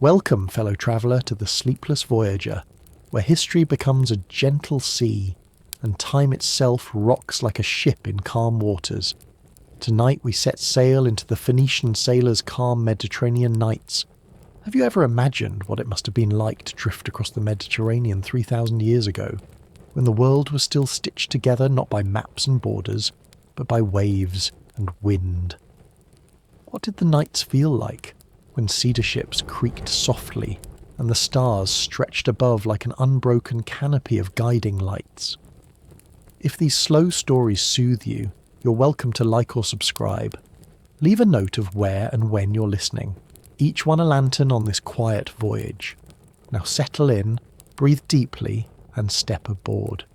Welcome, fellow traveller, to the Sleepless Voyager, where history becomes a gentle sea and time itself rocks like a ship in calm waters. Tonight we set sail into the Phoenician sailors' calm Mediterranean nights. Have you ever imagined what it must have been like to drift across the Mediterranean 3,000 years ago, when the world was still stitched together not by maps and borders, but by waves and wind? What did the nights feel like, when cedar ships creaked softly and the stars stretched above like an unbroken canopy of guiding lights? If these slow stories soothe you, you're welcome to like or subscribe. Leave a note of where and when you're listening. Each one a lantern on this quiet voyage. Now settle in, breathe deeply, and step aboard.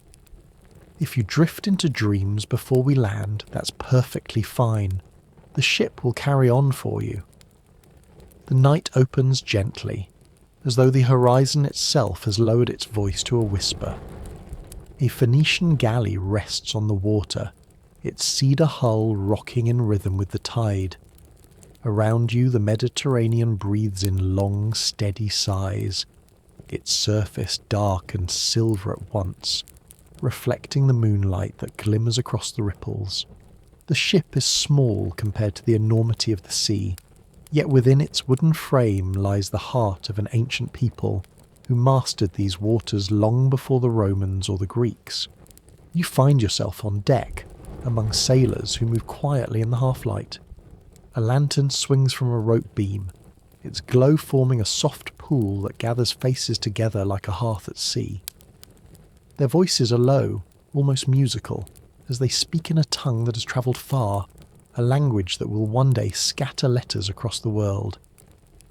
If you drift into dreams before we land, that's perfectly fine. The ship will carry on for you. The night opens gently, as though the horizon itself has lowered its voice to a whisper. A Phoenician galley rests on the water, its cedar hull rocking in rhythm with the tide. Around you the Mediterranean breathes in long, steady sighs, its surface dark and silver at once, reflecting the moonlight that glimmers across the ripples. The ship is small compared to the enormity of the sea, yet within its wooden frame lies the heart of an ancient people who mastered these waters long before the Romans or the Greeks. You find yourself on deck, among sailors who move quietly in the half-light. A lantern swings from a rope beam, its glow forming a soft pool that gathers faces together like a hearth at sea. Their voices are low, almost musical, as they speak in a tongue that has travelled far, a language that will one day scatter letters across the world.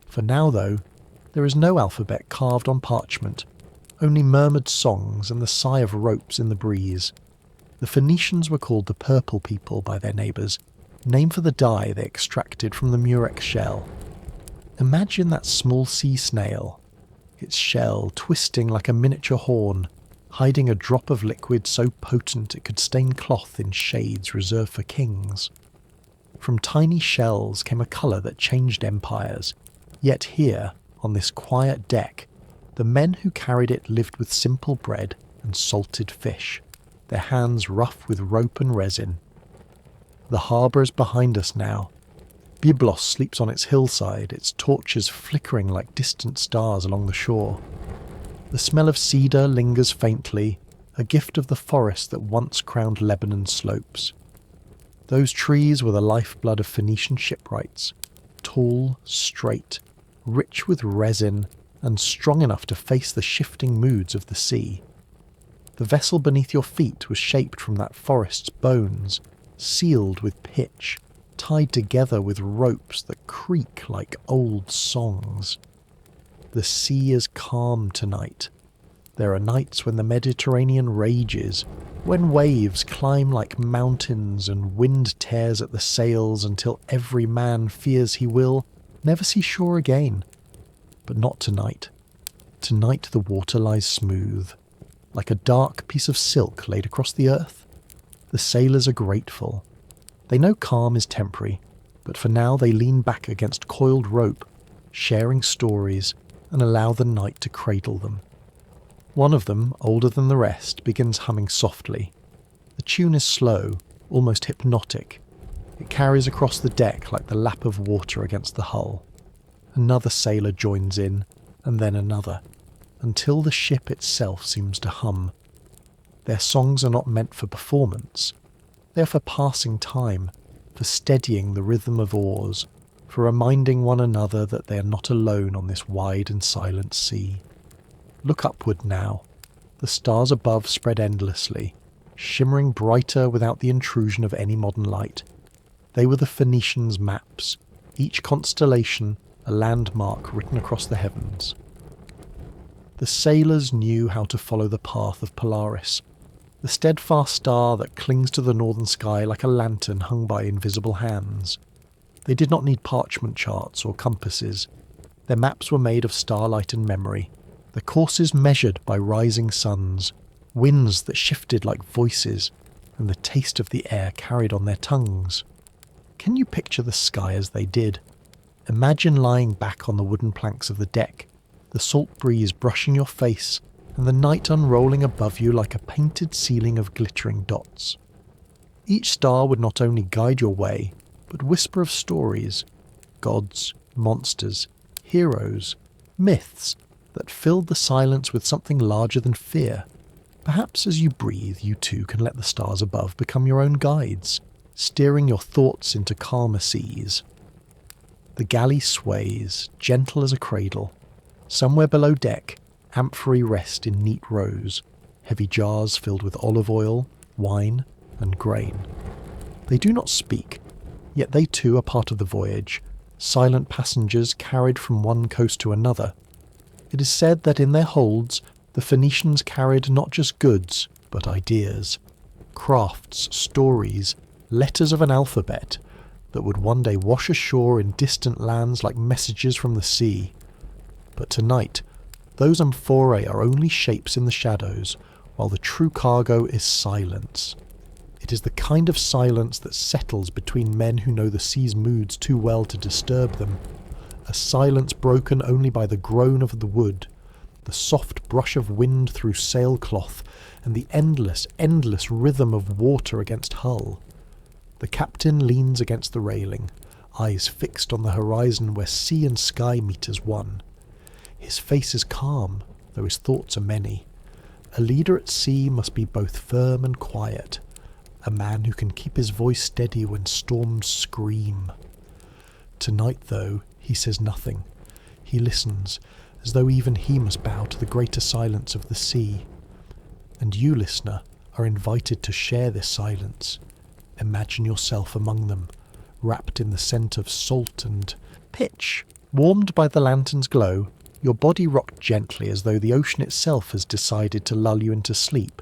For now, though, there is no alphabet carved on parchment, only murmured songs and the sigh of ropes in the breeze. The Phoenicians were called the Purple People by their neighbours, named for the dye they extracted from the murex shell. Imagine that small sea snail, its shell twisting like a miniature horn, hiding a drop of liquid so potent it could stain cloth in shades reserved for kings. From tiny shells came a colour that changed empires, yet here, on this quiet deck, the men who carried it lived with simple bread and salted fish, their hands rough with rope and resin. The harbour is behind us now. Byblos sleeps on its hillside, its torches flickering like distant stars along the shore. The smell of cedar lingers faintly, a gift of the forest that once crowned Lebanon's slopes. Those trees were the lifeblood of Phoenician shipwrights, tall, straight, rich with resin, and strong enough to face the shifting moods of the sea. The vessel beneath your feet was shaped from that forest's bones, sealed with pitch, tied together with ropes that creak like old songs. The sea is calm tonight. There are nights when the Mediterranean rages, when waves climb like mountains and wind tears at the sails until every man fears he will never see shore again. But not tonight. Tonight the water lies smooth, like a dark piece of silk laid across the earth. The sailors are grateful. They know calm is temporary, but for now they lean back against coiled rope, sharing stories, and allow the night to cradle them. One of them, older than the rest, begins humming softly. The tune is slow, almost hypnotic. It carries across the deck like the lap of water against the hull. Another sailor joins in, and then another, until the ship itself seems to hum. Their songs are not meant for performance. They are for passing time, for steadying the rhythm of oars, for reminding one another that they are not alone on this wide and silent sea. Look upward now. The stars above spread endlessly, shimmering brighter without the intrusion of any modern light. They were the Phoenicians' maps, each constellation a landmark written across the heavens. The sailors knew how to follow the path of Polaris, the steadfast star that clings to the northern sky like a lantern hung by invisible hands. They did not need parchment charts or compasses. Their maps were made of starlight and memory, the courses measured by rising suns, winds that shifted like voices, and the taste of the air carried on their tongues. Can you picture the sky as they did? Imagine lying back on the wooden planks of the deck, the salt breeze brushing your face, and the night unrolling above you like a painted ceiling of glittering dots. Each star would not only guide your way, but whisper of stories, gods, monsters, heroes, myths that filled the silence with something larger than fear. Perhaps as you breathe, you too can let the stars above become your own guides, steering your thoughts into calmer seas. The galley sways, gentle as a cradle. Somewhere below deck, amphorae rest in neat rows, heavy jars filled with olive oil, wine, and grain. They do not speak, yet they too are part of the voyage, silent passengers carried from one coast to another. It is said that in their holds, the Phoenicians carried not just goods, but ideas, crafts, stories, letters of an alphabet that would one day wash ashore in distant lands like messages from the sea. But tonight, those amphorae are only shapes in the shadows, while the true cargo is silence. It is the kind of silence that settles between men who know the sea's moods too well to disturb them, a silence broken only by the groan of the wood, the soft brush of wind through sailcloth, and the endless, endless rhythm of water against hull. The captain leans against the railing, eyes fixed on the horizon where sea and sky meet as one. His face is calm, though his thoughts are many. A leader at sea must be both firm and quiet, a man who can keep his voice steady when storms scream. Tonight, though, he says nothing. He listens, as though even he must bow to the greater silence of the sea. And you, listener, are invited to share this silence. Imagine yourself among them, wrapped in the scent of salt and pitch. Warmed by the lantern's glow, your body rocked gently as though the ocean itself has decided to lull you into sleep.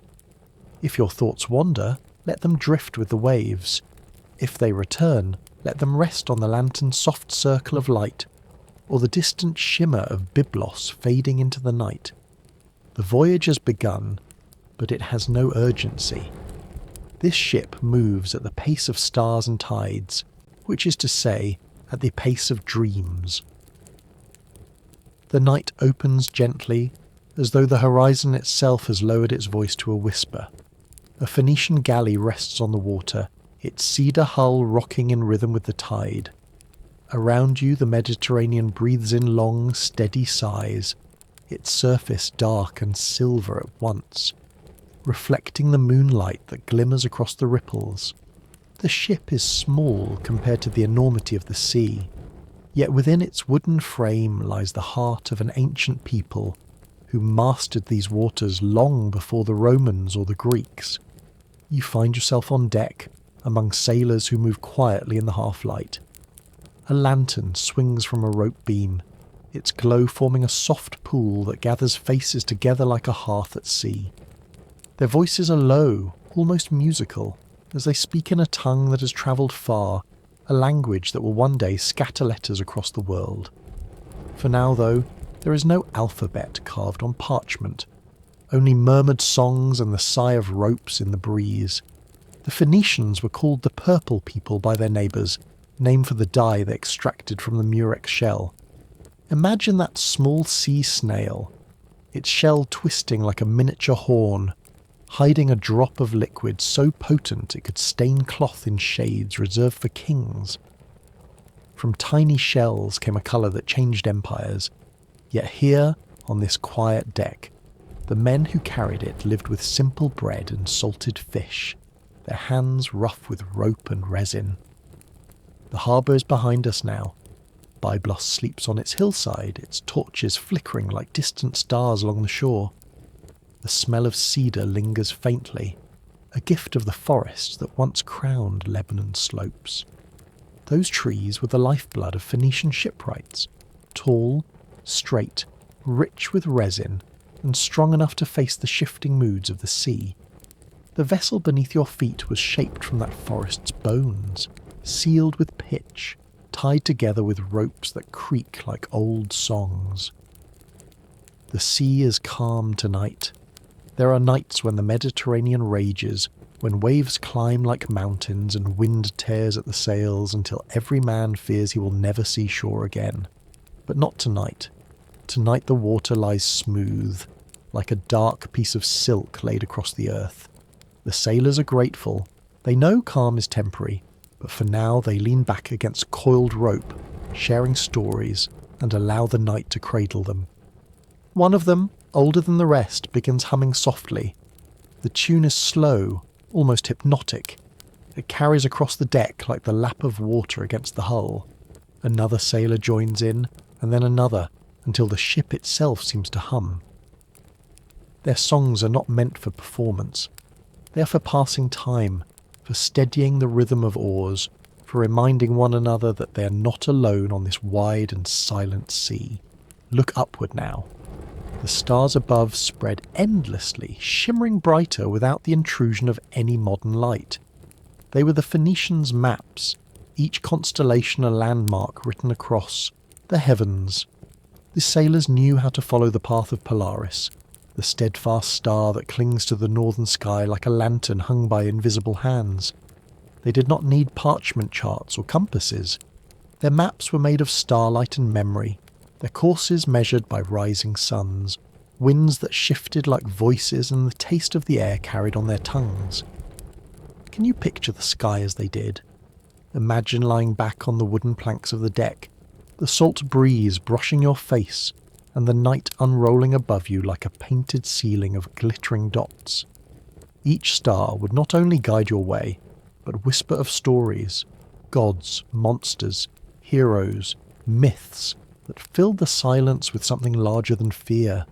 If your thoughts wander, let them drift with the waves. If they return, let them rest on the lantern's soft circle of light, or the distant shimmer of Byblos fading into the night. The voyage has begun, but it has no urgency. This ship moves at the pace of stars and tides, which is to say, at the pace of dreams. The night opens gently, as though the horizon itself has lowered its voice to a whisper. A Phoenician galley rests on the water, its cedar hull rocking in rhythm with the tide. Around you the Mediterranean breathes in long, steady sighs, its surface dark and silver at once, reflecting the moonlight that glimmers across the ripples. The ship is small compared to the enormity of the sea, yet within its wooden frame lies the heart of an ancient people who mastered these waters long before the Romans or the Greeks. You find yourself on deck, among sailors who move quietly in the half-light. A lantern swings from a rope beam, its glow forming a soft pool that gathers faces together like a hearth at sea. Their voices are low, almost musical, as they speak in a tongue that has travelled far, a language that will one day scatter letters across the world. For now, though, there is no alphabet carved on parchment, only murmured songs and the sigh of ropes in the breeze. The Phoenicians were called the Purple People by their neighbours, named for the dye they extracted from the murex shell. Imagine that small sea snail, its shell twisting like a miniature horn, hiding a drop of liquid so potent it could stain cloth in shades reserved for kings. From tiny shells came a colour that changed empires, yet here, on this quiet deck, the men who carried it lived with simple bread and salted fish, their hands rough with rope and resin. The harbour is behind us now. Byblos sleeps on its hillside, its torches flickering like distant stars along the shore. The smell of cedar lingers faintly, a gift of the forest that once crowned Lebanon's slopes. Those trees were the lifeblood of Phoenician shipwrights, tall, straight, rich with resin, and strong enough to face the shifting moods of the sea. The vessel beneath your feet was shaped from that forest's bones, sealed with pitch, tied together with ropes that creak like old songs. The sea is calm tonight. There are nights when the Mediterranean rages, when waves climb like mountains and wind tears at the sails until every man fears he will never see shore again. But not tonight. Tonight the water lies smooth, like a dark piece of silk laid across the earth. The sailors are grateful. They know calm is temporary, but for now they lean back against coiled rope, sharing stories, and allow the night to cradle them. One of them, older than the rest, begins humming softly. The tune is slow, almost hypnotic. It carries across the deck like the lap of water against the hull. Another sailor joins in, and then another, until the ship itself seems to hum. Their songs are not meant for performance. They are for passing time, for steadying the rhythm of oars, for reminding one another that they are not alone on this wide and silent sea. Look upward now. The stars above spread endlessly, shimmering brighter without the intrusion of any modern light. They were the Phoenicians' maps, each constellation a landmark written across the heavens. The sailors knew how to follow the path of Polaris, the steadfast star that clings to the northern sky like a lantern hung by invisible hands. They did not need parchment charts or compasses. Their maps were made of starlight and memory, their courses measured by rising suns, winds that shifted like voices and the taste of the air carried on their tongues. Can you picture the sky as they did? Imagine lying back on the wooden planks of the deck, the salt breeze brushing your face, and the night unrolling above you like a painted ceiling of glittering dots. Each star would not only guide your way, but whisper of stories, gods, monsters, heroes, myths, that filled the silence with something larger than fear.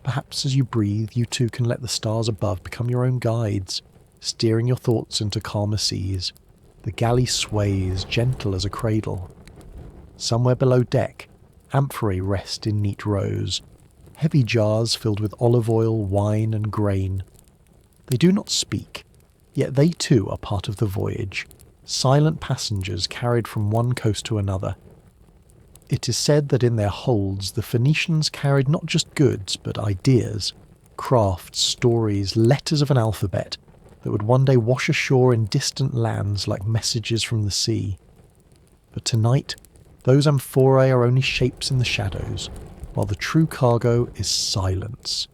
Perhaps as you breathe, you too can let the stars above become your own guides, steering your thoughts into calmer seas. The galley sways, gentle as a cradle. Somewhere below deck, amphorae rest in neat rows, heavy jars filled with olive oil, wine, and grain. They do not speak, yet they too are part of the voyage, silent passengers carried from one coast to another. It is said that in their holds the Phoenicians carried not just goods, but ideas, crafts, stories, letters of an alphabet that would one day wash ashore in distant lands like messages from the sea. But tonight, those amphorae are only shapes in the shadows, while the true cargo is silence.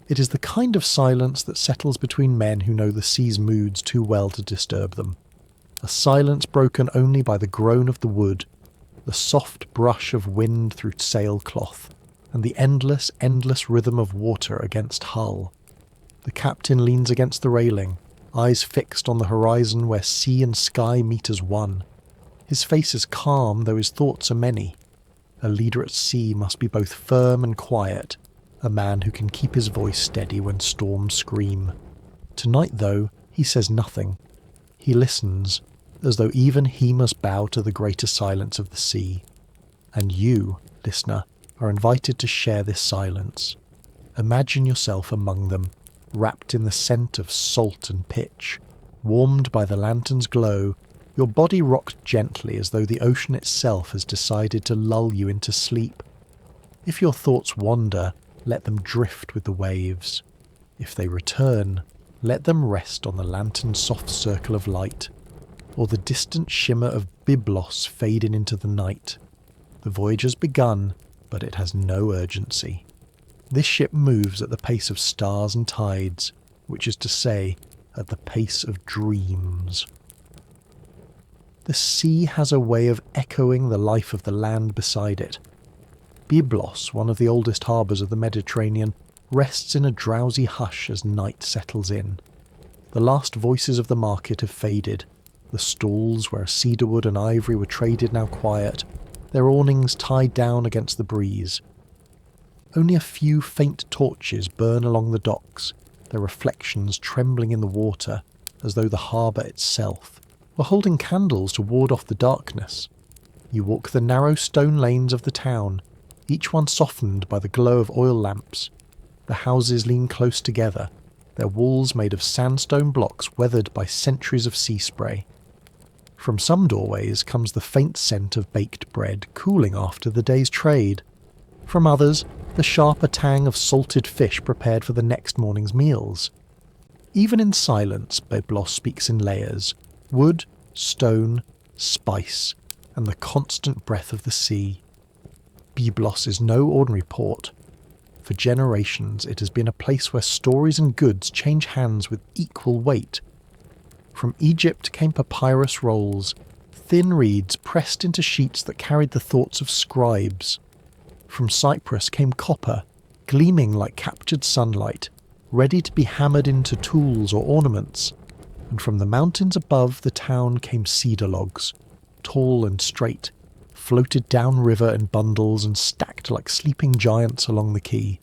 It is the kind of silence that settles between men who know the sea's moods too well to disturb them. A silence broken only by the groan of the wood, the soft brush of wind through sailcloth, and the endless, endless rhythm of water against hull. The captain leans against the railing, eyes fixed on the horizon where sea and sky meet as one. His face is calm, though his thoughts are many. A leader at sea must be both firm and quiet, a man who can keep his voice steady when storms scream. Tonight, though, he says nothing. He listens, as though even he must bow to the greater silence of the sea. And you, listener, are invited to share this silence. Imagine yourself among them, wrapped in the scent of salt and pitch. Warmed by the lantern's glow, your body rocked gently as though the ocean itself has decided to lull you into sleep. If your thoughts wander, let them drift with the waves. If they return, let them rest on the lantern's soft circle of light, or the distant shimmer of Byblos fading into the night. The voyage has begun, but it has no urgency. This ship moves at the pace of stars and tides, which is to say, at the pace of dreams. The sea has a way of echoing the life of the land beside it. Byblos, one of the oldest harbours of the Mediterranean, rests in a drowsy hush as night settles in. The last voices of the market have faded. The stalls where cedarwood and ivory were traded now quiet, their awnings tied down against the breeze. Only a few faint torches burn along the docks, their reflections trembling in the water, as though the harbour itself were holding candles to ward off the darkness. You walk the narrow stone lanes of the town, each one softened by the glow of oil lamps. The houses lean close together, their walls made of sandstone blocks weathered by centuries of sea spray. From some doorways comes the faint scent of baked bread cooling after the day's trade. From others, the sharper tang of salted fish prepared for the next morning's meals. Even in silence, Byblos speaks in layers: wood, stone, spice, and the constant breath of the sea. Byblos is no ordinary port. For generations, it has been a place where stories and goods change hands with equal weight. From Egypt came papyrus rolls, thin reeds pressed into sheets that carried the thoughts of scribes. From Cyprus came copper, gleaming like captured sunlight, ready to be hammered into tools or ornaments. And from the mountains above the town came cedar logs, tall and straight, floated downriver in bundles and stacked like sleeping giants along the quay.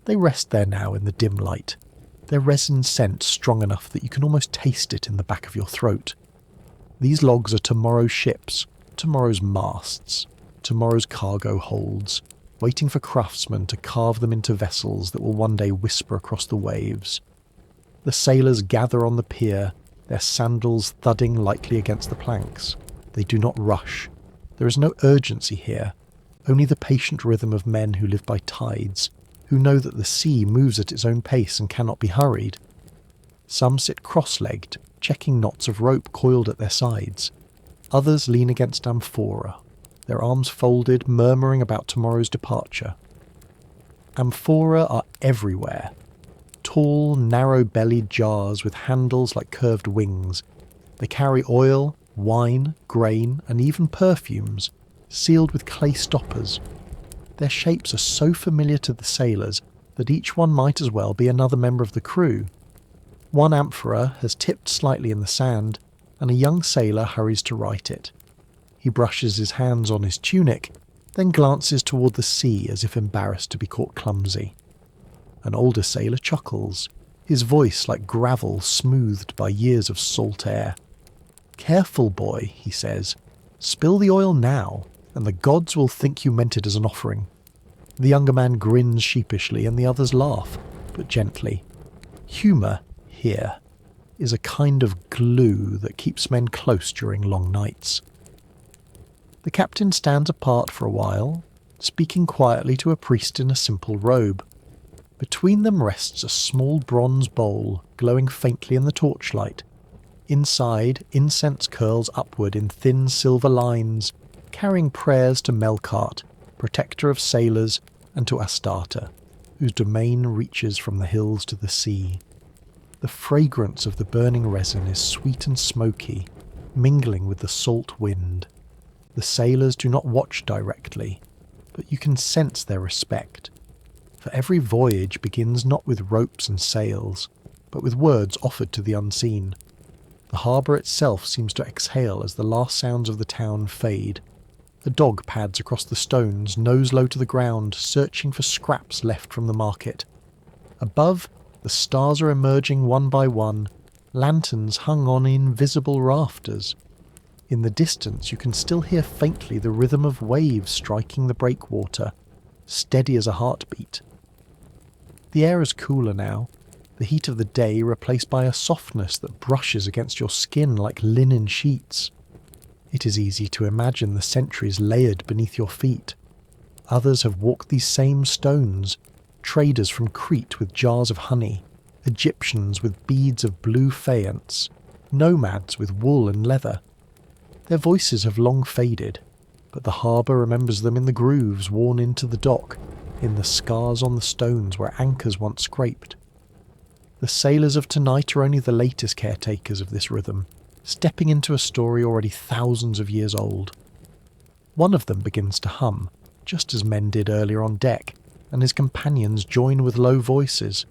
They rest there now in the dim light, their resin scent strong enough that you can almost taste it in the back of your throat. These logs are tomorrow's ships, tomorrow's masts, tomorrow's cargo holds, waiting for craftsmen to carve them into vessels that will one day whisper across the waves. The sailors gather on the pier, their sandals thudding lightly against the planks. They do not rush. There is no urgency here, only the patient rhythm of men who live by tides, who know that the sea moves at its own pace and cannot be hurried. Some sit cross-legged, checking knots of rope coiled at their sides. Others lean against amphora, their arms folded, murmuring about tomorrow's departure. Amphora are everywhere. Tall, narrow-bellied jars with handles like curved wings. They carry oil, wine, grain, and even perfumes, sealed with clay stoppers. Their shapes are so familiar to the sailors that each one might as well be another member of the crew. One amphora has tipped slightly in the sand, and a young sailor hurries to right it. He brushes his hands on his tunic, then glances toward the sea as if embarrassed to be caught clumsy. An older sailor chuckles, his voice like gravel smoothed by years of salt air. "Careful, boy," he says. "Spill the oil now, and the gods will think you meant it as an offering." The younger man grins sheepishly, and the others laugh, but gently. Humour, here, is a kind of glue that keeps men close during long nights. The captain stands apart for a while, speaking quietly to a priest in a simple robe. Between them rests a small bronze bowl, glowing faintly in the torchlight. Inside, incense curls upward in thin silver lines, carrying prayers to Melkart, protector of sailors, and to Astarte, whose domain reaches from the hills to the sea. The fragrance of the burning resin is sweet and smoky, mingling with the salt wind. The sailors do not watch directly, but you can sense their respect. For every voyage begins not with ropes and sails, but with words offered to the unseen. The harbour itself seems to exhale as the last sounds of the town fade. A dog pads across the stones, nose low to the ground, searching for scraps left from the market. Above, the stars are emerging one by one, lanterns hung on invisible rafters. In the distance you can still hear faintly the rhythm of waves striking the breakwater, steady as a heartbeat. The air is cooler now, the heat of the day replaced by a softness that brushes against your skin like linen sheets. It is easy to imagine the centuries layered beneath your feet. Others have walked these same stones, traders from Crete with jars of honey, Egyptians with beads of blue faience, nomads with wool and leather. Their voices have long faded, but the harbour remembers them in the grooves worn into the dock, in the scars on the stones where anchors once scraped. The sailors of tonight are only the latest caretakers of this rhythm, stepping into a story already thousands of years old. One of them begins to hum, just as men did earlier on deck, and his companions join with low voices.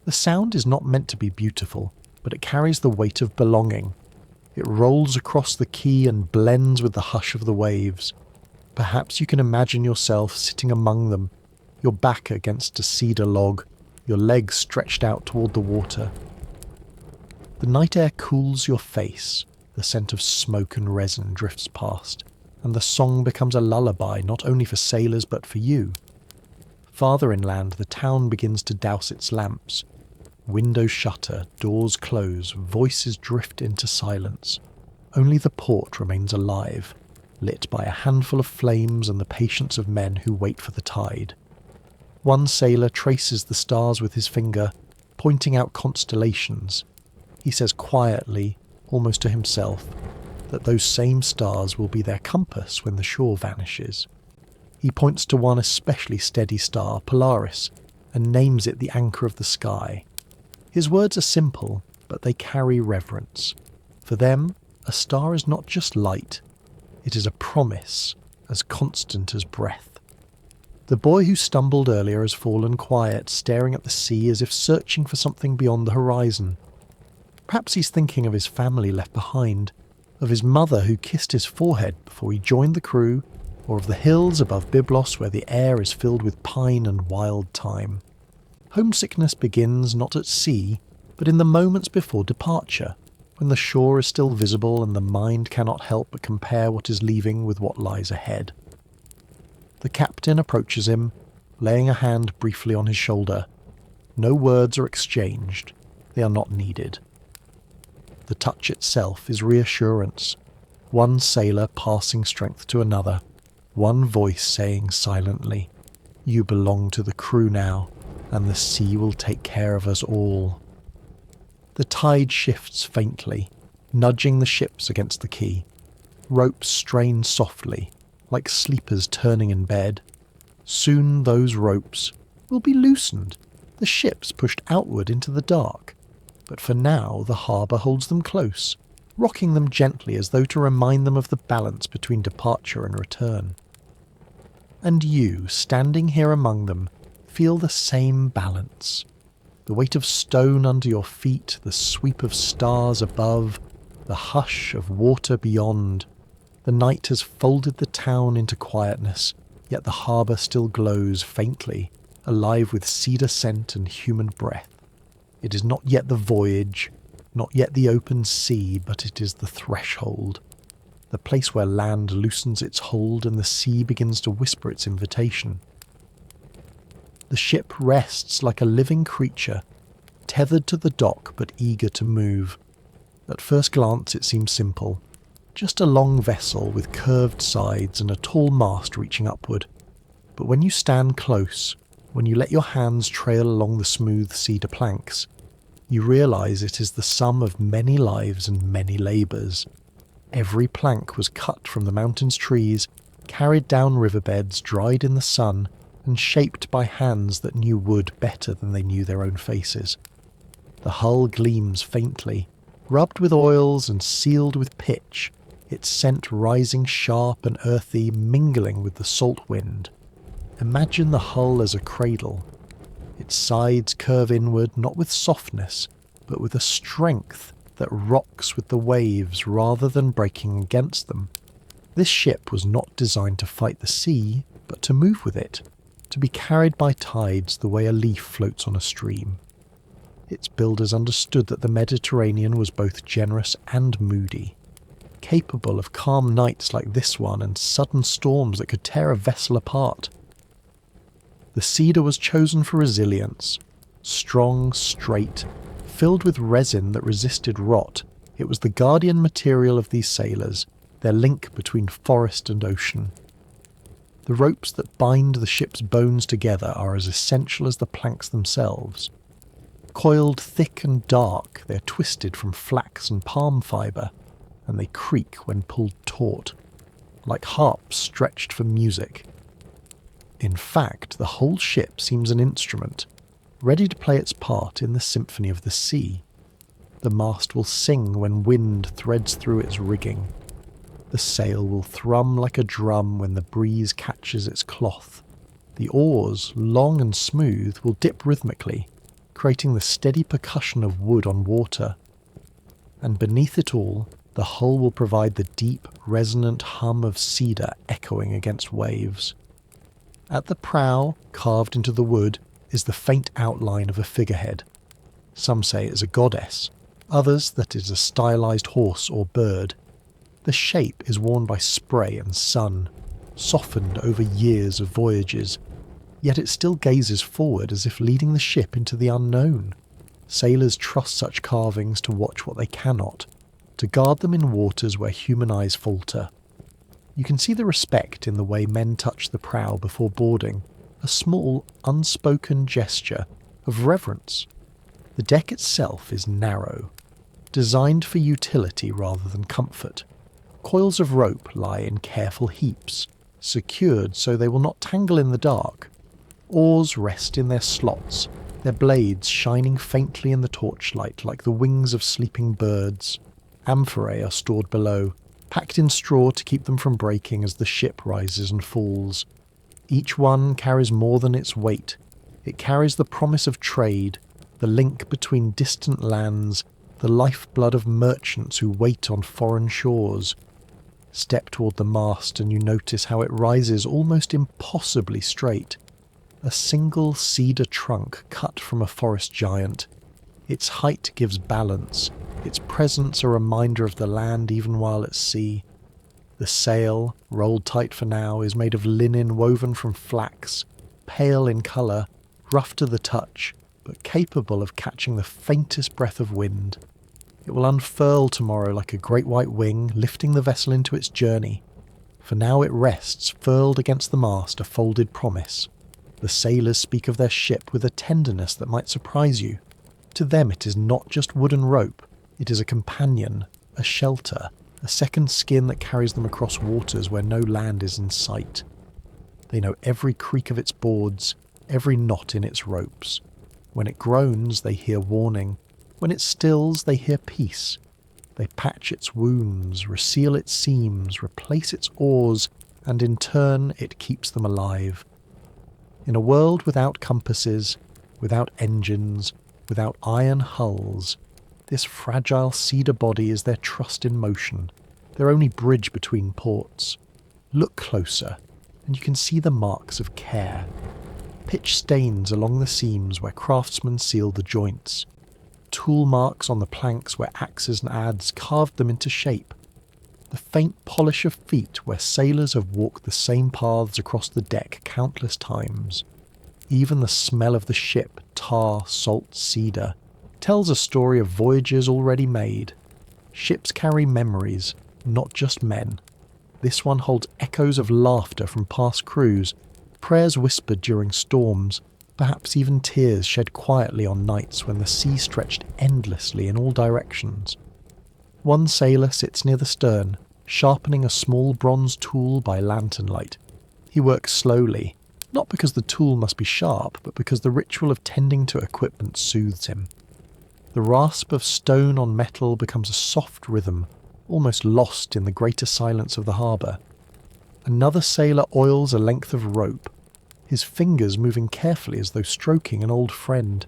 The sound is not meant to be beautiful, but it carries the weight of belonging. It rolls across the quay and blends with the hush of the waves. Perhaps you can imagine yourself sitting among them, your back against a cedar log, your legs stretched out toward the water. The night air cools your face, the scent of smoke and resin drifts past, and the song becomes a lullaby not only for sailors but for you. Farther inland, the town begins to douse its lamps. Windows shutter, doors close, voices drift into silence. Only the port remains alive, lit by a handful of flames and the patience of men who wait for the tide. One sailor traces the stars with his finger, pointing out constellations. He says quietly, almost to himself, that those same stars will be their compass when the shore vanishes. He points to one especially steady star, Polaris, and names it the anchor of the sky. His words are simple, but they carry reverence. For them, a star is not just light, it is a promise, as constant as breath. The boy who stumbled earlier has fallen quiet, staring at the sea as if searching for something beyond the horizon. Perhaps he's thinking of his family left behind, of his mother who kissed his forehead before he joined the crew, or of the hills above Byblos where the air is filled with pine and wild thyme. Homesickness begins not at sea, but in the moments before departure, when the shore is still visible and the mind cannot help but compare what is leaving with what lies ahead. The captain approaches him, laying a hand briefly on his shoulder. No words are exchanged. They are not needed. The touch itself is reassurance. One sailor passing strength to another. One voice saying silently, "You belong to the crew now, and the sea will take care of us all." The tide shifts faintly, nudging the ships against the quay. Ropes strain softly, like sleepers turning in bed. Soon those ropes will be loosened, the ships pushed outward into the dark. But for now the harbour holds them close, rocking them gently as though to remind them of the balance between departure and return. And you, standing here among them, feel the same balance. The weight of stone under your feet, the sweep of stars above, the hush of water beyond. The night has folded the town into quietness, yet the harbour still glows faintly, alive with cedar scent and human breath. It is not yet the voyage, not yet the open sea, but it is the threshold. The place where land loosens its hold and the sea begins to whisper its invitation. The ship rests like a living creature, tethered to the dock but eager to move. At first glance it seems simple. Just a long vessel with curved sides and a tall mast reaching upward. But when you stand close, when you let your hands trail along the smooth cedar planks, you realise it is the sum of many lives and many labours. Every plank was cut from the mountain's trees, carried down riverbeds, dried in the sun, and shaped by hands that knew wood better than they knew their own faces. The hull gleams faintly, rubbed with oils and sealed with pitch, its scent rising sharp and earthy, mingling with the salt wind. Imagine the hull as a cradle. Its sides curve inward not with softness, but with a strength that rocks with the waves rather than breaking against them. This ship was not designed to fight the sea, but to move with it, to be carried by tides the way a leaf floats on a stream. Its builders understood that the Mediterranean was both generous and moody, capable of calm nights like this one and sudden storms that could tear a vessel apart. The cedar was chosen for resilience. Strong, straight, filled with resin that resisted rot, it was the guardian material of these sailors, their link between forest and ocean. The ropes that bind the ship's bones together are as essential as the planks themselves. Coiled thick and dark, they're twisted from flax and palm fibre, and they creak when pulled taut, like harps stretched for music. In fact, the whole ship seems an instrument, ready to play its part in the symphony of the sea. The mast will sing when wind threads through its rigging. The sail will thrum like a drum when the breeze catches its cloth. The oars, long and smooth, will dip rhythmically, creating the steady percussion of wood on water. And beneath it all, the hull will provide the deep, resonant hum of cedar echoing against waves. At the prow, carved into the wood, is the faint outline of a figurehead. Some say it is a goddess, others that it is a stylized horse or bird. The shape is worn by spray and sun, softened over years of voyages, yet it still gazes forward as if leading the ship into the unknown. Sailors trust such carvings to watch what they cannot, to guard them in waters where human eyes falter. You can see the respect in the way men touch the prow before boarding, a small, unspoken gesture of reverence. The deck itself is narrow, designed for utility rather than comfort. Coils of rope lie in careful heaps, secured so they will not tangle in the dark. Oars rest in their slots, their blades shining faintly in the torchlight like the wings of sleeping birds. Amphorae are stored below, packed in straw to keep them from breaking as the ship rises and falls. Each one carries more than its weight. It carries the promise of trade, the link between distant lands, the lifeblood of merchants who wait on foreign shores. Step toward the mast and you notice how it rises almost impossibly straight. A single cedar trunk cut from a forest giant. Its height gives balance, its presence a reminder of the land even while at sea. The sail, rolled tight for now, is made of linen woven from flax, pale in colour, rough to the touch, but capable of catching the faintest breath of wind. It will unfurl tomorrow like a great white wing, lifting the vessel into its journey. For now it rests, furled against the mast, a folded promise. The sailors speak of their ship with a tenderness that might surprise you. To them it is not just wooden rope, it is a companion, a shelter, a second skin that carries them across waters where no land is in sight. They know every creak of its boards, every knot in its ropes. When it groans, they hear warning. When it stills, they hear peace. They patch its wounds, reseal its seams, replace its oars, and in turn it keeps them alive. In a world without compasses, without engines, without iron hulls, this fragile cedar body is their trust in motion, their only bridge between ports. Look closer, and you can see the marks of care. Pitch stains along the seams where craftsmen sealed the joints. Tool marks on the planks where axes and adze carved them into shape. The faint polish of feet where sailors have walked the same paths across the deck countless times. Even the smell of the ship, tar, salt, cedar, tells a story of voyages already made. Ships carry memories, not just men. This one holds echoes of laughter from past crews, prayers whispered during storms, perhaps even tears shed quietly on nights when the sea stretched endlessly in all directions. One sailor sits near the stern, sharpening a small bronze tool by lantern light. He works slowly, not because the tool must be sharp, but because the ritual of tending to equipment soothes him. The rasp of stone on metal becomes a soft rhythm, almost lost in the greater silence of the harbour. Another sailor oils a length of rope, his fingers moving carefully as though stroking an old friend.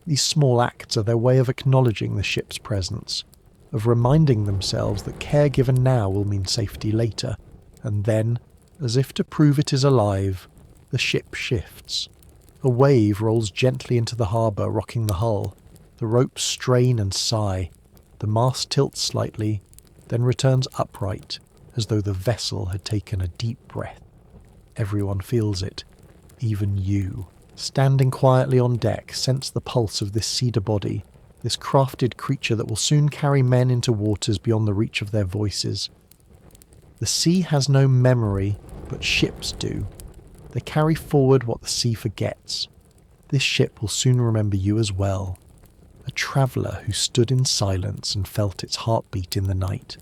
These small acts are their way of acknowledging the ship's presence, of reminding themselves that care given now will mean safety later, and then, as if to prove it is alive, the ship shifts. A wave rolls gently into the harbour, rocking the hull. The ropes strain and sigh. The mast tilts slightly, then returns upright, as though the vessel had taken a deep breath. Everyone feels it. Even you, standing quietly on deck, sense the pulse of this cedar body, this crafted creature that will soon carry men into waters beyond the reach of their voices. The sea has no memory, but ships do. They carry forward what the sea forgets. This ship will soon remember you as well. A traveller who stood in silence and felt its heartbeat in the night.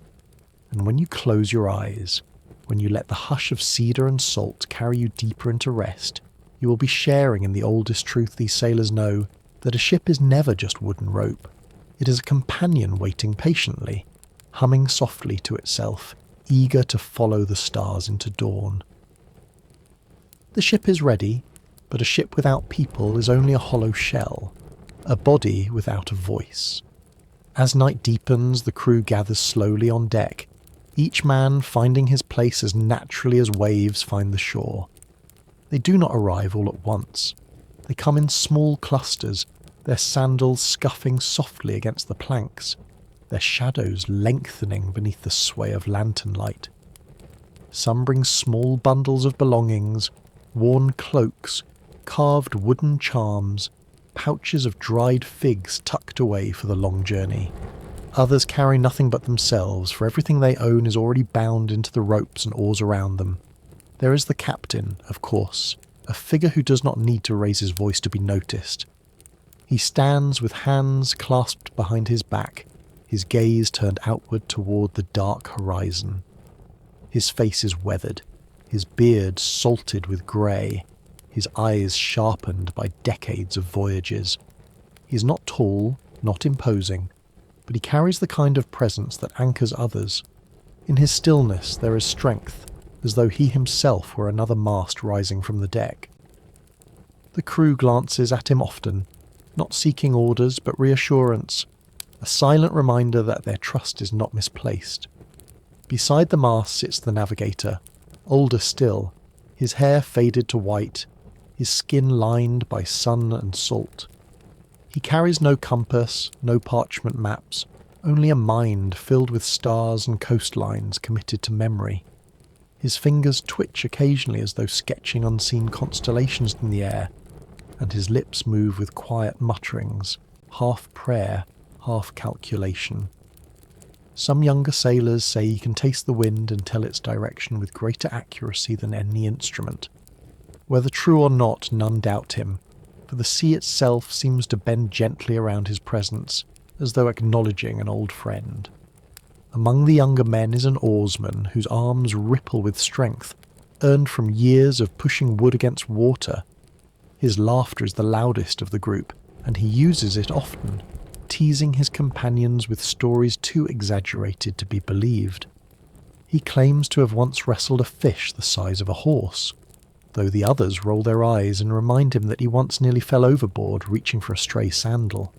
And when you close your eyes, when you let the hush of cedar and salt carry you deeper into rest, you will be sharing in the oldest truth these sailors know, that a ship is never just wooden rope. It is a companion waiting patiently, humming softly to itself, eager to follow the stars into dawn. The ship is ready, but a ship without people is only a hollow shell, a body without a voice. As night deepens, the crew gathers slowly on deck, each man finding his place as naturally as waves find the shore. They do not arrive all at once. They come in small clusters, their sandals scuffing softly against the planks, their shadows lengthening beneath the sway of lantern light. Some bring small bundles of belongings, worn cloaks, carved wooden charms, pouches of dried figs tucked away for the long journey. Others carry nothing but themselves, for everything they own is already bound into the ropes and oars around them. There is the captain, of course, a figure who does not need to raise his voice to be noticed. He stands with hands clasped behind his back, his gaze turned outward toward the dark horizon. His face is weathered, his beard salted with grey, his eyes sharpened by decades of voyages. He is not tall, not imposing, but he carries the kind of presence that anchors others. In his stillness there is strength, as though he himself were another mast rising from the deck. The crew glances at him often, not seeking orders but reassurance, a silent reminder that their trust is not misplaced. Beside the mast sits the navigator, older still, his hair faded to white, his skin lined by sun and salt. He carries no compass, no parchment maps, only a mind filled with stars and coastlines committed to memory. His fingers twitch occasionally as though sketching unseen constellations in the air, and his lips move with quiet mutterings, half prayer, half calculation. Some younger sailors say he can taste the wind and tell its direction with greater accuracy than any instrument. Whether true or not, none doubt him, for the sea itself seems to bend gently around his presence, as though acknowledging an old friend. Among the younger men is an oarsman whose arms ripple with strength, earned from years of pushing wood against water. His laughter is the loudest of the group, and he uses it often, teasing his companions with stories too exaggerated to be believed. He claims to have once wrestled a fish the size of a horse, though the others roll their eyes and remind him that he once nearly fell overboard reaching for a stray sandal.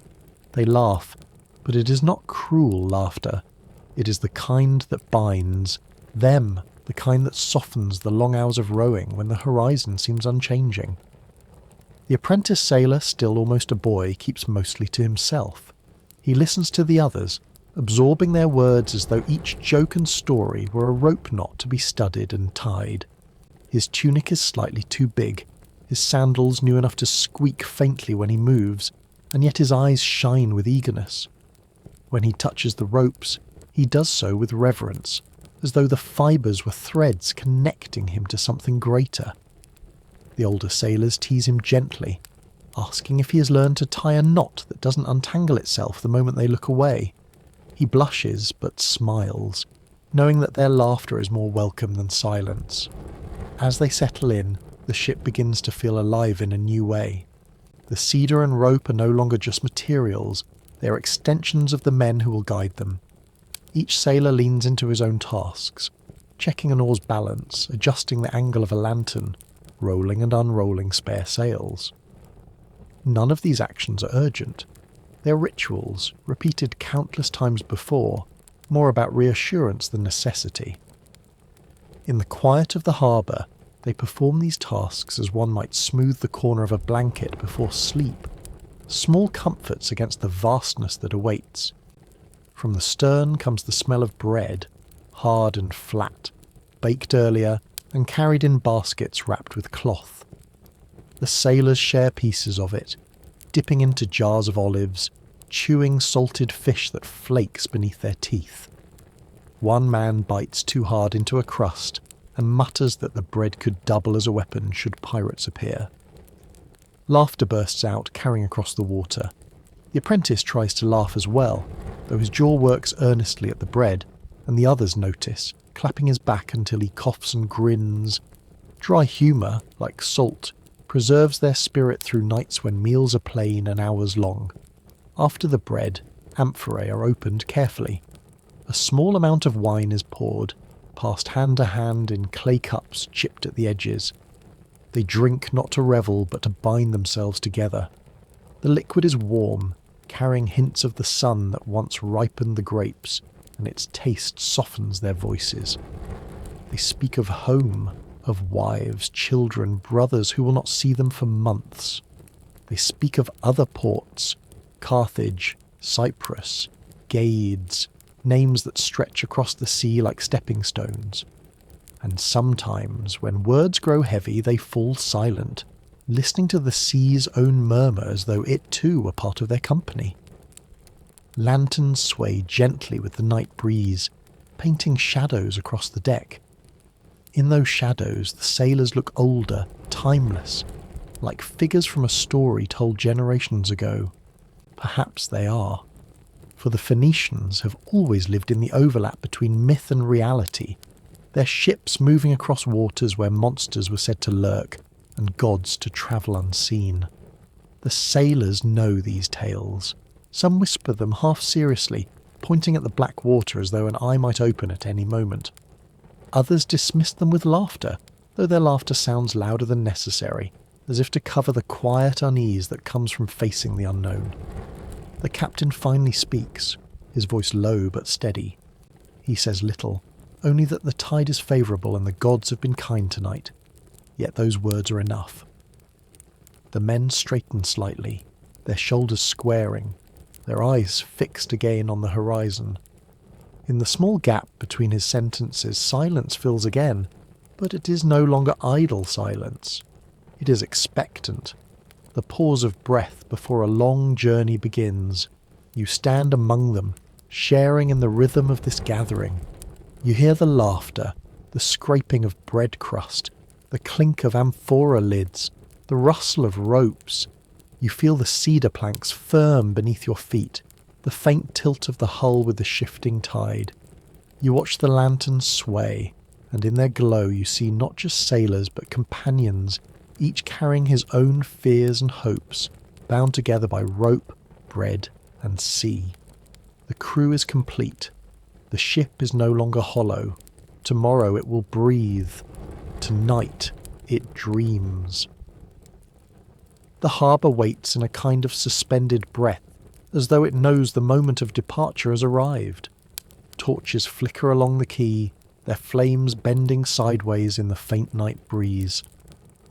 They laugh, but it is not cruel laughter. It is the kind that binds, them, the kind that softens the long hours of rowing when the horizon seems unchanging. The apprentice sailor, still almost a boy, keeps mostly to himself. He listens to the others, absorbing their words as though each joke and story were a rope knot to be studied and tied. His tunic is slightly too big, his sandals new enough to squeak faintly when he moves, and yet his eyes shine with eagerness. When he touches the ropes, he does so with reverence, as though the fibres were threads connecting him to something greater. The older sailors tease him gently, asking if he has learned to tie a knot that doesn't untangle itself the moment they look away. He blushes but smiles, knowing that their laughter is more welcome than silence. As they settle in, the ship begins to feel alive in a new way. The cedar and rope are no longer just materials, they are extensions of the men who will guide them. Each sailor leans into his own tasks, checking an oar's balance, adjusting the angle of a lantern, rolling and unrolling spare sails. None of these actions are urgent. They are rituals, repeated countless times before, more about reassurance than necessity. In the quiet of the harbour, they perform these tasks as one might smooth the corner of a blanket before sleep, small comforts against the vastness that awaits. From the stern comes the smell of bread, hard and flat, baked earlier and carried in baskets wrapped with cloth. The sailors share pieces of it, dipping into jars of olives, chewing salted fish that flakes beneath their teeth. One man bites too hard into a crust and mutters that the bread could double as a weapon should pirates appear. Laughter bursts out, carrying across the water. The apprentice tries to laugh as well, though his jaw works earnestly at the bread, and the others notice, clapping his back until he coughs and grins. Dry humour, like salt, preserves their spirit through nights when meals are plain and hours long. After the bread, amphorae are opened carefully. A small amount of wine is poured, passed hand to hand in clay cups chipped at the edges. They drink not to revel but to bind themselves together. The liquid is warm, carrying hints of the sun that once ripened the grapes, and its taste softens their voices. They speak of home, of wives, children, brothers who will not see them for months. They speak of other ports, Carthage, Cyprus, Gades, names that stretch across the sea like stepping stones. And sometimes, when words grow heavy, they fall silent, listening to the sea's own murmur as though it too were part of their company. Lanterns sway gently with the night breeze, painting shadows across the deck. In those shadows, the sailors look older, timeless, like figures from a story told generations ago. Perhaps they are. For the Phoenicians have always lived in the overlap between myth and reality, their ships moving across waters where monsters were said to lurk and gods to travel unseen. The sailors know these tales. Some whisper them half seriously, pointing at the black water as though an eye might open at any moment. Others dismiss them with laughter, though their laughter sounds louder than necessary, as if to cover the quiet unease that comes from facing the unknown. The captain finally speaks, his voice low but steady. He says little, only that the tide is favourable and the gods have been kind tonight. Yet those words are enough. The men straighten slightly, their shoulders squaring, their eyes fixed again on the horizon. In the small gap between his sentences, silence fills again, but it is no longer idle silence. It is expectant. The pause of breath before a long journey begins. You stand among them, sharing in the rhythm of this gathering. You hear the laughter, the scraping of bread crust, the clink of amphora lids, the rustle of ropes. You feel the cedar planks firm beneath your feet, the faint tilt of the hull with the shifting tide. You watch the lanterns sway, and in their glow you see not just sailors but companions, each carrying his own fears and hopes, bound together by rope, bread, and sea. The crew is complete. The ship is no longer hollow. Tomorrow it will breathe. Tonight it dreams. The harbour waits in a kind of suspended breath, as though it knows the moment of departure has arrived. Torches flicker along the quay, their flames bending sideways in the faint night breeze.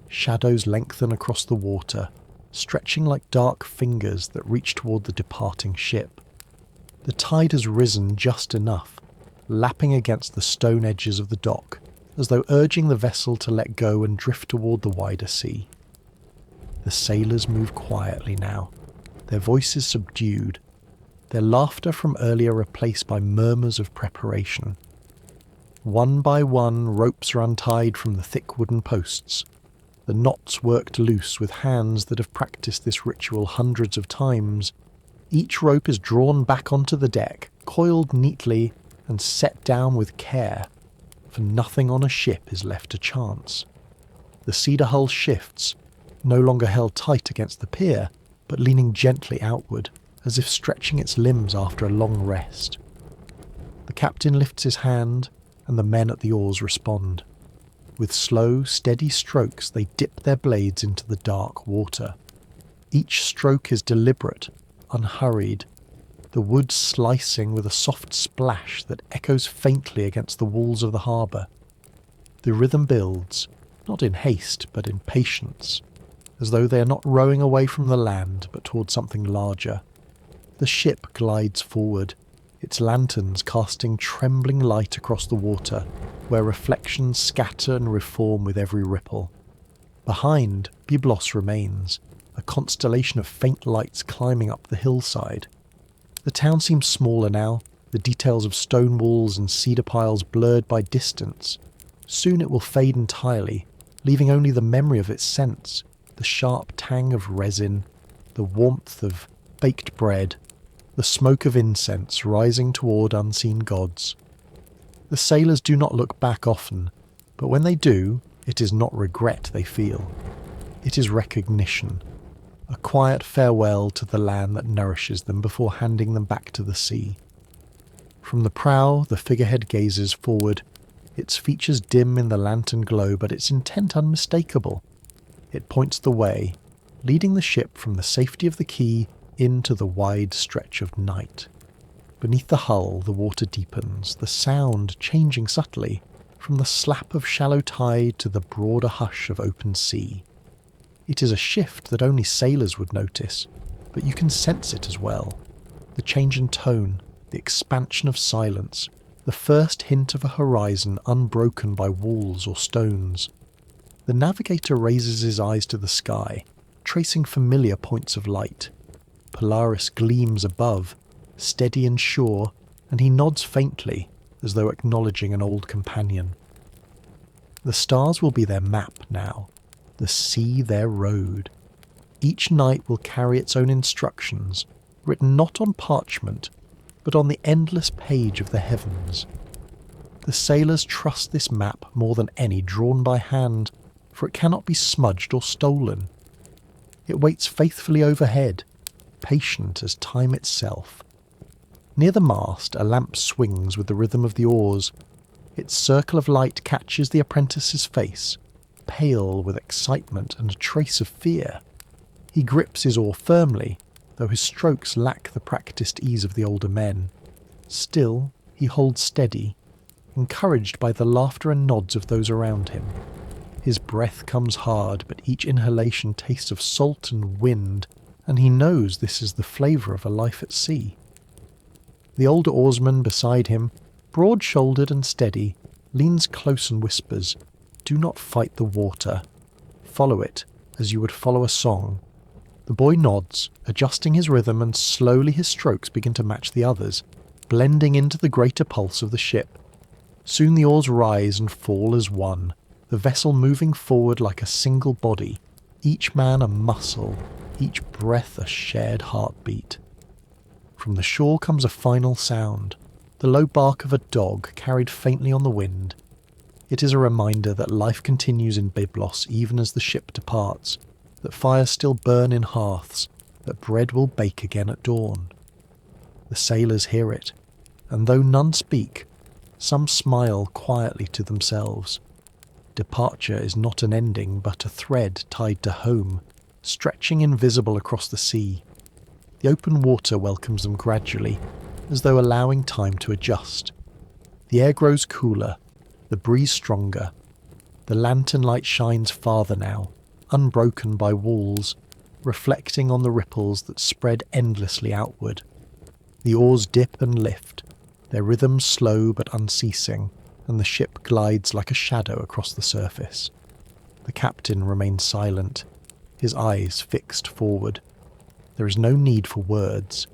Shadows lengthen across the water, stretching like dark fingers that reach toward the departing ship. The tide has risen just enough, lapping against the stone edges of the dock, as though urging the vessel to let go and drift toward the wider sea. The sailors move quietly now, their voices subdued, their laughter from earlier replaced by murmurs of preparation. One by one, ropes are untied from the thick wooden posts, the knots worked loose with hands that have practiced this ritual hundreds of times. Each rope is drawn back onto the deck, coiled neatly and set down with care, for nothing on a ship is left to chance. The cedar hull shifts, no longer held tight against the pier, but leaning gently outward, as if stretching its limbs after a long rest. The captain lifts his hand, and the men at the oars respond. With slow, steady strokes they dip their blades into the dark water. Each stroke is deliberate, unhurried, the wood slicing with a soft splash that echoes faintly against the walls of the harbour. The rhythm builds, not in haste but in patience, as though they are not rowing away from the land but toward something larger. The ship glides forward, its lanterns casting trembling light across the water, where reflections scatter and reform with every ripple. Behind, Byblos remains, a constellation of faint lights climbing up the hillside. The town seems smaller now, the details of stone walls and cedar piles blurred by distance. Soon it will fade entirely, leaving only the memory of its scents, the sharp tang of resin, the warmth of baked bread, the smoke of incense rising toward unseen gods. The sailors do not look back often, but when they do, it is not regret they feel. It is recognition, a quiet farewell to the land that nourishes them before handing them back to the sea. From the prow, the figurehead gazes forward, its features dim in the lantern glow, but its intent unmistakable. It points the way, leading the ship from the safety of the quay into the wide stretch of night. Beneath the hull, the water deepens, the sound changing subtly, from the slap of shallow tide to the broader hush of open sea. It is a shift that only sailors would notice, but you can sense it as well. The change in tone, the expansion of silence, the first hint of a horizon unbroken by walls or stones. The navigator raises his eyes to the sky, tracing familiar points of light. Polaris gleams above, steady and sure, and he nods faintly, as though acknowledging an old companion. The stars will be their map now, the sea their road. Each night will carry its own instructions, written not on parchment, but on the endless page of the heavens. The sailors trust this map more than any drawn by hand, for it cannot be smudged or stolen. It waits faithfully overhead, patient as time itself. Near the mast, a lamp swings with the rhythm of the oars. Its circle of light catches the apprentice's face, pale with excitement and a trace of fear. He grips his oar firmly, though his strokes lack the practised ease of the older men. Still, he holds steady, encouraged by the laughter and nods of those around him. His breath comes hard, but each inhalation tastes of salt and wind, and he knows this is the flavour of a life at sea. The older oarsman beside him, broad-shouldered and steady, leans close and whispers, "Do not fight the water. Follow it, as you would follow a song." The boy nods, adjusting his rhythm, and slowly his strokes begin to match the others, blending into the greater pulse of the ship. Soon the oars rise and fall as one, the vessel moving forward like a single body, each man a muscle, each breath a shared heartbeat. From the shore comes a final sound, the low bark of a dog carried faintly on the wind. It is a reminder that life continues in Byblos even as the ship departs, that fires still burn in hearths, that bread will bake again at dawn. The sailors hear it, and though none speak, some smile quietly to themselves. Departure is not an ending, but a thread tied to home, stretching invisible across the sea. The open water welcomes them gradually, as though allowing time to adjust. The air grows cooler, the breeze stronger. The lantern light shines farther now, unbroken by walls, reflecting on the ripples that spread endlessly outward. The oars dip and lift, their rhythm slow but unceasing, and the ship glides like a shadow across the surface. The captain remains silent, his eyes fixed forward. There is no need for words.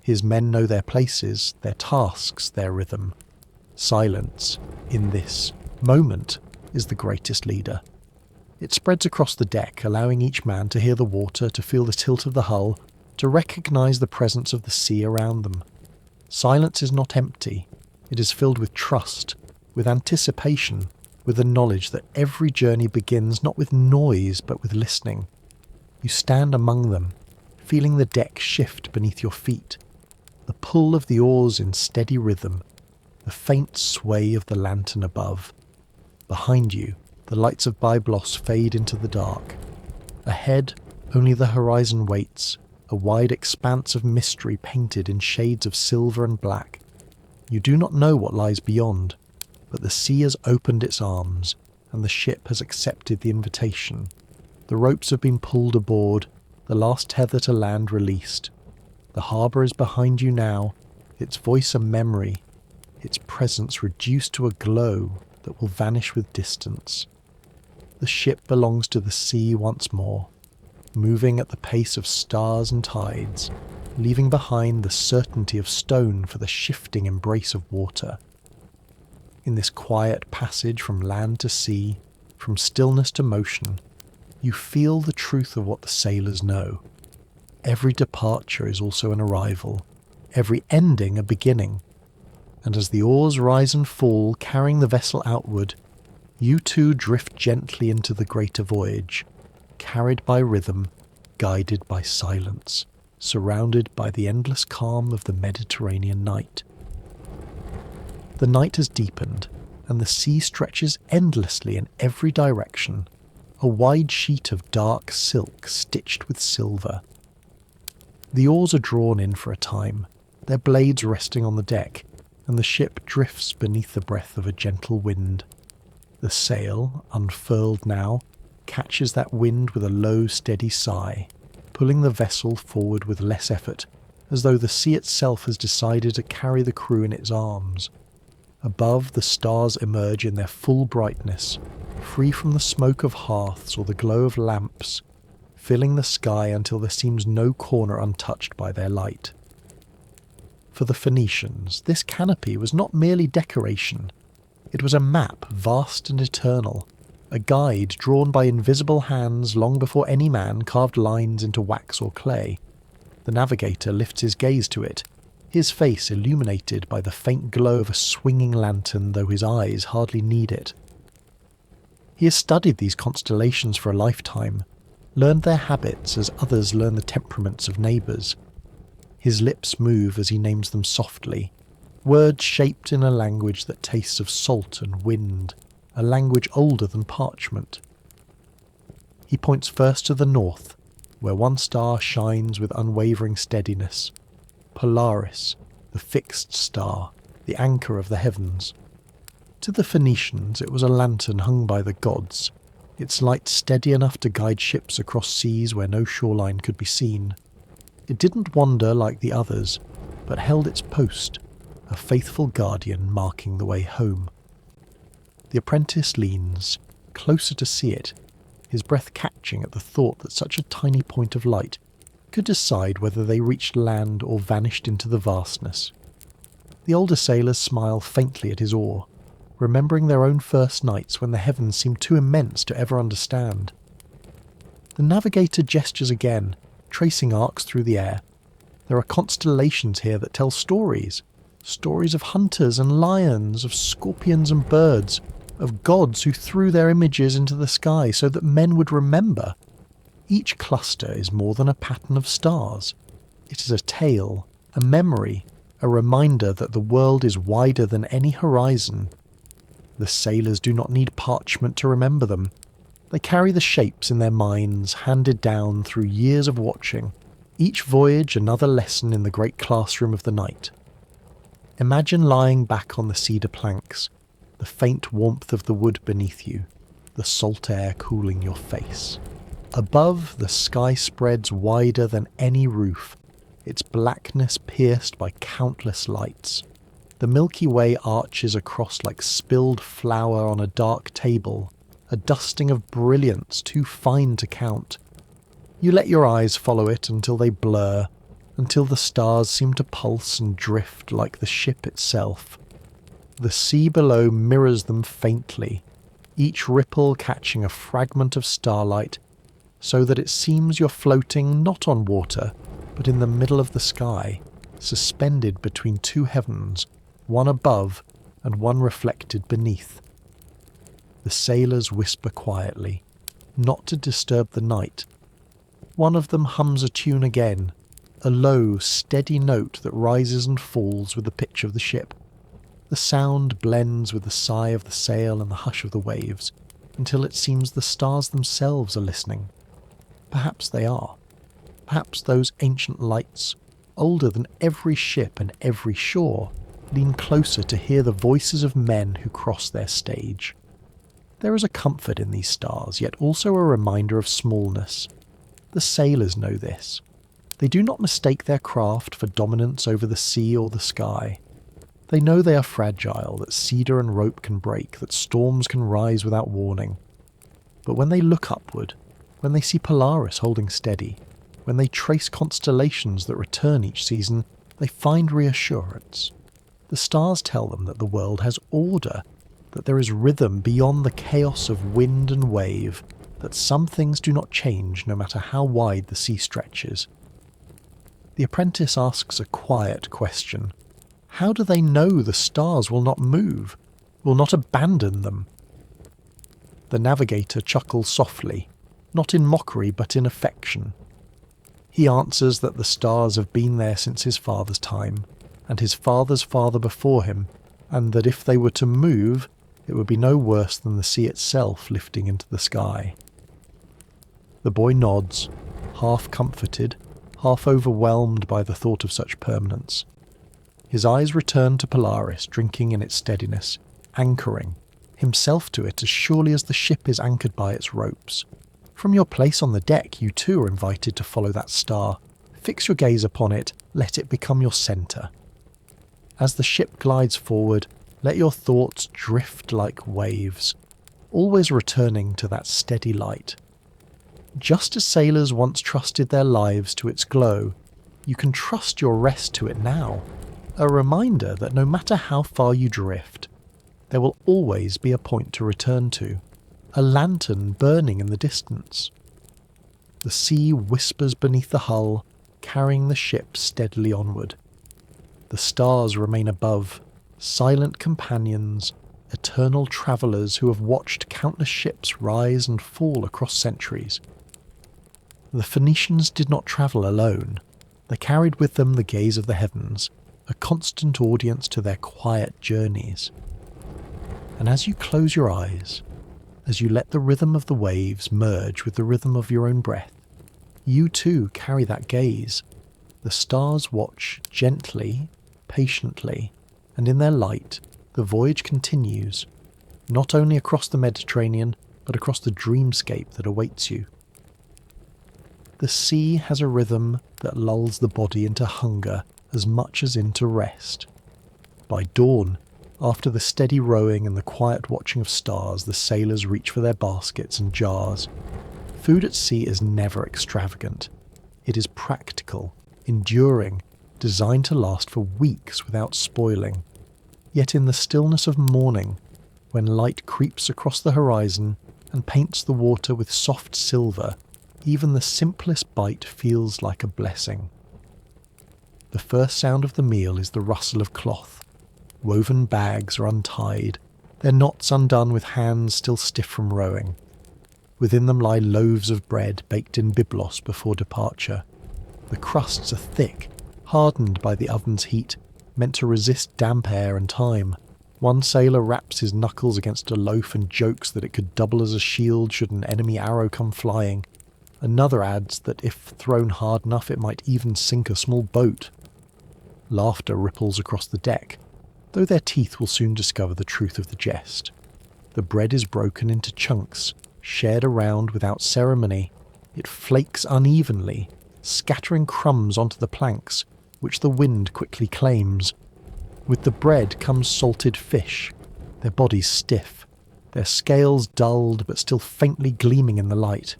His men know their places, their tasks, their rhythm. Silence, in this moment, is the greatest leader. It spreads across the deck, allowing each man to hear the water, to feel the tilt of the hull, to recognise the presence of the sea around them. Silence is not empty. It is filled with trust, with anticipation, with the knowledge that every journey begins not with noise but with listening. You stand among them, feeling the deck shift beneath your feet, the pull of the oars in steady rhythm, the faint sway of the lantern above. Behind you, the lights of Byblos fade into the dark. Ahead, only the horizon waits, a wide expanse of mystery painted in shades of silver and black. You do not know what lies beyond, but the sea has opened its arms, and the ship has accepted the invitation. The ropes have been pulled aboard, the last tether to land released. The harbour is behind you now, its voice a memory, its presence reduced to a glow that will vanish with distance. The ship belongs to the sea once more, moving at the pace of stars and tides, leaving behind the certainty of stone for the shifting embrace of water. In this quiet passage from land to sea, from stillness to motion, you feel the truth of what the sailors know. Every departure is also an arrival, every ending a beginning. And as the oars rise and fall, carrying the vessel outward, you too drift gently into the greater voyage, carried by rhythm, guided by silence, surrounded by the endless calm of the Mediterranean night. The night has deepened, and the sea stretches endlessly in every direction, a wide sheet of dark silk stitched with silver. The oars are drawn in for a time, their blades resting on the deck, and the ship drifts beneath the breath of a gentle wind. The sail, unfurled now, catches that wind with a low, steady sigh, pulling the vessel forward with less effort, as though the sea itself has decided to carry the crew in its arms. Above, the stars emerge in their full brightness, free from the smoke of hearths or the glow of lamps, filling the sky until there seems no corner untouched by their light. For the Phoenicians, this canopy was not merely decoration. It was a map, vast and eternal, a guide drawn by invisible hands long before any man carved lines into wax or clay. The navigator lifts his gaze to it, his face illuminated by the faint glow of a swinging lantern, though his eyes hardly need it. He has studied these constellations for a lifetime, learned their habits as others learn the temperaments of neighbours. His lips move as he names them softly, words shaped in a language that tastes of salt and wind, a language older than parchment. He points first to the north, where one star shines with unwavering steadiness. Polaris, the fixed star, the anchor of the heavens. To the Phoenicians it was a lantern hung by the gods, its light steady enough to guide ships across seas where no shoreline could be seen. It didn't wander like the others, but held its post, a faithful guardian marking the way home. The apprentice leans, closer to see it, his breath catching at the thought that such a tiny point of light could decide whether they reached land or vanished into the vastness. The older sailors smile faintly at his awe, remembering their own first nights when the heavens seemed too immense to ever understand. The navigator gestures again, tracing arcs through the air. There are constellations here that tell stories. Stories of hunters and lions, of scorpions and birds, of gods who threw their images into the sky so that men would remember. Each cluster is more than a pattern of stars. It is a tale, a memory, a reminder that the world is wider than any horizon. The sailors do not need parchment to remember them. They carry the shapes in their minds, handed down through years of watching, each voyage another lesson in the great classroom of the night. Imagine lying back on the cedar planks, the faint warmth of the wood beneath you, the salt air cooling your face. Above, the sky spreads wider than any roof, its blackness pierced by countless lights. The Milky Way arches across like spilled flour on a dark table, a dusting of brilliance too fine to count. You let your eyes follow it until they blur, until the stars seem to pulse and drift like the ship itself. The sea below mirrors them faintly, each ripple catching a fragment of starlight, so that it seems you're floating not on water, but in the middle of the sky, suspended between two heavens, one above and one reflected beneath. The sailors whisper quietly, not to disturb the night. One of them hums a tune again, a low, steady note that rises and falls with the pitch of the ship. The sound blends with the sigh of the sail and the hush of the waves, until it seems the stars themselves are listening. Perhaps they are. Perhaps those ancient lights, older than every ship and every shore, lean closer to hear the voices of men who cross their stage. There is a comfort in these stars, yet also a reminder of smallness. The sailors know this. They do not mistake their craft for dominance over the sea or the sky. They know they are fragile, that cedar and rope can break, that storms can rise without warning. But when they look upward, when they see Polaris holding steady, when they trace constellations that return each season, they find reassurance. The stars tell them that the world has order, that there is rhythm beyond the chaos of wind and wave, that some things do not change no matter how wide the sea stretches. The apprentice asks a quiet question. How do they know the stars will not move, will not abandon them? The navigator chuckles softly, not in mockery but in affection. He answers that the stars have been there since his father's time, and his father's father before him, and that if they were to move, it would be no worse than the sea itself lifting into the sky. The boy nods, half comforted, half overwhelmed by the thought of such permanence. His eyes return to Polaris, drinking in its steadiness, anchoring, himself to it as surely as the ship is anchored by its ropes. From your place on the deck, you too are invited to follow that star. Fix your gaze upon it, let it become your centre. As the ship glides forward, let your thoughts drift like waves, always returning to that steady light. Just as sailors once trusted their lives to its glow, you can trust your rest to it now, a reminder that no matter how far you drift, there will always be a point to return to. a lantern burning in the distance. The sea whispers beneath the hull, carrying the ship steadily onward. The stars remain above, silent companions, eternal travellers who have watched countless ships rise and fall across centuries. The Phoenicians did not travel alone. They carried with them the gaze of the heavens, a constant audience to their quiet journeys. And as you close your eyes, as you let the rhythm of the waves merge with the rhythm of your own breath, you too carry that gaze. The stars watch gently, patiently, and in their light, the voyage continues, not only across the Mediterranean, but across the dreamscape that awaits you. The sea has a rhythm that lulls the body into hunger as much as into rest. By dawn, after the steady rowing and the quiet watching of stars, the sailors reach for their baskets and jars. Food at sea is never extravagant. It is practical, enduring, designed to last for weeks without spoiling. Yet in the stillness of morning, when light creeps across the horizon and paints the water with soft silver, even the simplest bite feels like a blessing. The first sound of the meal is the rustle of cloth. Woven bags are untied, their knots undone with hands still stiff from rowing. Within them lie loaves of bread baked in Byblos before departure. The crusts are thick, hardened by the oven's heat, meant to resist damp air and time. One sailor raps his knuckles against a loaf and jokes that it could double as a shield should an enemy arrow come flying. Another adds that if thrown hard enough it might even sink a small boat. Laughter ripples across the deck, though their teeth will soon discover the truth of the jest. The bread is broken into chunks, shared around without ceremony. It flakes unevenly, scattering crumbs onto the planks, which the wind quickly claims. With the bread comes salted fish, their bodies stiff, their scales dulled but still faintly gleaming in the light.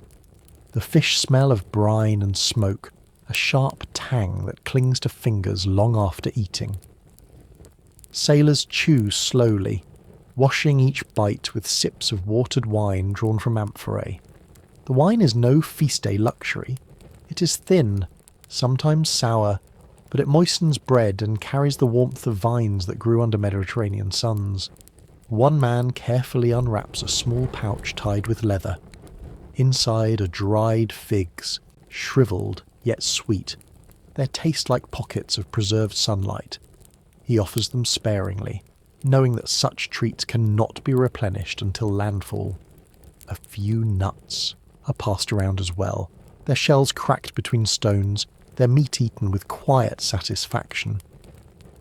The fish smell of brine and smoke, a sharp tang that clings to fingers long after eating. Sailors chew slowly, washing each bite with sips of watered wine drawn from amphorae. The wine is no feast day luxury. It is thin, sometimes sour, but it moistens bread and carries the warmth of vines that grew under Mediterranean suns. One man carefully unwraps a small pouch tied with leather. Inside are dried figs, shriveled yet sweet. Their taste like pockets of preserved sunlight. He offers them sparingly, knowing that such treats cannot be replenished until landfall. A few nuts are passed around as well, their shells cracked between stones, their meat eaten with quiet satisfaction.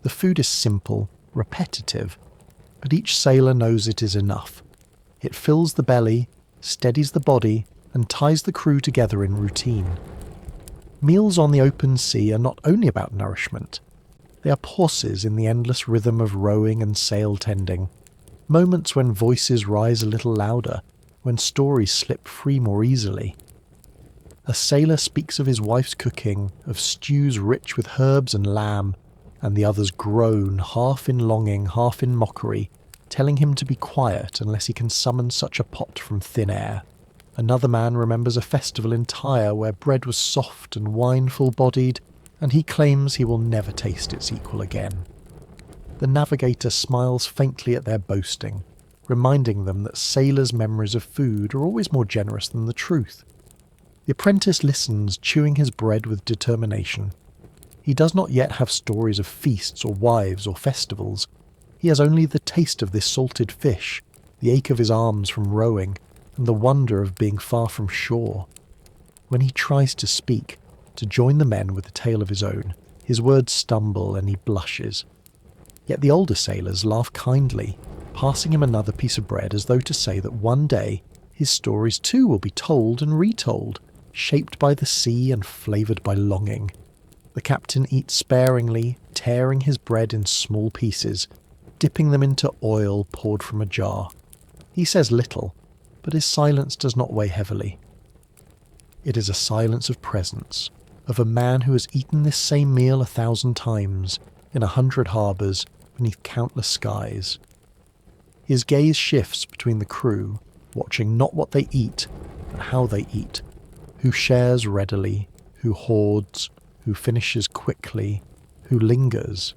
The food is simple, repetitive, but each sailor knows it is enough. It fills the belly, steadies the body, and ties the crew together in routine. Meals on the open sea are not only about nourishment. They are pauses in the endless rhythm of rowing and sail tending, moments when voices rise a little louder, when stories slip free more easily. A sailor speaks of his wife's cooking, of stews rich with herbs and lamb, and the others groan, half in longing, half in mockery, telling him to be quiet unless he can summon such a pot from thin air. Another man remembers a festival in Tyre where bread was soft and wine full-bodied, and he claims he will never taste its equal again. The navigator smiles faintly at their boasting, reminding them that sailors' memories of food are always more generous than the truth. The apprentice listens, chewing his bread with determination. He does not yet have stories of feasts or wives or festivals. He has only the taste of this salted fish, the ache of his arms from rowing, and the wonder of being far from shore. When he tries to speak, to join the men with a tale of his own, his words stumble and he blushes. Yet the older sailors laugh kindly, passing him another piece of bread as though to say that one day his stories too will be told and retold, shaped by the sea and flavoured by longing. The captain eats sparingly, tearing his bread in small pieces, dipping them into oil poured from a jar. He says little, but his silence does not weigh heavily. It is a silence of presence, of a man who has eaten this same meal 1,000 times, in 100 harbours, beneath countless skies. His gaze shifts between the crew, watching not what they eat, but how they eat, who shares readily, who hoards, who finishes quickly, who lingers.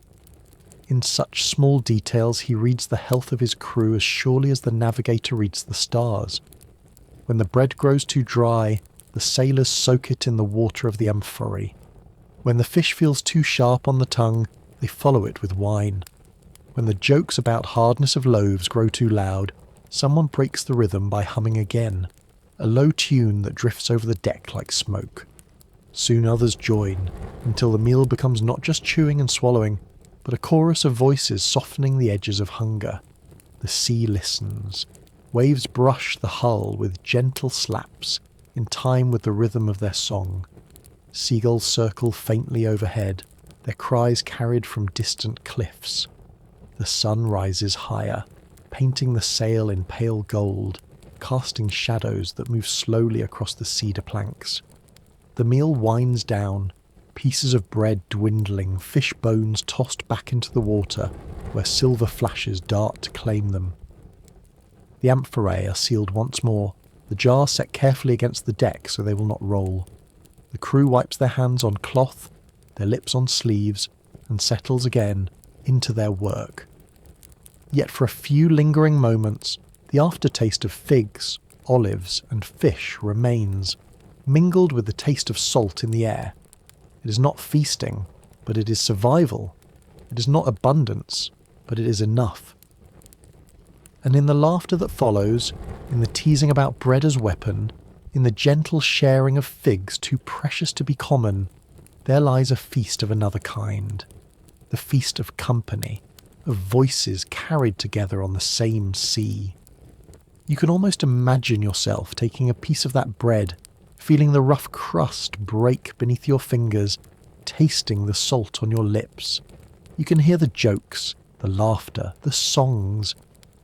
In such small details he reads the health of his crew as surely as the navigator reads the stars. When the bread grows too dry, the sailors soak it in the water of the amphorae. When the fish feels too sharp on the tongue, they follow it with wine. When the jokes about hardness of loaves grow too loud, someone breaks the rhythm by humming again, a low tune that drifts over the deck like smoke. Soon others join, until the meal becomes not just chewing and swallowing, but a chorus of voices softening the edges of hunger. The sea listens. Waves brush the hull with gentle slaps, in time with the rhythm of their song. Seagulls circle faintly overhead, their cries carried from distant cliffs. The sun rises higher, painting the sail in pale gold, casting shadows that move slowly across the cedar planks. The meal winds down, pieces of bread dwindling, fish bones tossed back into the water, where silver flashes dart to claim them. The amphorae are sealed once more, the jar set carefully against the deck so they will not roll. The crew wipes their hands on cloth, their lips on sleeves, and settles again into their work. Yet for a few lingering moments, the aftertaste of figs, olives, and fish remains, mingled with the taste of salt in the air. It is not feasting, but it is survival. It is not abundance, but it is enough. And in the laughter that follows, in the teasing about bread as weapon, in the gentle sharing of figs too precious to be common, there lies a feast of another kind. The feast of company, of voices carried together on the same sea. You can almost imagine yourself taking a piece of that bread, feeling the rough crust break beneath your fingers, tasting the salt on your lips. You can hear the jokes, the laughter, the songs.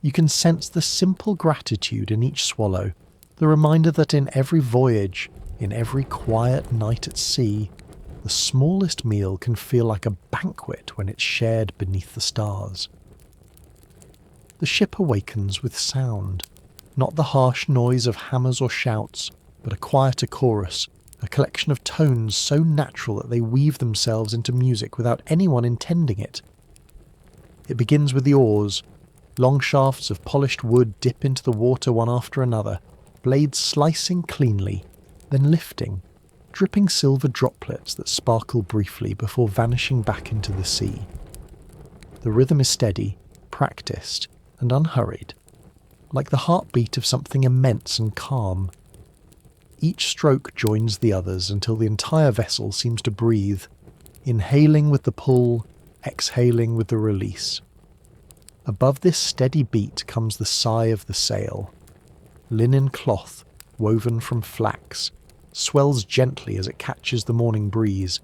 You can sense the simple gratitude in each swallow, the reminder that in every voyage, in every quiet night at sea, the smallest meal can feel like a banquet when it's shared beneath the stars. The ship awakens with sound, not the harsh noise of hammers or shouts, but a quieter chorus, a collection of tones so natural that they weave themselves into music without anyone intending it. It begins with the oars. Long shafts of polished wood dip into the water one after another, blades slicing cleanly, then lifting, dripping silver droplets that sparkle briefly before vanishing back into the sea. The rhythm is steady, practiced, and unhurried, like the heartbeat of something immense and calm. Each stroke joins the others until the entire vessel seems to breathe, inhaling with the pull, exhaling with the release. Above this steady beat comes the sigh of the sail. Linen cloth, woven from flax, swells gently as it catches the morning breeze.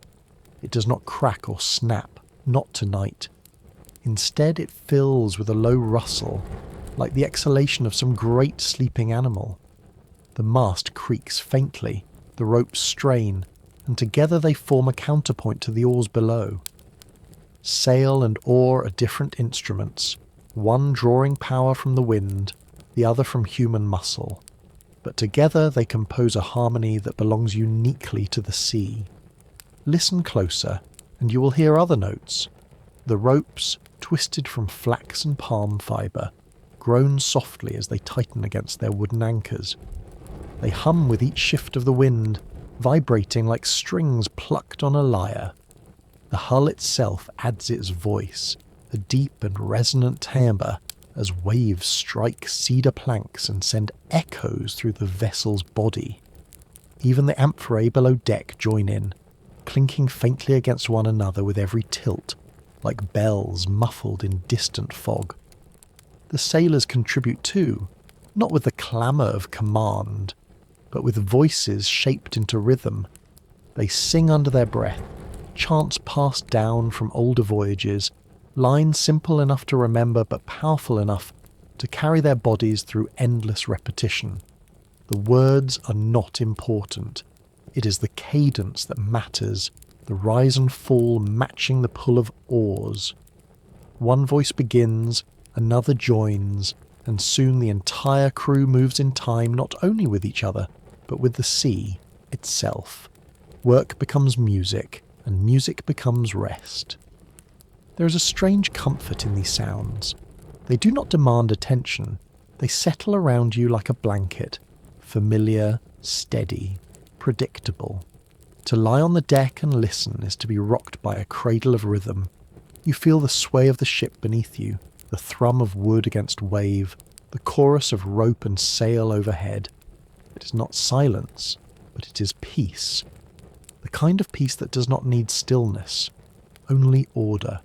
It does not crack or snap, not tonight. Instead it fills with a low rustle, like the exhalation of some great sleeping animal. The mast creaks faintly, the ropes strain, and together they form a counterpoint to the oars below. Sail and oar are different instruments, one drawing power from the wind, the other from human muscle. But together they compose a harmony that belongs uniquely to the sea. Listen closer, and you will hear other notes. The ropes, twisted from flax and palm fibre, groan softly as they tighten against their wooden anchors. They hum with each shift of the wind, vibrating like strings plucked on a lyre. The hull itself adds its voice, a deep and resonant timbre, as waves strike cedar planks and send echoes through the vessel's body. Even the amphorae below deck join in, clinking faintly against one another with every tilt, like bells muffled in distant fog. The sailors contribute too, not with the clamour of command, but with voices shaped into rhythm. They sing under their breath, chants passed down from older voyages, lines simple enough to remember but powerful enough to carry their bodies through endless repetition. The words are not important. It is the cadence that matters, the rise and fall matching the pull of oars. One voice begins, another joins, and soon the entire crew moves in time not only with each other, but with the sea itself. Work becomes music, and music becomes rest. There is a strange comfort in these sounds. They do not demand attention. They settle around you like a blanket, familiar, steady, predictable. To lie on the deck and listen is to be rocked by a cradle of rhythm. You feel the sway of the ship beneath you, the thrum of wood against wave, the chorus of rope and sail overhead. It is not silence, but it is peace. The kind of peace that does not need stillness, only order.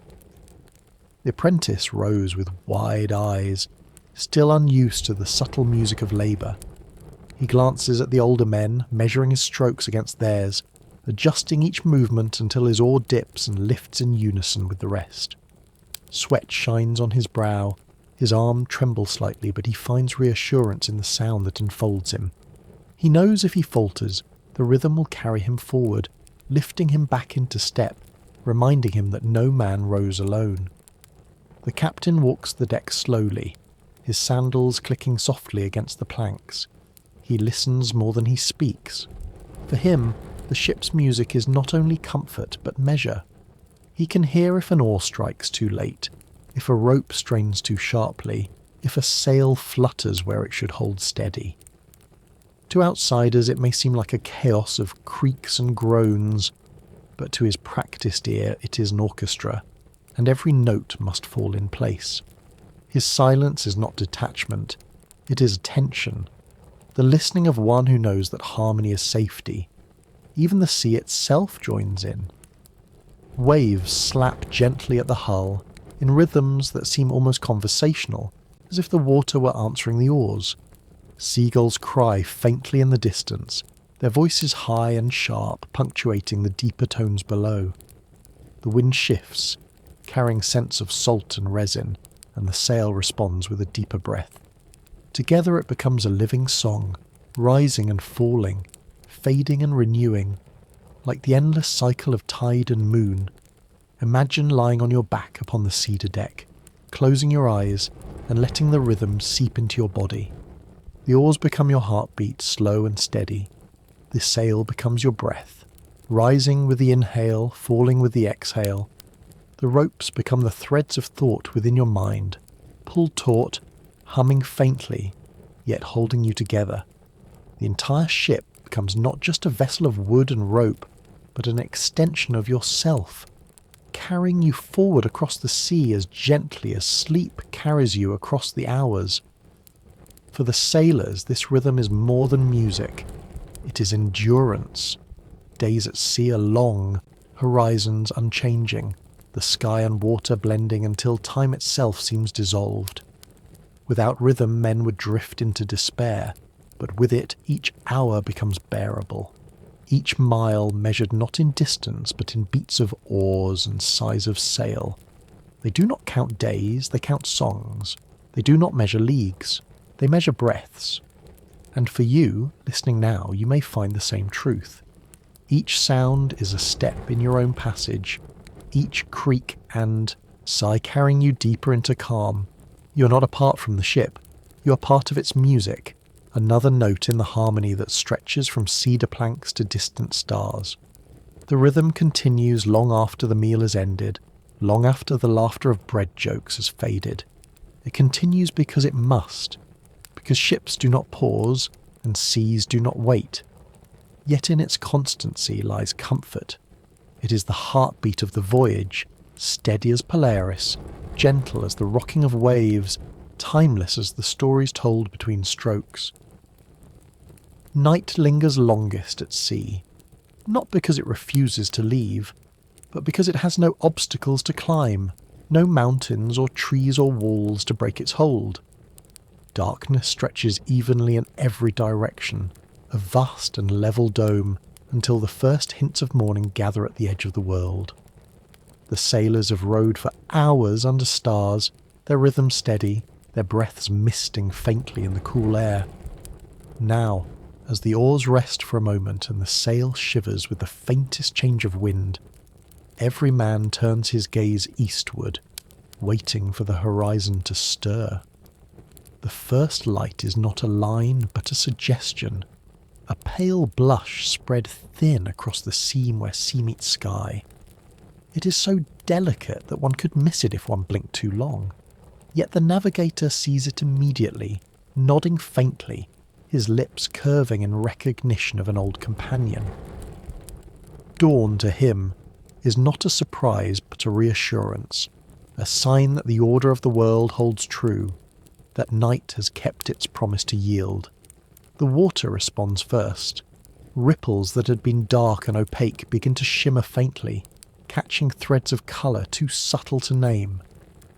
The apprentice rose with wide eyes, still unused to the subtle music of labour. He glances at the older men, measuring his strokes against theirs, adjusting each movement until his oar dips and lifts in unison with the rest. Sweat shines on his brow, his arm trembles slightly, but he finds reassurance in the sound that enfolds him. He knows if he falters, the rhythm will carry him forward, lifting him back into step, reminding him that no man rows alone. The captain walks the deck slowly, his sandals clicking softly against the planks. He listens more than he speaks. For him, the ship's music is not only comfort but measure. He can hear if an oar strikes too late, if a rope strains too sharply, if a sail flutters where it should hold steady. To outsiders it may seem like a chaos of creaks and groans, but to his practiced ear it is an orchestra, and every note must fall in place. His silence is not detachment, it is attention, the listening of one who knows that harmony is safety. Even the sea itself joins in. Waves slap gently at the hull, in rhythms that seem almost conversational, as if the water were answering the oars. Seagulls cry faintly in the distance, their voices high and sharp, punctuating the deeper tones below. The wind shifts, carrying scents of salt and resin, and the sail responds with a deeper breath. Together it becomes a living song, rising and falling, fading and renewing, like the endless cycle of tide and moon. Imagine lying on your back upon the cedar deck, closing your eyes and letting the rhythm seep into your body. The oars become your heartbeat, slow and steady. The sail becomes your breath, rising with the inhale, falling with the exhale. The ropes become the threads of thought within your mind, pulled taut, humming faintly, yet holding you together. The entire ship becomes not just a vessel of wood and rope, but an extension of yourself, carrying you forward across the sea as gently as sleep carries you across the hours. For the sailors, this rhythm is more than music. It is endurance. Days at sea are long, horizons unchanging, the sky and water blending until time itself seems dissolved. Without rhythm, men would drift into despair, but with it, each hour becomes bearable. Each mile measured not in distance, but in beats of oars and sighs of sail. They do not count days, they count songs. They do not measure leagues, they measure breaths. And for you, listening now, you may find the same truth. Each sound is a step in your own passage, each creak and sigh carrying you deeper into calm. You are not apart from the ship, you are part of its music, another note in the harmony that stretches from cedar planks to distant stars. The rhythm continues long after the meal is ended, long after the laughter of bread jokes has faded. It continues because it must, because ships do not pause and seas do not wait. Yet in its constancy lies comfort. It is the heartbeat of the voyage, steady as Polaris, gentle as the rocking of waves, timeless as the stories told between strokes. Night lingers longest at sea, not because it refuses to leave, but because it has no obstacles to climb, no mountains or trees or walls to break its hold. Darkness stretches evenly in every direction, a vast and level dome, until the first hints of morning gather at the edge of the world. The sailors have rowed for hours under stars, their rhythm steady, their breaths misting faintly in the cool air. Now, as the oars rest for a moment and the sail shivers with the faintest change of wind, every man turns his gaze eastward, waiting for the horizon to stir. The first light is not a line, but a suggestion. A pale blush spread thin across the seam where sea meets sky. It is so delicate that one could miss it if one blinked too long. Yet the navigator sees it immediately, nodding faintly, his lips curving in recognition of an old companion. Dawn to him is not a surprise but a reassurance, a sign that the order of the world holds true, that night has kept its promise to yield. The water responds first. Ripples that had been dark and opaque begin to shimmer faintly, catching threads of colour too subtle to name.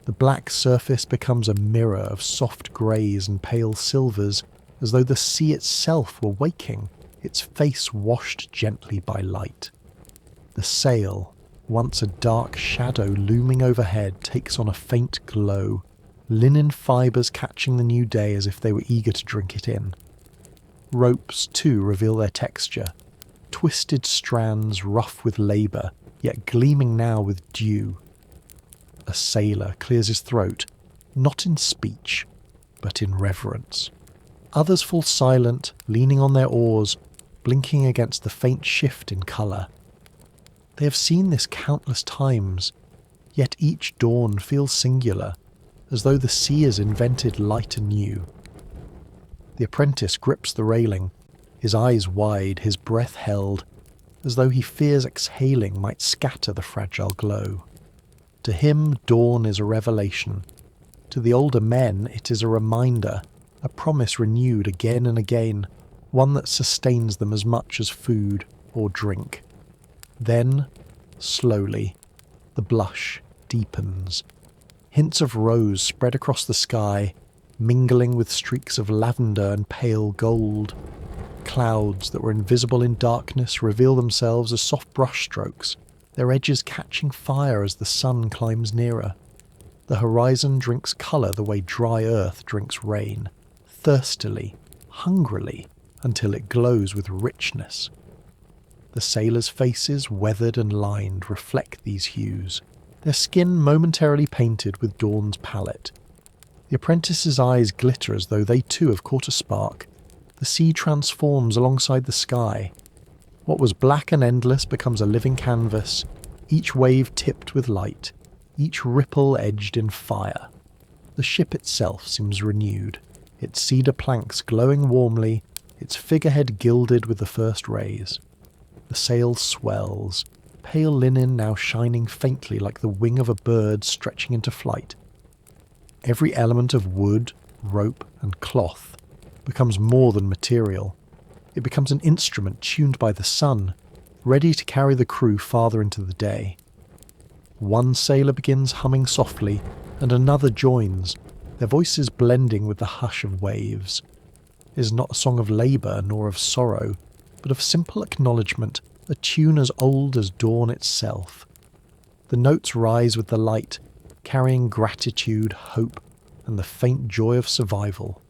The black surface becomes a mirror of soft greys and pale silvers, as though the sea itself were waking, its face washed gently by light. The sail, once a dark shadow looming overhead, takes on a faint glow, linen fibres catching the new day as if they were eager to drink it in. Ropes, too, reveal their texture, twisted strands rough with labour, yet gleaming now with dew. A sailor clears his throat, not in speech, but in reverence. Others fall silent, leaning on their oars, blinking against the faint shift in colour. They have seen this countless times, yet each dawn feels singular, as though the sea has invented light anew. The apprentice grips the railing, his eyes wide, his breath held, as though he fears exhaling might scatter the fragile glow. To him, dawn is a revelation. To the older men, it is a reminder, a promise renewed again and again, one that sustains them as much as food or drink. Then, slowly, the blush deepens. Hints of rose spread across the sky, mingling with streaks of lavender and pale gold. Clouds that were invisible in darkness reveal themselves as soft brushstrokes, their edges catching fire as the sun climbs nearer. The horizon drinks colour the way dry earth drinks rain, thirstily, hungrily, until it glows with richness. The sailors' faces, weathered and lined, reflect these hues, their skin momentarily painted with dawn's palette. The apprentice's eyes glitter as though they too have caught a spark. The sea transforms alongside the sky. What was black and endless becomes a living canvas, each wave tipped with light, each ripple edged in fire. The ship itself seems renewed, its cedar planks glowing warmly, its figurehead gilded with the first rays. The sail swells, pale linen now shining faintly like the wing of a bird stretching into flight. Every element of wood, rope, and cloth becomes more than material. It becomes an instrument tuned by the sun, ready to carry the crew farther into the day. One sailor begins humming softly, and another joins, their voices blending with the hush of waves. It is not a song of labour nor of sorrow, but of simple acknowledgement, a tune as old as dawn itself. The notes rise with the light, carrying gratitude, hope, and the faint joy of survival.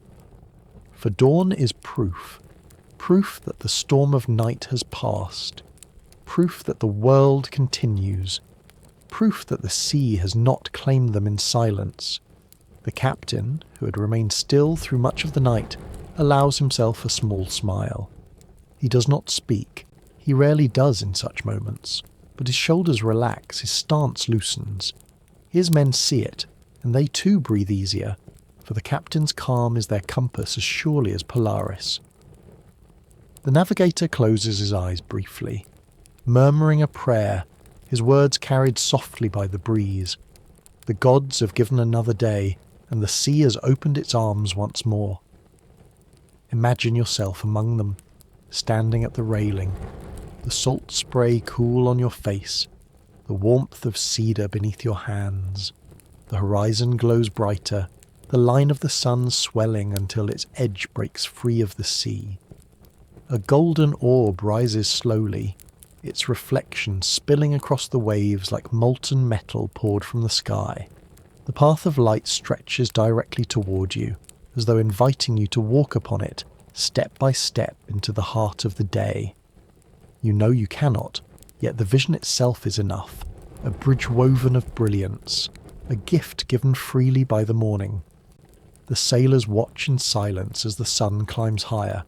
For dawn is proof that the storm of night has passed, proof that the world continues, proof that the sea has not claimed them in silence. The captain, who had remained still through much of the night, allows himself a small smile. He does not speak. He rarely does in such moments, but his shoulders relax, his stance loosens. His men see it, and they too breathe easier, for the captain's calm is their compass as surely as Polaris. The navigator closes his eyes briefly, murmuring a prayer, his words carried softly by the breeze. The gods have given another day, and the sea has opened its arms once more. Imagine yourself among them, standing at the railing, the salt spray cool on your face, the warmth of cedar beneath your hands. The horizon glows brighter, the line of the sun swelling until its edge breaks free of the sea. A golden orb rises slowly, its reflection spilling across the waves like molten metal poured from the sky. The path of light stretches directly toward you, as though inviting you to walk upon it, step by step into the heart of the day. You know you cannot, yet the vision itself is enough, a bridge woven of brilliance, a gift given freely by the morning. The sailors watch in silence as the sun climbs higher,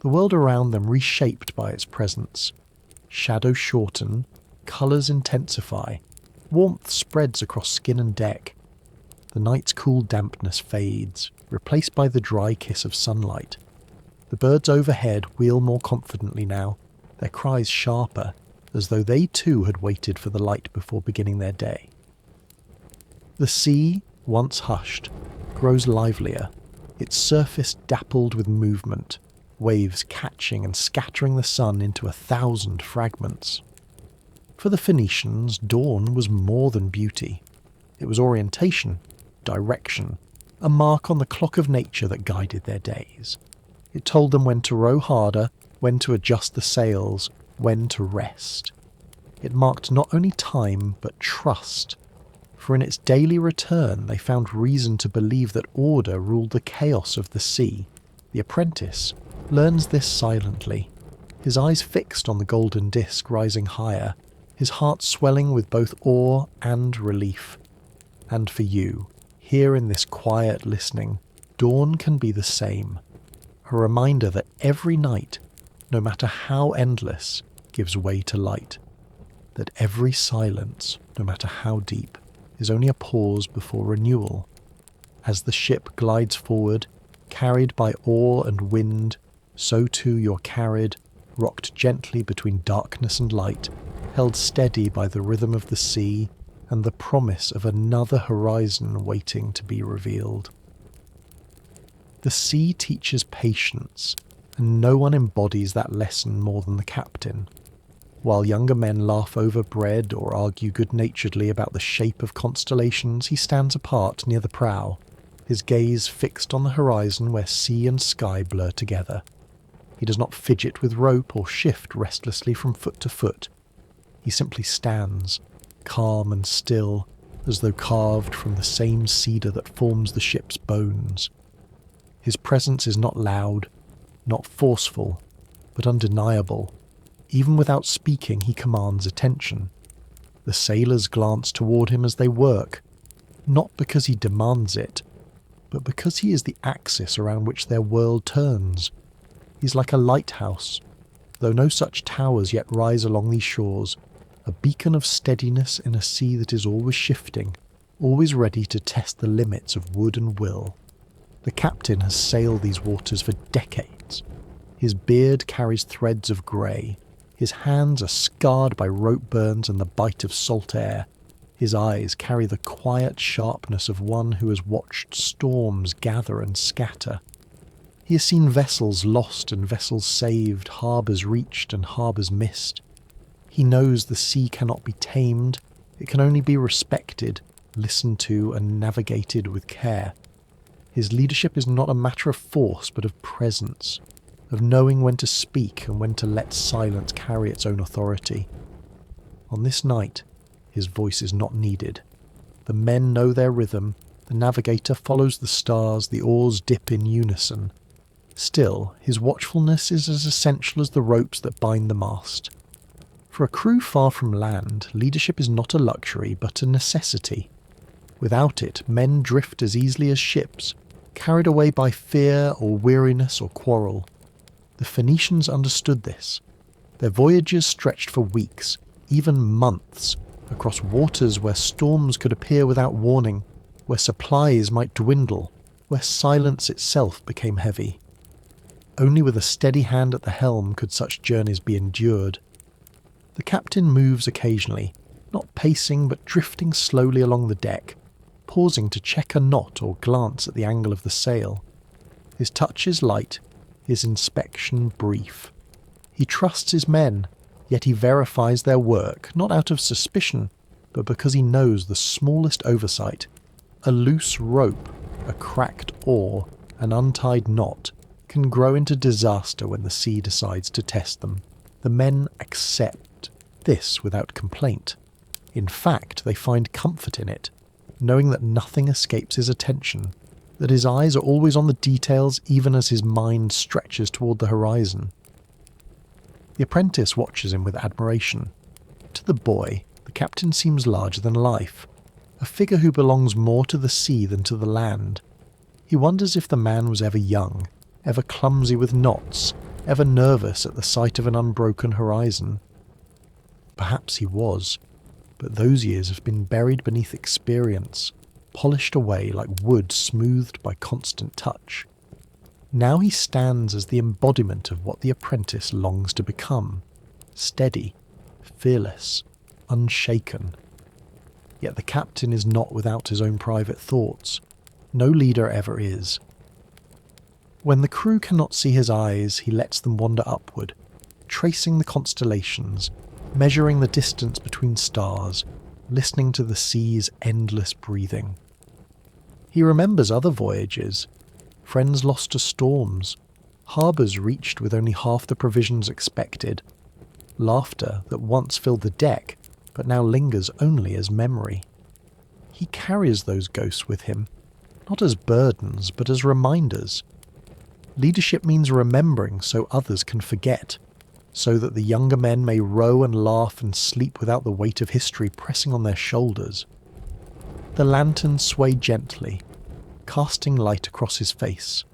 the world around them reshaped by its presence. Shadows shorten, colours intensify, warmth spreads across skin and deck. The night's cool dampness fades, replaced by the dry kiss of sunlight. The birds overhead wheel more confidently now, their cries sharper, as though they too had waited for the light before beginning their day. The sea, once hushed, grows livelier, its surface dappled with movement, waves catching and scattering the sun into 1,000 fragments. For the Phoenicians, dawn was more than beauty. It was orientation, direction, a mark on the clock of nature that guided their days. It told them when to row harder, when to adjust the sails, when to rest. It marked not only time, but trust, for in its daily return they found reason to believe that order ruled the chaos of the sea. The apprentice learns this silently, his eyes fixed on the golden disk rising higher, his heart swelling with both awe and relief. And for you, here in this quiet listening, dawn can be the same, a reminder that every night, no matter how endless, gives way to light, that every silence, no matter how deep, is only a pause before renewal. As the ship glides forward, carried by oar and wind, so too you're carried, rocked gently between darkness and light, held steady by the rhythm of the sea and the promise of another horizon waiting to be revealed. The sea teaches patience, and no one embodies that lesson more than the captain. While younger men laugh over bread or argue good-naturedly about the shape of constellations, he stands apart near the prow, his gaze fixed on the horizon where sea and sky blur together. He does not fidget with rope or shift restlessly from foot to foot. He simply stands, calm and still, as though carved from the same cedar that forms the ship's bones. His presence is not loud, not forceful, but undeniable. Even without speaking, he commands attention. The sailors glance toward him as they work, not because he demands it, but because he is the axis around which their world turns. He's like a lighthouse, though no such towers yet rise along these shores, a beacon of steadiness in a sea that is always shifting, always ready to test the limits of wood and will. The captain has sailed these waters for decades. His beard carries threads of grey. His hands are scarred by rope burns and the bite of salt air. His eyes carry the quiet sharpness of one who has watched storms gather and scatter. He has seen vessels lost and vessels saved, harbours reached and harbours missed. He knows the sea cannot be tamed, it can only be respected, listened to and navigated with care. His leadership is not a matter of force but of presence, of knowing when to speak and when to let silence carry its own authority. On this night, his voice is not needed. The men know their rhythm, the navigator follows the stars, the oars dip in unison. Still, his watchfulness is as essential as the ropes that bind the mast. For a crew far from land, leadership is not a luxury but a necessity. Without it, men drift as easily as ships, carried away by fear or weariness or quarrel. The Phoenicians understood this. Their voyages stretched for weeks, even months, across waters where storms could appear without warning, where supplies might dwindle, where silence itself became heavy. Only with a steady hand at the helm could such journeys be endured. The captain moves occasionally, not pacing but drifting slowly along the deck, pausing to check a knot or glance at the angle of the sail. His touch is light, his inspection brief. He trusts his men, yet he verifies their work, not out of suspicion, but because he knows the smallest oversight, a loose rope, a cracked oar, an untied knot, can grow into disaster when the sea decides to test them. The men accept this without complaint. In fact, they find comfort in it, knowing that nothing escapes his attention, that his eyes are always on the details even as his mind stretches toward the horizon. The apprentice watches him with admiration. To the boy, the captain seems larger than life, a figure who belongs more to the sea than to the land. He wonders if the man was ever young, ever clumsy with knots, ever nervous at the sight of an unbroken horizon. Perhaps he was, but those years have been buried beneath experience, polished away like wood smoothed by constant touch. Now he stands as the embodiment of what the apprentice longs to become, steady, fearless, unshaken. Yet the captain is not without his own private thoughts. No leader ever is. When the crew cannot see his eyes, he lets them wander upward, tracing the constellations, measuring the distance between stars, listening to the sea's endless breathing. He remembers other voyages, friends lost to storms, harbours reached with only half the provisions expected, laughter that once filled the deck but now lingers only as memory. He carries those ghosts with him, not as burdens but as reminders. Leadership means remembering so others can forget, so that the younger men may row and laugh and sleep without the weight of history pressing on their shoulders. The lanterns sway gently, casting light across his face.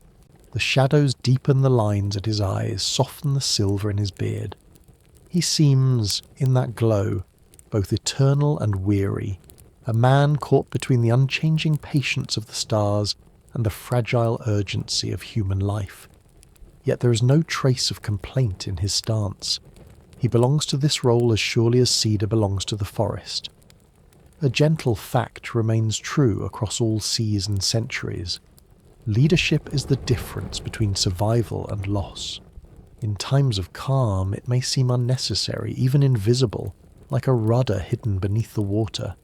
The shadows deepen the lines at his eyes, soften the silver in his beard. He seems, in that glow, both eternal and weary, a man caught between the unchanging patience of the stars and the fragile urgency of human life. Yet there is no trace of complaint in his stance. He belongs to this role as surely as cedar belongs to the forest. A gentle fact remains true across all seas and centuries. Leadership is the difference between survival and loss. In times of calm, it may seem unnecessary, even invisible, like a rudder hidden beneath the water.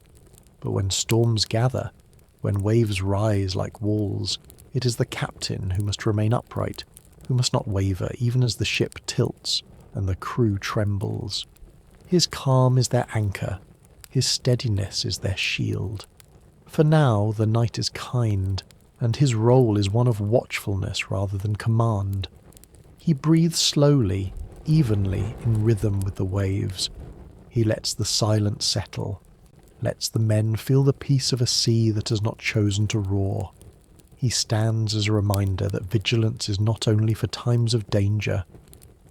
But when storms gather, when waves rise like walls, it is the captain who must remain upright, who must not waver even as the ship tilts and the crew trembles. His calm is their anchor, his steadiness is their shield. For now the night is kind, and his role is one of watchfulness rather than command. He breathes slowly, evenly, in rhythm with the waves. He lets the silence settle, lets the men feel the peace of a sea that has not chosen to roar. He stands as a reminder that vigilance is not only for times of danger,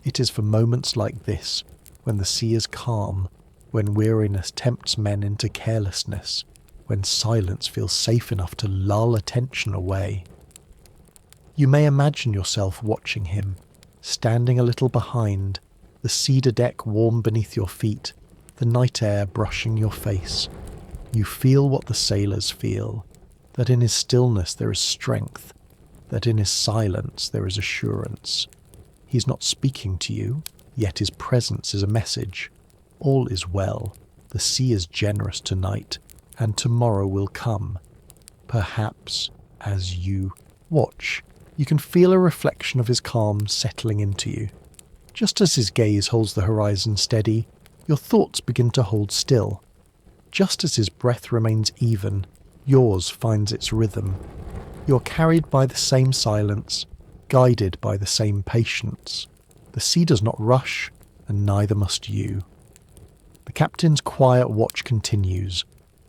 it is for moments like this, when the sea is calm, when weariness tempts men into carelessness, when silence feels safe enough to lull attention away. You may imagine yourself watching him, standing a little behind, the cedar deck warm beneath your feet, the night air brushing your face. You feel what the sailors feel, that in his stillness there is strength, that in his silence there is assurance. He's not speaking to you, yet his presence is a message. All is well, the sea is generous tonight, and tomorrow will come. Perhaps, as you watch, you can feel a reflection of his calm settling into you. Just as his gaze holds the horizon steady, your thoughts begin to hold still. Just as his breath remains even, yours finds its rhythm. You're carried by the same silence, guided by the same patience. The sea does not rush, and neither must you. The captain's quiet watch continues.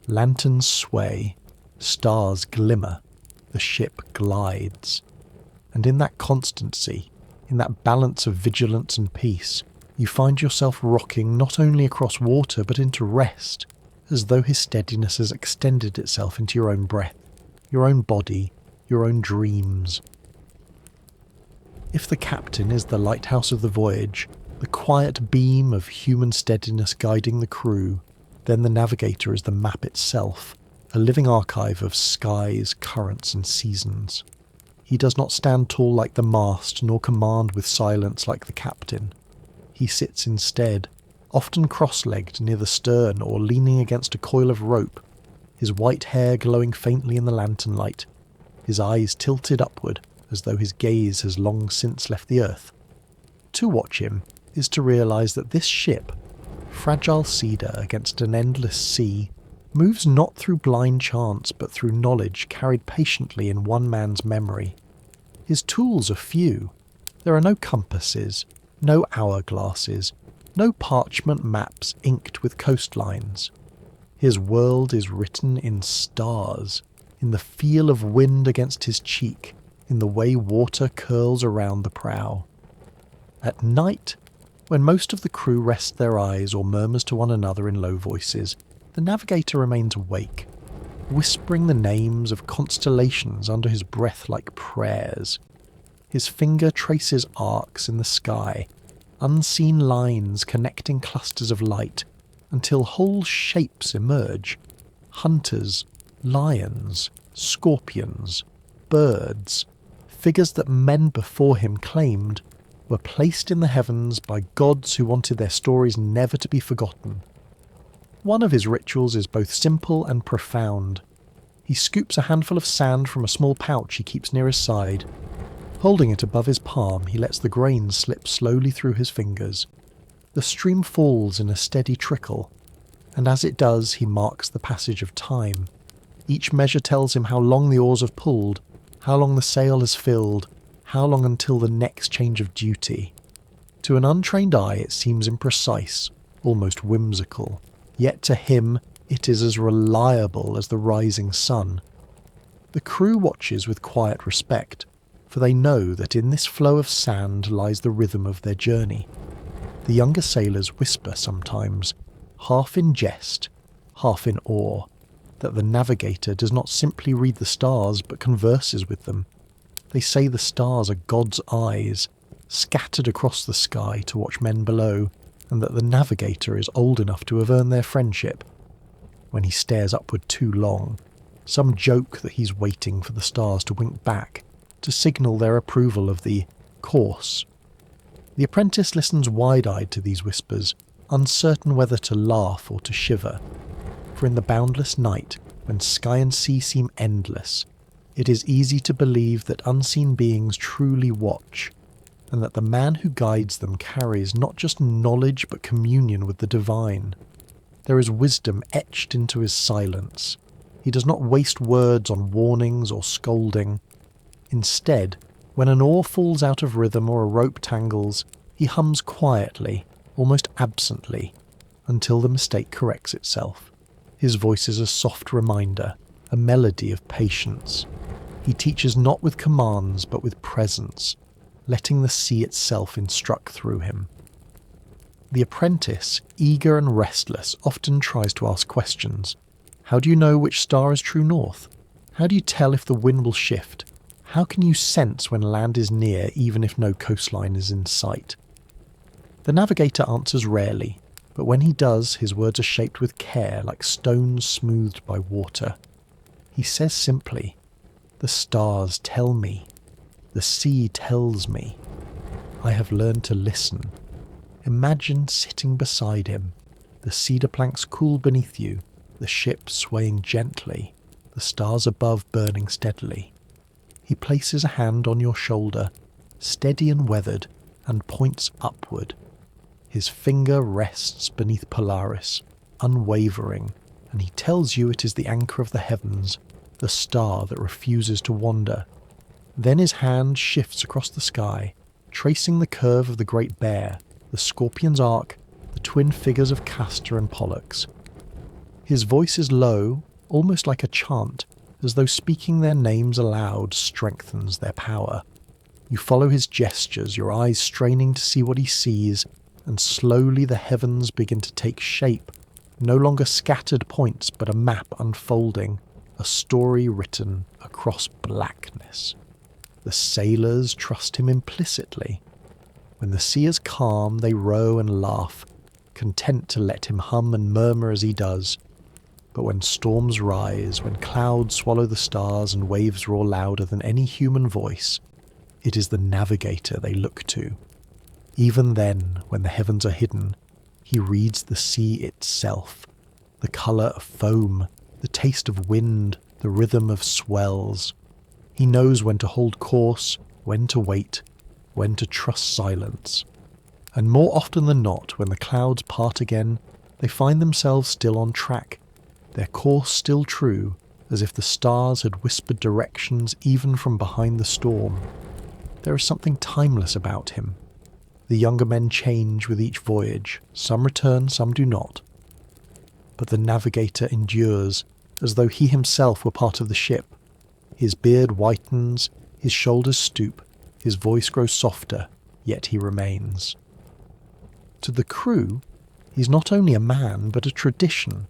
Lanterns sway, stars glimmer, the ship glides. And in that constancy, in that balance of vigilance and peace, you find yourself rocking not only across water but into rest, as though his steadiness has extended itself into your own breath, your own body, your own dreams. If the captain is the lighthouse of the voyage, the quiet beam of human steadiness guiding the crew, then the navigator is the map itself, a living archive of skies, currents and seasons. He does not stand tall like the mast, nor command with silence like the captain. He sits instead, often cross-legged near the stern or leaning against a coil of rope, his white hair glowing faintly in the lantern light, his eyes tilted upward as though his gaze has long since left the earth. To watch him is to realise that this ship, fragile cedar against an endless sea, moves not through blind chance but through knowledge carried patiently in one man's memory. His tools are few. There are no compasses, no hourglasses, no parchment maps inked with coastlines. His world is written in stars, in the feel of wind against his cheek, in the way water curls around the prow. At night, when most of the crew rest their eyes or murmurs to one another in low voices, the navigator remains awake, whispering the names of constellations under his breath like prayers. His finger traces arcs in the sky, unseen lines connecting clusters of light, until whole shapes emerge. Hunters, lions, scorpions, birds, figures that men before him claimed were placed in the heavens by gods who wanted their stories never to be forgotten. One of his rituals is both simple and profound. He scoops a handful of sand from a small pouch he keeps near his side. Holding it above his palm, he lets the grains slip slowly through his fingers. The stream falls in a steady trickle, and as it does, he marks the passage of time. Each measure tells him how long the oars have pulled, how long the sail has filled, how long until the next change of duty. To an untrained eye it seems imprecise, almost whimsical, yet to him it is as reliable as the rising sun. The crew watches with quiet respect, for they know that in this flow of sand lies the rhythm of their journey. The younger sailors whisper sometimes, half in jest, half in awe, that the navigator does not simply read the stars but converses with them. They say the stars are God's eyes, scattered across the sky to watch men below, and that the navigator is old enough to have earned their friendship. When he stares upward too long, some joke that he's waiting for the stars to wink back, to signal their approval of the course. The apprentice listens wide-eyed to these whispers, uncertain whether to laugh or to shiver. For in the boundless night, when sky and sea seem endless, it is easy to believe that unseen beings truly watch, and that the man who guides them carries not just knowledge but communion with the divine. There is wisdom etched into his silence. He does not waste words on warnings or scolding. Instead, when an oar falls out of rhythm or a rope tangles, he hums quietly, almost absently, until the mistake corrects itself. His voice is a soft reminder, a melody of patience. He teaches not with commands but with presence, letting the sea itself instruct through him. The apprentice, eager and restless, often tries to ask questions. How do you know which star is true north? How do you tell if the wind will shift? How can you sense when land is near even if no coastline is in sight? The navigator answers rarely, but when he does, his words are shaped with care like stones smoothed by water. He says simply, "The stars tell me. The sea tells me. I have learned to listen." Imagine sitting beside him, the cedar planks cool beneath you, the ship swaying gently, the stars above burning steadily. He places a hand on your shoulder, steady and weathered, and points upward. His finger rests beneath Polaris, unwavering, and he tells you it is the anchor of the heavens, the star that refuses to wander. Then his hand shifts across the sky, tracing the curve of the Great Bear, the Scorpion's Arc, the twin figures of Castor and Pollux. His voice is low, almost like a chant, as though speaking their names aloud strengthens their power. You follow his gestures, your eyes straining to see what he sees, and slowly the heavens begin to take shape, no longer scattered points but a map unfolding, a story written across blackness. The sailors trust him implicitly. When the sea is calm, they row and laugh, content to let him hum and murmur as he does. But when storms rise, when clouds swallow the stars and waves roar louder than any human voice, it is the navigator they look to. Even then, when the heavens are hidden, he reads the sea itself, the colour of foam, the taste of wind, the rhythm of swells. He knows when to hold course, when to wait, when to trust silence. And more often than not, when the clouds part again, they find themselves still on track, their course still true, as if the stars had whispered directions even from behind the storm. There is something timeless about him. The younger men change with each voyage, some return, some do not. But the navigator endures, as though he himself were part of the ship. His beard whitens, his shoulders stoop, his voice grows softer, yet he remains. To the crew, he's not only a man, but a tradition,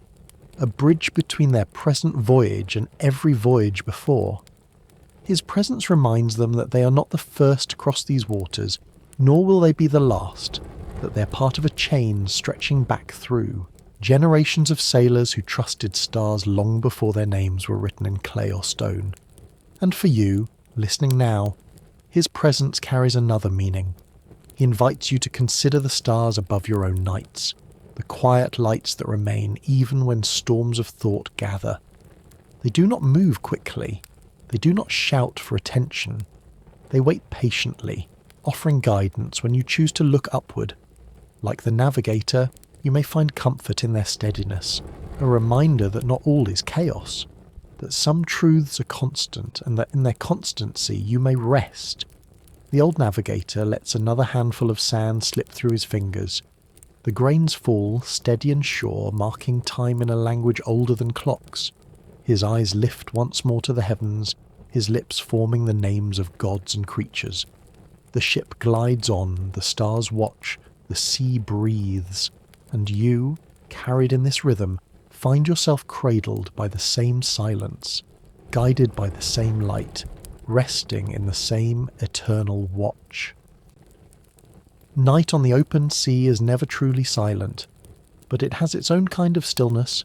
a bridge between their present voyage and every voyage before. His presence reminds them that they are not the first to cross these waters, nor will they be the last, that they're part of a chain stretching back through generations of sailors who trusted stars long before their names were written in clay or stone. And for you, listening now, his presence carries another meaning. He invites you to consider the stars above your own nights, the quiet lights that remain even when storms of thought gather. They do not move quickly. They do not shout for attention. They wait patiently, offering guidance when you choose to look upward. Like the navigator, you may find comfort in their steadiness, a reminder that not all is chaos, that some truths are constant and that in their constancy you may rest. The old navigator lets another handful of sand slip through his fingers. The grains fall, steady and sure, marking time in a language older than clocks. His eyes lift once more to the heavens, his lips forming the names of gods and creatures. The ship glides on, the stars watch, the sea breathes, and you, carried in this rhythm, find yourself cradled by the same silence, guided by the same light, resting in the same eternal watch. Night on the open sea is never truly silent, but it has its own kind of stillness,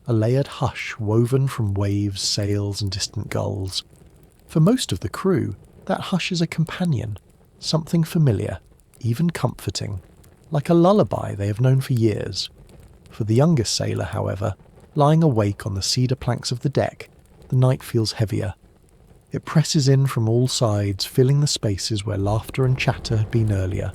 a layered hush woven from waves, sails, and distant gulls. For most of the crew, that hush is a companion, something familiar, even comforting, like a lullaby they have known for years. For the youngest sailor, however, lying awake on the cedar planks of the deck, the night feels heavier. It presses in from all sides, filling the spaces where laughter and chatter had been earlier.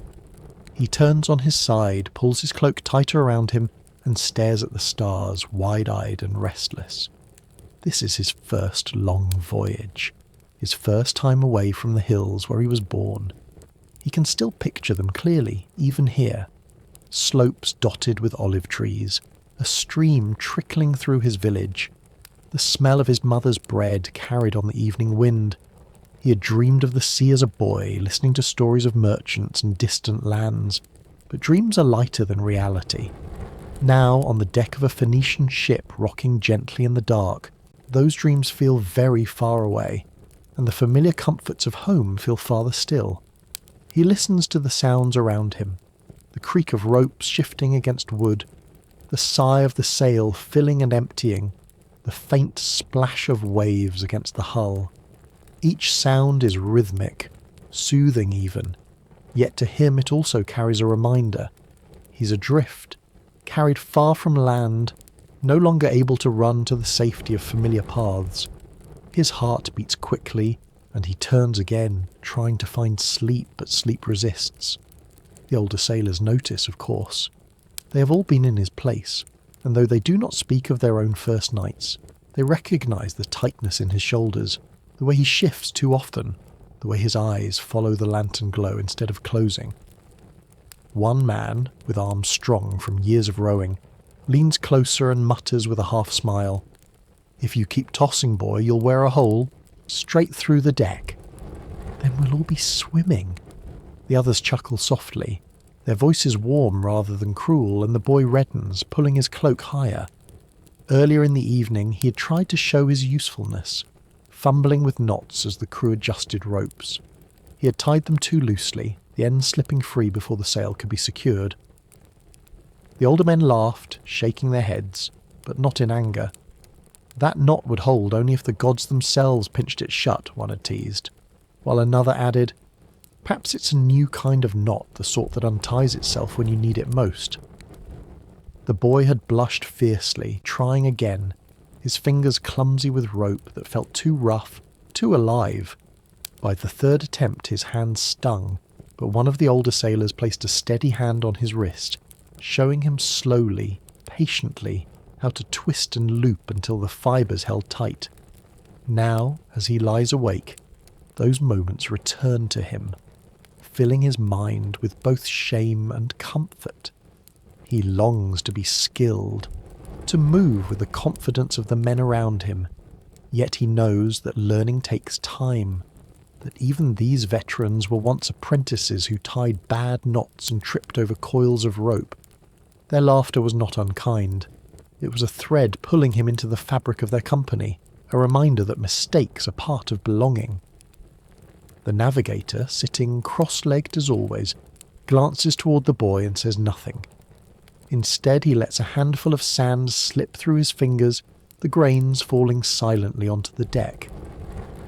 He turns on his side, pulls his cloak tighter around him, and stares at the stars, wide-eyed and restless. This is his first long voyage, his first time away from the hills where he was born. He can still picture them clearly, even here. Slopes dotted with olive trees, a stream trickling through his village, the smell of his mother's bread carried on the evening wind. He had dreamed of the sea as a boy, listening to stories of merchants and distant lands, but dreams are lighter than reality. Now, on the deck of a Phoenician ship rocking gently in the dark, those dreams feel very far away, and the familiar comforts of home feel farther still. He listens to the sounds around him, the creak of ropes shifting against wood, the sigh of the sail filling and emptying, the faint splash of waves against the hull. Each sound is rhythmic, soothing even, yet to him it also carries a reminder. He's adrift, carried far from land, no longer able to run to the safety of familiar paths. His heart beats quickly, and he turns again, trying to find sleep, but sleep resists. The older sailors notice, of course. They have all been in his place, and though they do not speak of their own first nights, they recognise the tightness in his shoulders, the way he shifts too often, the way his eyes follow the lantern glow instead of closing. One man, with arms strong from years of rowing, leans closer and mutters with a half-smile, "If you keep tossing, boy, you'll wear a hole straight through the deck." "Then we'll all be swimming." The others chuckle softly, their voices warm rather than cruel, and the boy reddens, pulling his cloak higher. Earlier in the evening he had tried to show his usefulness, fumbling with knots as the crew adjusted ropes. He had tied them too loosely, the ends slipping free before the sail could be secured. The older men laughed, shaking their heads, but not in anger. That knot would hold only if the gods themselves pinched it shut, one had teased, while another added, "Perhaps it's a new kind of knot, the sort that unties itself when you need it most." The boy had blushed fiercely, trying again, his fingers clumsy with rope that felt too rough, too alive. By the third attempt his hands stung, but one of the older sailors placed a steady hand on his wrist, showing him slowly, patiently, how to twist and loop until the fibres held tight. Now, as he lies awake, those moments return to him, filling his mind with both shame and comfort. He longs to be skilled, about to move with the confidence of the men around him, yet he knows that learning takes time, that even these veterans were once apprentices who tied bad knots and tripped over coils of rope. Their laughter was not unkind. It was a thread pulling him into the fabric of their company, a reminder that mistakes are part of belonging. The navigator, sitting cross-legged as always, glances toward the boy and says nothing. Instead, he lets a handful of sand slip through his fingers, the grains falling silently onto the deck.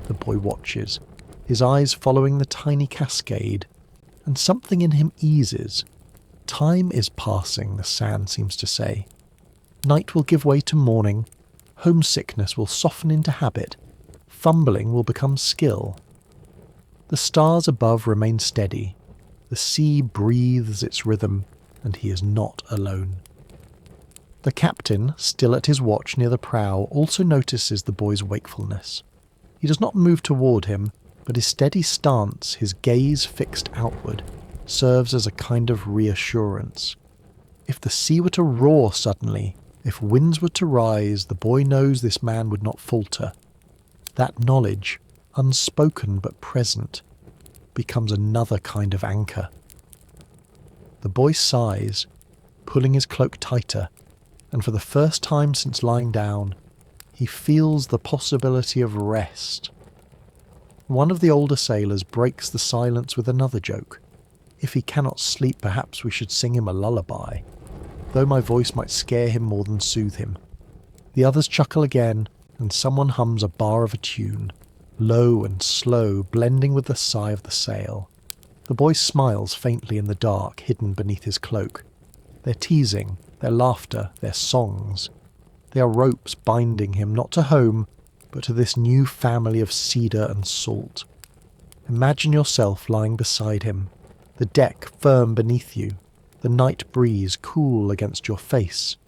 The boy watches, his eyes following the tiny cascade, and something in him eases. Time is passing, the sand seems to say. Night will give way to morning, homesickness will soften into habit, fumbling will become skill. The stars above remain steady, the sea breathes its rhythm, and he is not alone. The captain, still at his watch near the prow, also notices the boy's wakefulness. He does not move toward him, but his steady stance, his gaze fixed outward, serves as a kind of reassurance. If the sea were to roar suddenly, if winds were to rise, the boy knows this man would not falter. That knowledge, unspoken but present, becomes another kind of anchor. The boy sighs, pulling his cloak tighter, and for the first time since lying down, he feels the possibility of rest. One of the older sailors breaks the silence with another joke. If he cannot sleep, perhaps we should sing him a lullaby, though my voice might scare him more than soothe him. The others chuckle again, and someone hums a bar of a tune, low and slow, blending with the sigh of the sail. The boy smiles faintly in the dark, hidden beneath his cloak. Their teasing, their laughter, their songs. They are ropes binding him not to home, but to this new family of cedar and salt. Imagine yourself lying beside him, the deck firm beneath you, the night breeze cool against your face.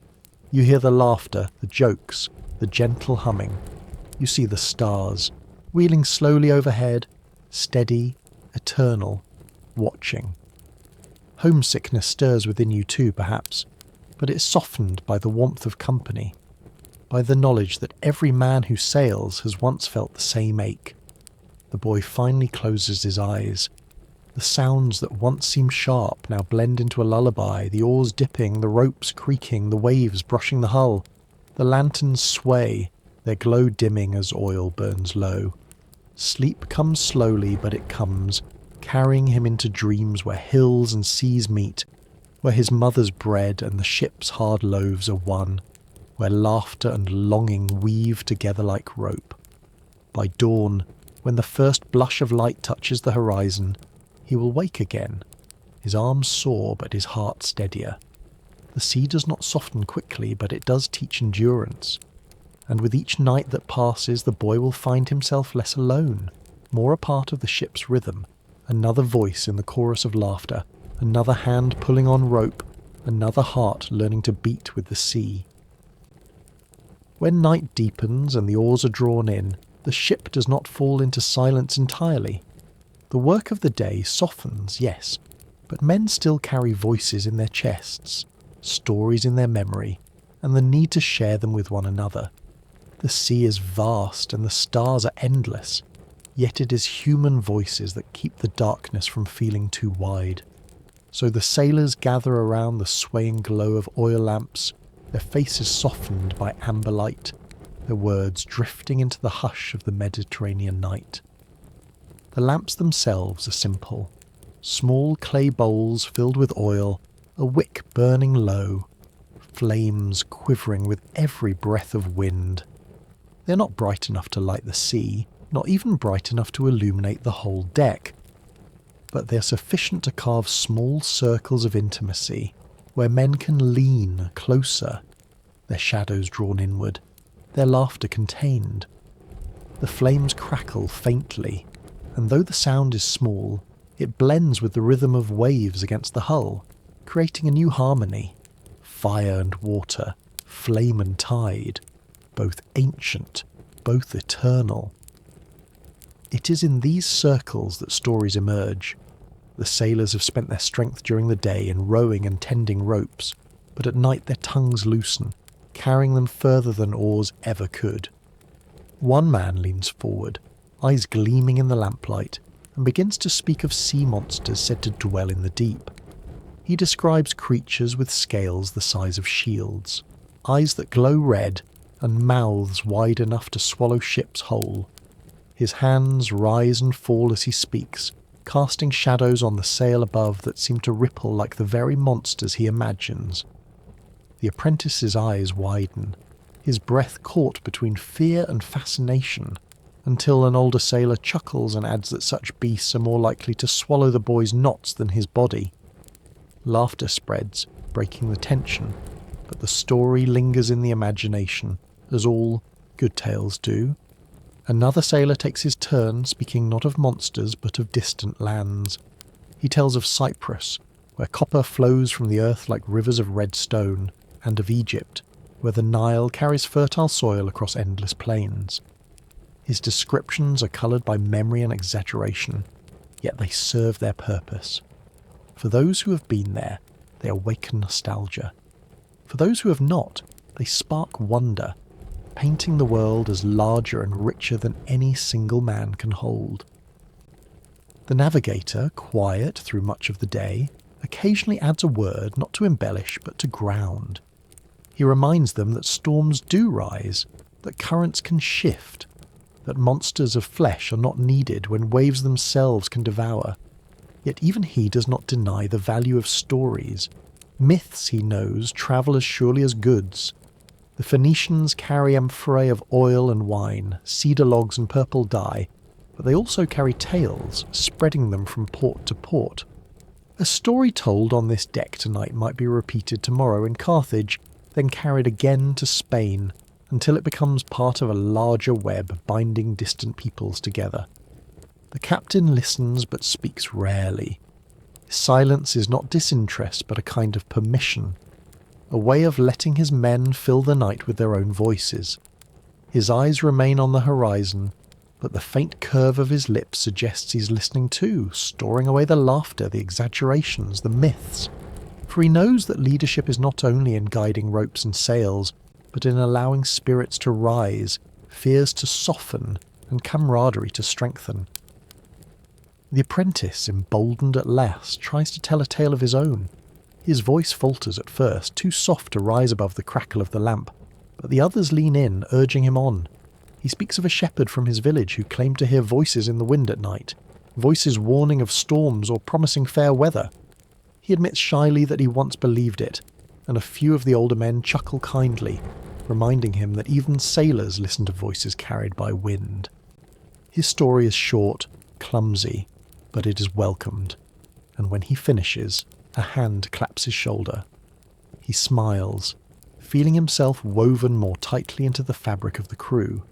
You hear the laughter, the jokes, the gentle humming. You see the stars, wheeling slowly overhead, steady, eternal, watching. Homesickness stirs within you too, perhaps, but it's softened by the warmth of company, by the knowledge that every man who sails has once felt the same ache. The boy finally closes his eyes. The sounds that once seemed sharp now blend into a lullaby, the oars dipping, the ropes creaking, the waves brushing the hull. The lanterns sway, their glow dimming as oil burns low. Sleep comes slowly, but it comes, carrying him into dreams where hills and seas meet, where his mother's bread and the ship's hard loaves are one, where laughter and longing weave together like rope. By dawn, when the first blush of light touches the horizon, he will wake again, his arms sore but his heart steadier. The sea does not soften quickly, but it does teach endurance. And with each night that passes, the boy will find himself less alone, more a part of the ship's rhythm, another voice in the chorus of laughter, another hand pulling on rope, another heart learning to beat with the sea. When night deepens and the oars are drawn in, the ship does not fall into silence entirely. The work of the day softens, yes, but men still carry voices in their chests, stories in their memory, and the need to share them with one another. The sea is vast and the stars are endless, yet it is human voices that keep the darkness from feeling too wide. So the sailors gather around the swaying glow of oil lamps, their faces softened by amber light, their words drifting into the hush of the Mediterranean night. The lamps themselves are simple, small clay bowls filled with oil, a wick burning low, flames quivering with every breath of wind. They are not bright enough to light the sea, not even bright enough to illuminate the whole deck, but they are sufficient to carve small circles of intimacy, where men can lean closer, their shadows drawn inward, their laughter contained. The flames crackle faintly, and though the sound is small, it blends with the rhythm of waves against the hull, creating a new harmony. Fire and water, flame and tide, both ancient, both eternal. It is in these circles that stories emerge. The sailors have spent their strength during the day in rowing and tending ropes, but at night their tongues loosen, carrying them further than oars ever could. One man leans forward, eyes gleaming in the lamplight, and begins to speak of sea monsters said to dwell in the deep. He describes creatures with scales the size of shields, eyes that glow red, and mouths wide enough to swallow ships whole. His hands rise and fall as he speaks, casting shadows on the sail above that seem to ripple like the very monsters he imagines. The apprentice's eyes widen, his breath caught between fear and fascination, until an older sailor chuckles and adds that such beasts are more likely to swallow the boy's knots than his body. Laughter spreads, breaking the tension, but the story lingers in the imagination, as all good tales do. Another sailor takes his turn, speaking not of monsters but of distant lands. He tells of Cyprus, where copper flows from the earth like rivers of red stone, and of Egypt, where the Nile carries fertile soil across endless plains. His descriptions are coloured by memory and exaggeration, yet they serve their purpose. For those who have been there, they awaken nostalgia. For those who have not, they spark wonder, painting the world as larger and richer than any single man can hold. The navigator, quiet through much of the day, occasionally adds a word not to embellish but to ground. He reminds them that storms do rise, that currents can shift, that monsters of flesh are not needed when waves themselves can devour. Yet even he does not deny the value of stories. Myths, he knows, travel as surely as goods. The Phoenicians carry amphorae of oil and wine, cedar logs and purple dye, but they also carry tales, spreading them from port to port. A story told on this deck tonight might be repeated tomorrow in Carthage, then carried again to Spain, until it becomes part of a larger web binding distant peoples together. The captain listens but speaks rarely. His silence is not disinterest but a kind of permission, a way of letting his men fill the night with their own voices. His eyes remain on the horizon, but the faint curve of his lips suggests he's listening too, storing away the laughter, the exaggerations, the myths. For he knows that leadership is not only in guiding ropes and sails, but in allowing spirits to rise, fears to soften, and camaraderie to strengthen. The apprentice, emboldened at last, tries to tell a tale of his own. His voice falters at first, too soft to rise above the crackle of the lamp, but the others lean in, urging him on. He speaks of a shepherd from his village who claimed to hear voices in the wind at night, voices warning of storms or promising fair weather. He admits shyly that he once believed it, and a few of the older men chuckle kindly, reminding him that even sailors listen to voices carried by wind. His story is short, clumsy, but it is welcomed, and when he finishes, a hand claps his shoulder. He smiles, feeling himself woven more tightly into the fabric of the crew.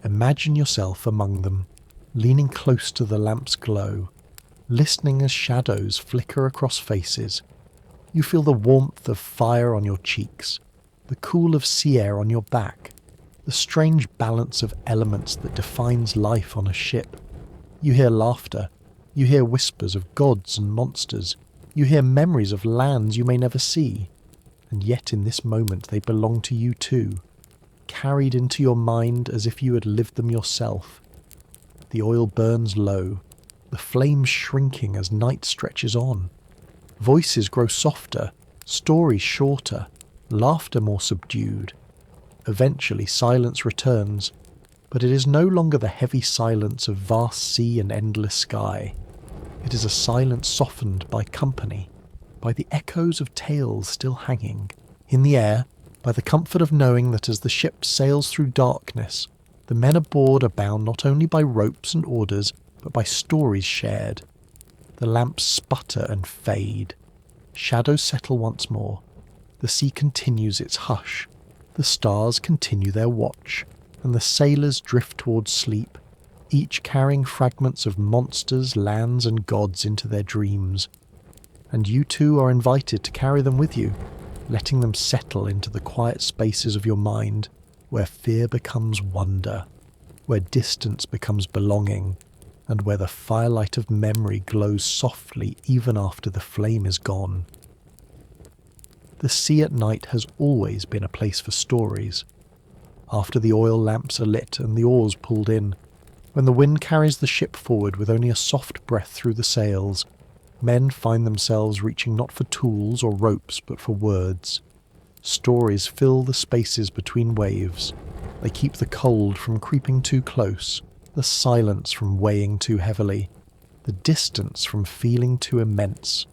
Imagine yourself among them, leaning close to the lamp's glow, listening as shadows flicker across faces. You feel the warmth of fire on your cheeks, the cool of sea air on your back, the strange balance of elements that defines life on a ship. You hear laughter, you hear whispers of gods and monsters, you hear memories of lands you may never see, and yet in this moment they belong to you too, carried into your mind as if you had lived them yourself. The oil burns low, the flames shrinking as night stretches on. Voices grow softer, stories shorter, laughter more subdued. Eventually silence returns, but it is no longer the heavy silence of vast sea and endless sky. It is a silence softened by company, by the echoes of tales still hanging in the air, by the comfort of knowing that as the ship sails through darkness, the men aboard are bound not only by ropes and orders, but by stories shared. The lamps sputter and fade. Shadows settle once more. The sea continues its hush. The stars continue their watch, and the sailors drift towards sleep, each carrying fragments of monsters, lands, and gods into their dreams. And you too are invited to carry them with you, letting them settle into the quiet spaces of your mind, where fear becomes wonder, where distance becomes belonging, and where the firelight of memory glows softly even after the flame is gone. the sea at night has always been a place for stories. After the oil lamps are lit and the oars pulled in, when the wind carries the ship forward with only a soft breath through the sails, men find themselves reaching not for tools or ropes but for words. Stories fill the spaces between waves. They keep the cold from creeping too close, the silence from weighing too heavily, the distance from feeling too immense.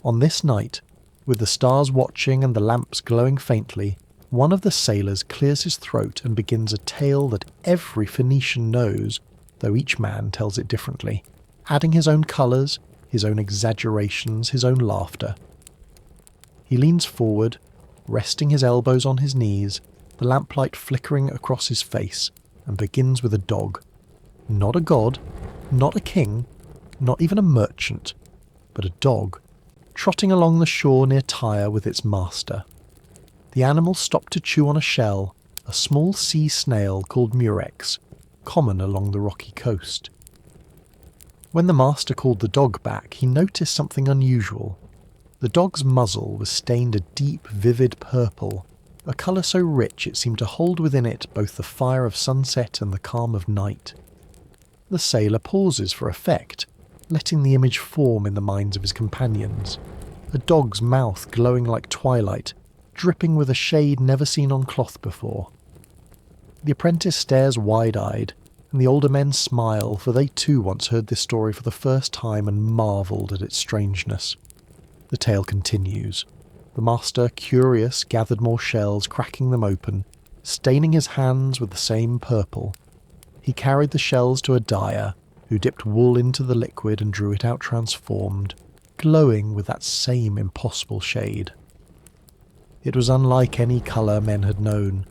On this night, with the stars watching and the lamps glowing faintly, one of the sailors clears his throat and begins a tale that every Phoenician knows, though each man tells it differently, adding his own colours, his own exaggerations, his own laughter. He leans forward, resting his elbows on his knees, the lamplight flickering across his face, and begins with a dog. Not a god, not a king, not even a merchant, but a dog, trotting along the shore near Tyre with its master. The animal stopped to chew on a shell, a small sea snail called murex, common along the rocky coast. When the master called the dog back, he noticed something unusual. The dog's muzzle was stained a deep, vivid purple, a colour so rich it seemed to hold within it both the fire of sunset and the calm of night. The sailor pauses for effect, letting the image form in the minds of his companions. A dog's mouth glowing like twilight, dripping with a shade never seen on cloth before. The apprentice stares wide-eyed, and the older men smile, for they too once heard this story for the first time and marvelled at its strangeness. The tale continues. The master, curious, gathered more shells, cracking them open, staining his hands with the same purple. He carried the shells to a dyer, who dipped wool into the liquid and drew it out transformed, glowing with that same impossible shade. It was unlike any colour men had known,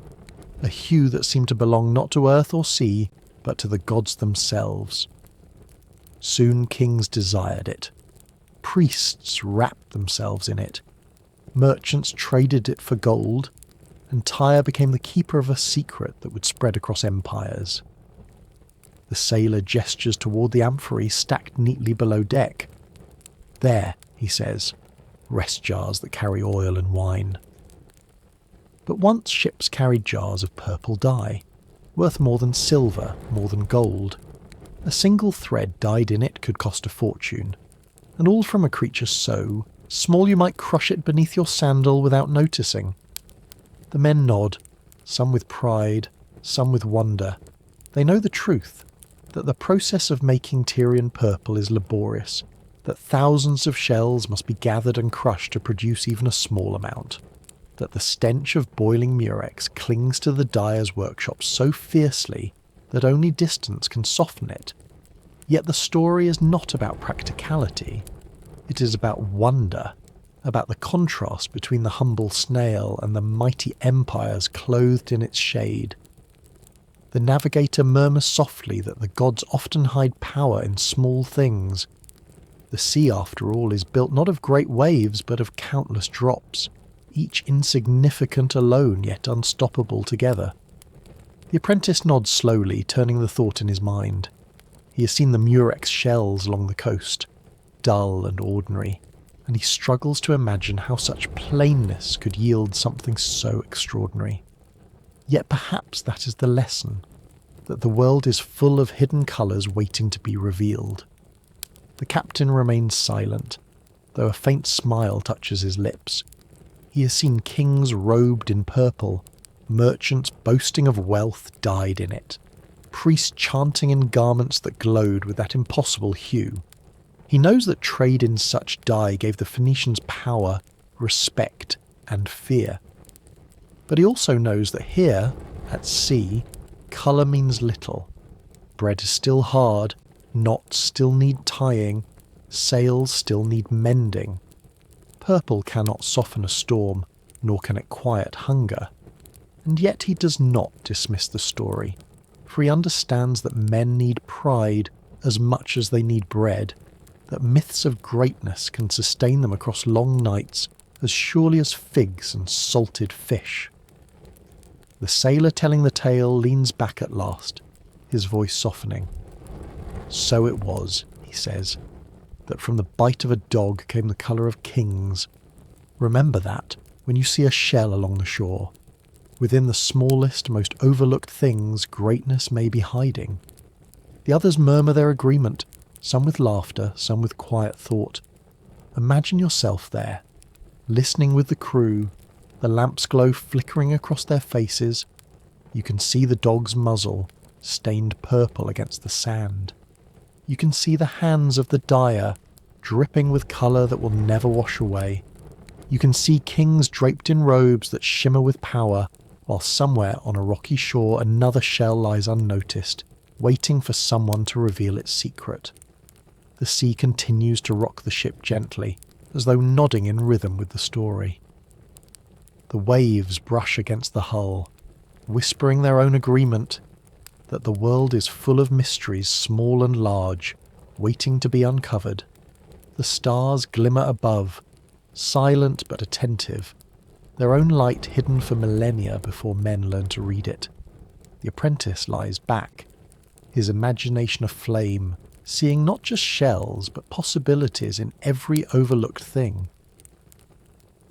a hue that seemed to belong not to earth or sea, but to the gods themselves. Soon kings desired it. Priests wrapped themselves in it. Merchants traded it for gold, and Tyre became the keeper of a secret that would spread across empires. The sailor gestures toward the amphorae stacked neatly below deck. There, he says, rest jars that carry oil and wine. But once ships carried jars of purple dye, worth more than silver, more than gold. A single thread dyed in it could cost a fortune, and all from a creature so small you might crush it beneath your sandal without noticing. The men nod, some with pride, some with wonder. They know the truth, that the process of making Tyrian purple is laborious, that thousands of shells must be gathered and crushed to produce even a small amount, that the stench of boiling murex clings to the dyer's workshop so fiercely that only distance can soften it. Yet the story is not about practicality. It is about wonder, about the contrast between the humble snail and the mighty empires clothed in its shade. The navigator murmurs softly that the gods often hide power in small things. The sea, after all, is built not of great waves, but of countless drops, each insignificant alone, yet unstoppable together. The apprentice nods slowly, turning the thought in his mind. He has seen the murex shells along the coast, dull and ordinary, and he struggles to imagine how such plainness could yield something so extraordinary. Yet perhaps that is the lesson, that the world is full of hidden colours waiting to be revealed. The captain remains silent, though a faint smile touches his lips. He has seen kings robed in purple, merchants boasting of wealth dyed in it, priests chanting in garments that glowed with that impossible hue. He knows that trade in such dye gave the Phoenicians power, respect, and fear. But he also knows that here, at sea, colour means little. Bread is still hard, knots still need tying, sails still need mending. Purple cannot soften a storm, nor can it quiet hunger. And yet he does not dismiss the story, for he understands that men need pride as much as they need bread, that myths of greatness can sustain them across long nights as surely as figs and salted fish. The sailor telling the tale leans back at last, his voice softening. So it was, he says, that from the bite of a dog came the colour of kings. Remember that, when you see a shell along the shore. Within the smallest, most overlooked things, greatness may be hiding. The others murmur their agreement, some with laughter, some with quiet thought. Imagine yourself there, listening with the crew, the lamp's glow flickering across their faces. You can see the dog's muzzle, stained purple against the sand. You can see the hands of the dyer, dripping with colour that will never wash away. You can see kings draped in robes that shimmer with power, while somewhere on a rocky shore another shell lies unnoticed, waiting for someone to reveal its secret. The sea continues to rock the ship gently, as though nodding in rhythm with the story. The waves brush against the hull, whispering their own agreement that the world is full of mysteries small and large, waiting to be uncovered. The stars glimmer above, silent but attentive, their own light hidden for millennia before men learn to read it. The apprentice lies back, his imagination aflame, seeing not just shells but possibilities in every overlooked thing.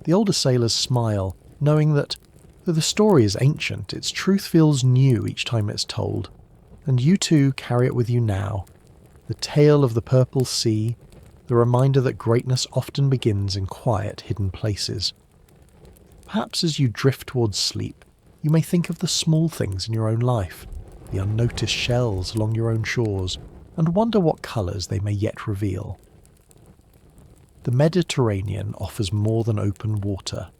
The older sailors smile, knowing that, though the story is ancient, its truth feels new each time it's told, and you too carry it with you now. The tale of the purple sea, the reminder that greatness often begins in quiet, hidden places. Perhaps as you drift towards sleep, you may think of the small things in your own life, the unnoticed shells along your own shores, and wonder what colours they may yet reveal. The Mediterranean offers more than open water.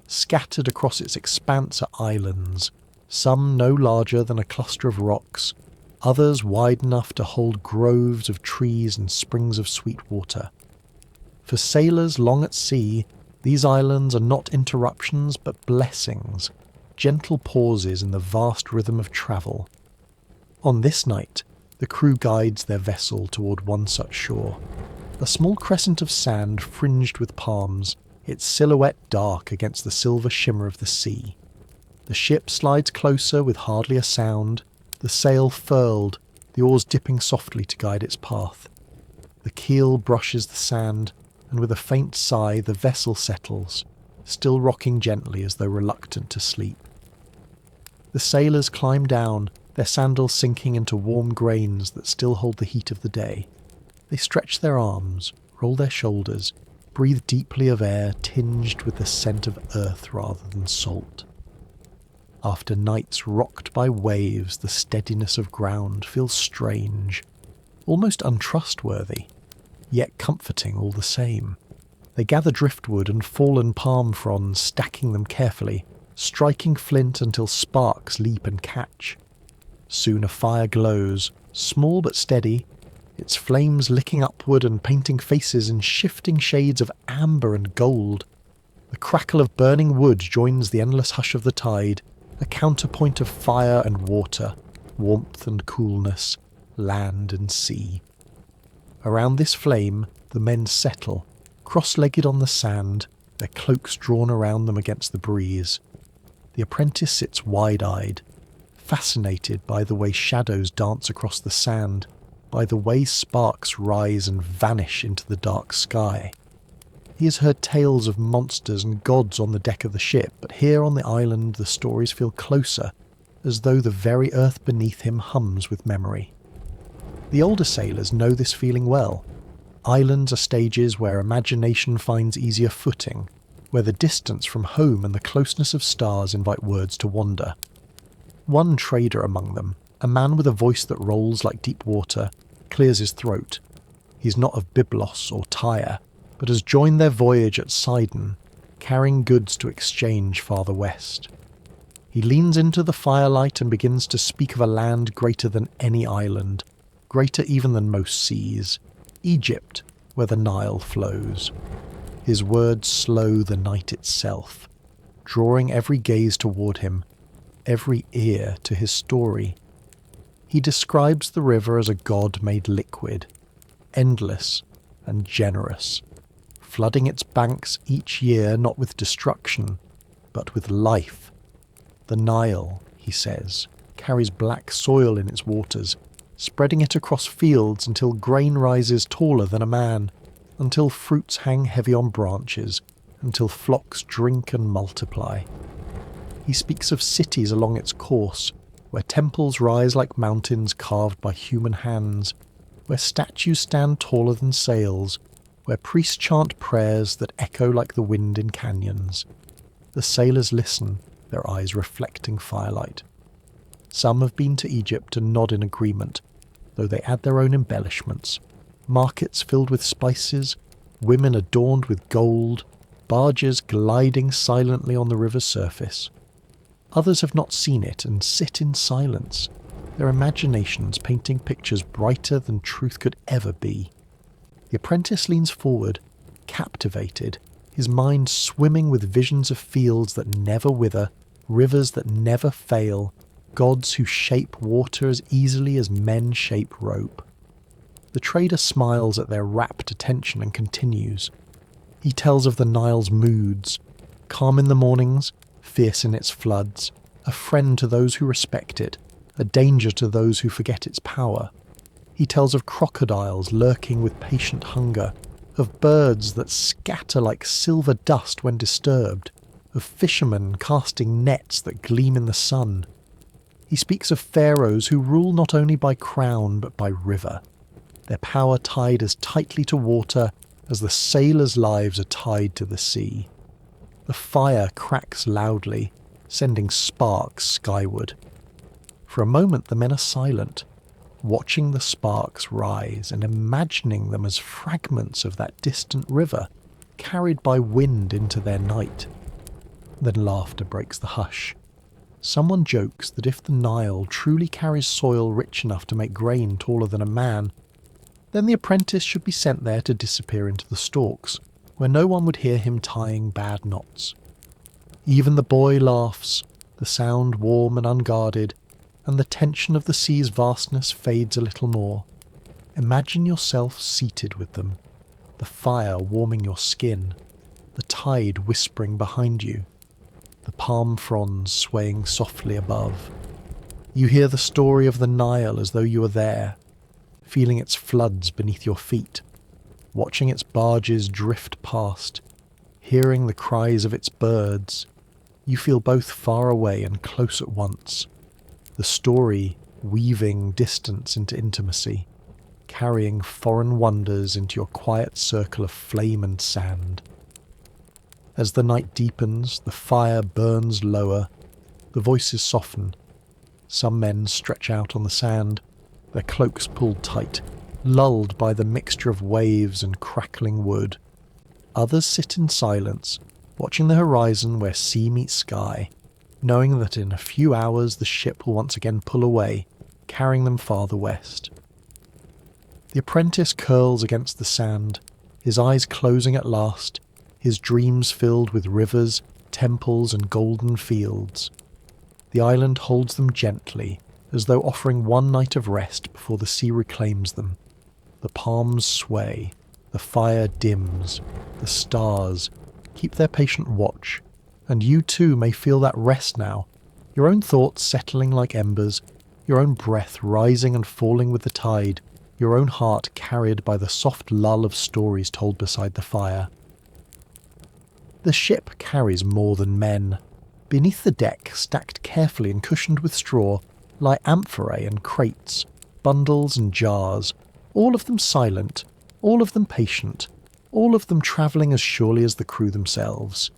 Scattered across its expanse are islands, some no larger than a cluster of rocks, others wide enough to hold groves of trees and springs of sweet water. For sailors long at sea, these islands are not interruptions but blessings, gentle pauses in the vast rhythm of travel. On this night, the crew guides their vessel toward one such shore, a small crescent of sand fringed with palms, its silhouette dark against the silver shimmer of the sea. The ship slides closer with hardly a sound, the sail furled, the oars dipping softly to guide its path. The keel brushes the sand, and with a faint sigh the vessel settles, still rocking gently as though reluctant to sleep. The sailors climb down, their sandals sinking into warm grains that still hold the heat of the day. They stretch their arms, roll their shoulders, breathe deeply of air tinged with the scent of earth rather than salt. After nights rocked by waves, the steadiness of ground feels strange, almost untrustworthy, yet comforting all the same. They gather driftwood and fallen palm fronds, stacking them carefully, striking flint until sparks leap and catch. Soon a fire glows, small but steady, its flames licking upward and painting faces in shifting shades of amber and gold. The crackle of burning wood joins the endless hush of the tide, a counterpoint of fire and water, warmth and coolness, land and sea. Around this flame, the men settle, cross-legged on the sand, their cloaks drawn around them against the breeze. The apprentice sits wide-eyed, fascinated by the way shadows dance across the sand, by the way sparks rise and vanish into the dark sky. He has heard tales of monsters and gods on the deck of the ship, but here on the island the stories feel closer, as though the very earth beneath him hums with memory. The older sailors know this feeling well. Islands are stages where imagination finds easier footing, where the distance from home and the closeness of stars invite words to wander. One trader among them, a man with a voice that rolls like deep water, clears his throat. He's not of Byblos or Tyre, but has joined their voyage at Sidon, carrying goods to exchange farther west. He leans into the firelight and begins to speak of a land greater than any island, greater even than most seas, Egypt, where the Nile flows. His words slow the night itself, drawing every gaze toward him, every ear to his story. He describes the river as a god made liquid, endless and generous, flooding its banks each year not with destruction, but with life. The Nile, he says, carries black soil in its waters, spreading it across fields until grain rises taller than a man, until fruits hang heavy on branches, until flocks drink and multiply. He speaks of cities along its course, where temples rise like mountains carved by human hands, where statues stand taller than sails, where priests chant prayers that echo like the wind in canyons. The sailors listen, their eyes reflecting firelight. Some have been to Egypt and nod in agreement, though they add their own embellishments. Markets filled with spices, women adorned with gold, barges gliding silently on the river's surface. Others have not seen it and sit in silence, their imaginations painting pictures brighter than truth could ever be. The apprentice leans forward, captivated, his mind swimming with visions of fields that never wither, rivers that never fail, gods who shape water as easily as men shape rope. The trader smiles at their rapt attention and continues. He tells of the Nile's moods, calm in the mornings, fierce in its floods, a friend to those who respect it, a danger to those who forget its power. He tells of crocodiles lurking with patient hunger, of birds that scatter like silver dust when disturbed, of fishermen casting nets that gleam in the sun. He speaks of pharaohs who rule not only by crown but by river, their power tied as tightly to water as the sailors' lives are tied to the sea. The fire cracks loudly, sending sparks skyward. For a moment the men are silent, watching the sparks rise and imagining them as fragments of that distant river, carried by wind into their night. Then laughter breaks the hush. Someone jokes that if the Nile truly carries soil rich enough to make grain taller than a man, then the apprentice should be sent there to disappear into the stalks, where no one would hear him tying bad knots. Even the boy laughs, the sound warm and unguarded, and the tension of the sea's vastness fades a little more. Imagine yourself seated with them, the fire warming your skin, the tide whispering behind you, the palm fronds swaying softly above. You hear the story of the Nile as though you were there, feeling its floods beneath your feet, watching its barges drift past, hearing the cries of its birds. You feel both far away and close at once, the story weaving distance into intimacy, carrying foreign wonders into your quiet circle of flame and sand. As the night deepens, the fire burns lower, the voices soften. Some men stretch out on the sand, their cloaks pulled tight, lulled by the mixture of waves and crackling wood. Others sit in silence, watching the horizon where sea meets sky, knowing that in a few hours the ship will once again pull away, carrying them farther west. The apprentice curls against the sand, his eyes closing at last, his dreams filled with rivers, temples and golden fields. The island holds them gently, as though offering one night of rest before the sea reclaims them. The palms sway, the fire dims, the stars keep their patient watch, and you too may feel that rest now, your own thoughts settling like embers, your own breath rising and falling with the tide, your own heart carried by the soft lull of stories told beside the fire. The ship carries more than men. Beneath the deck, stacked carefully and cushioned with straw, lie amphorae and crates, bundles and jars, all of them silent, all of them patient, all of them travelling as surely as the crew themselves.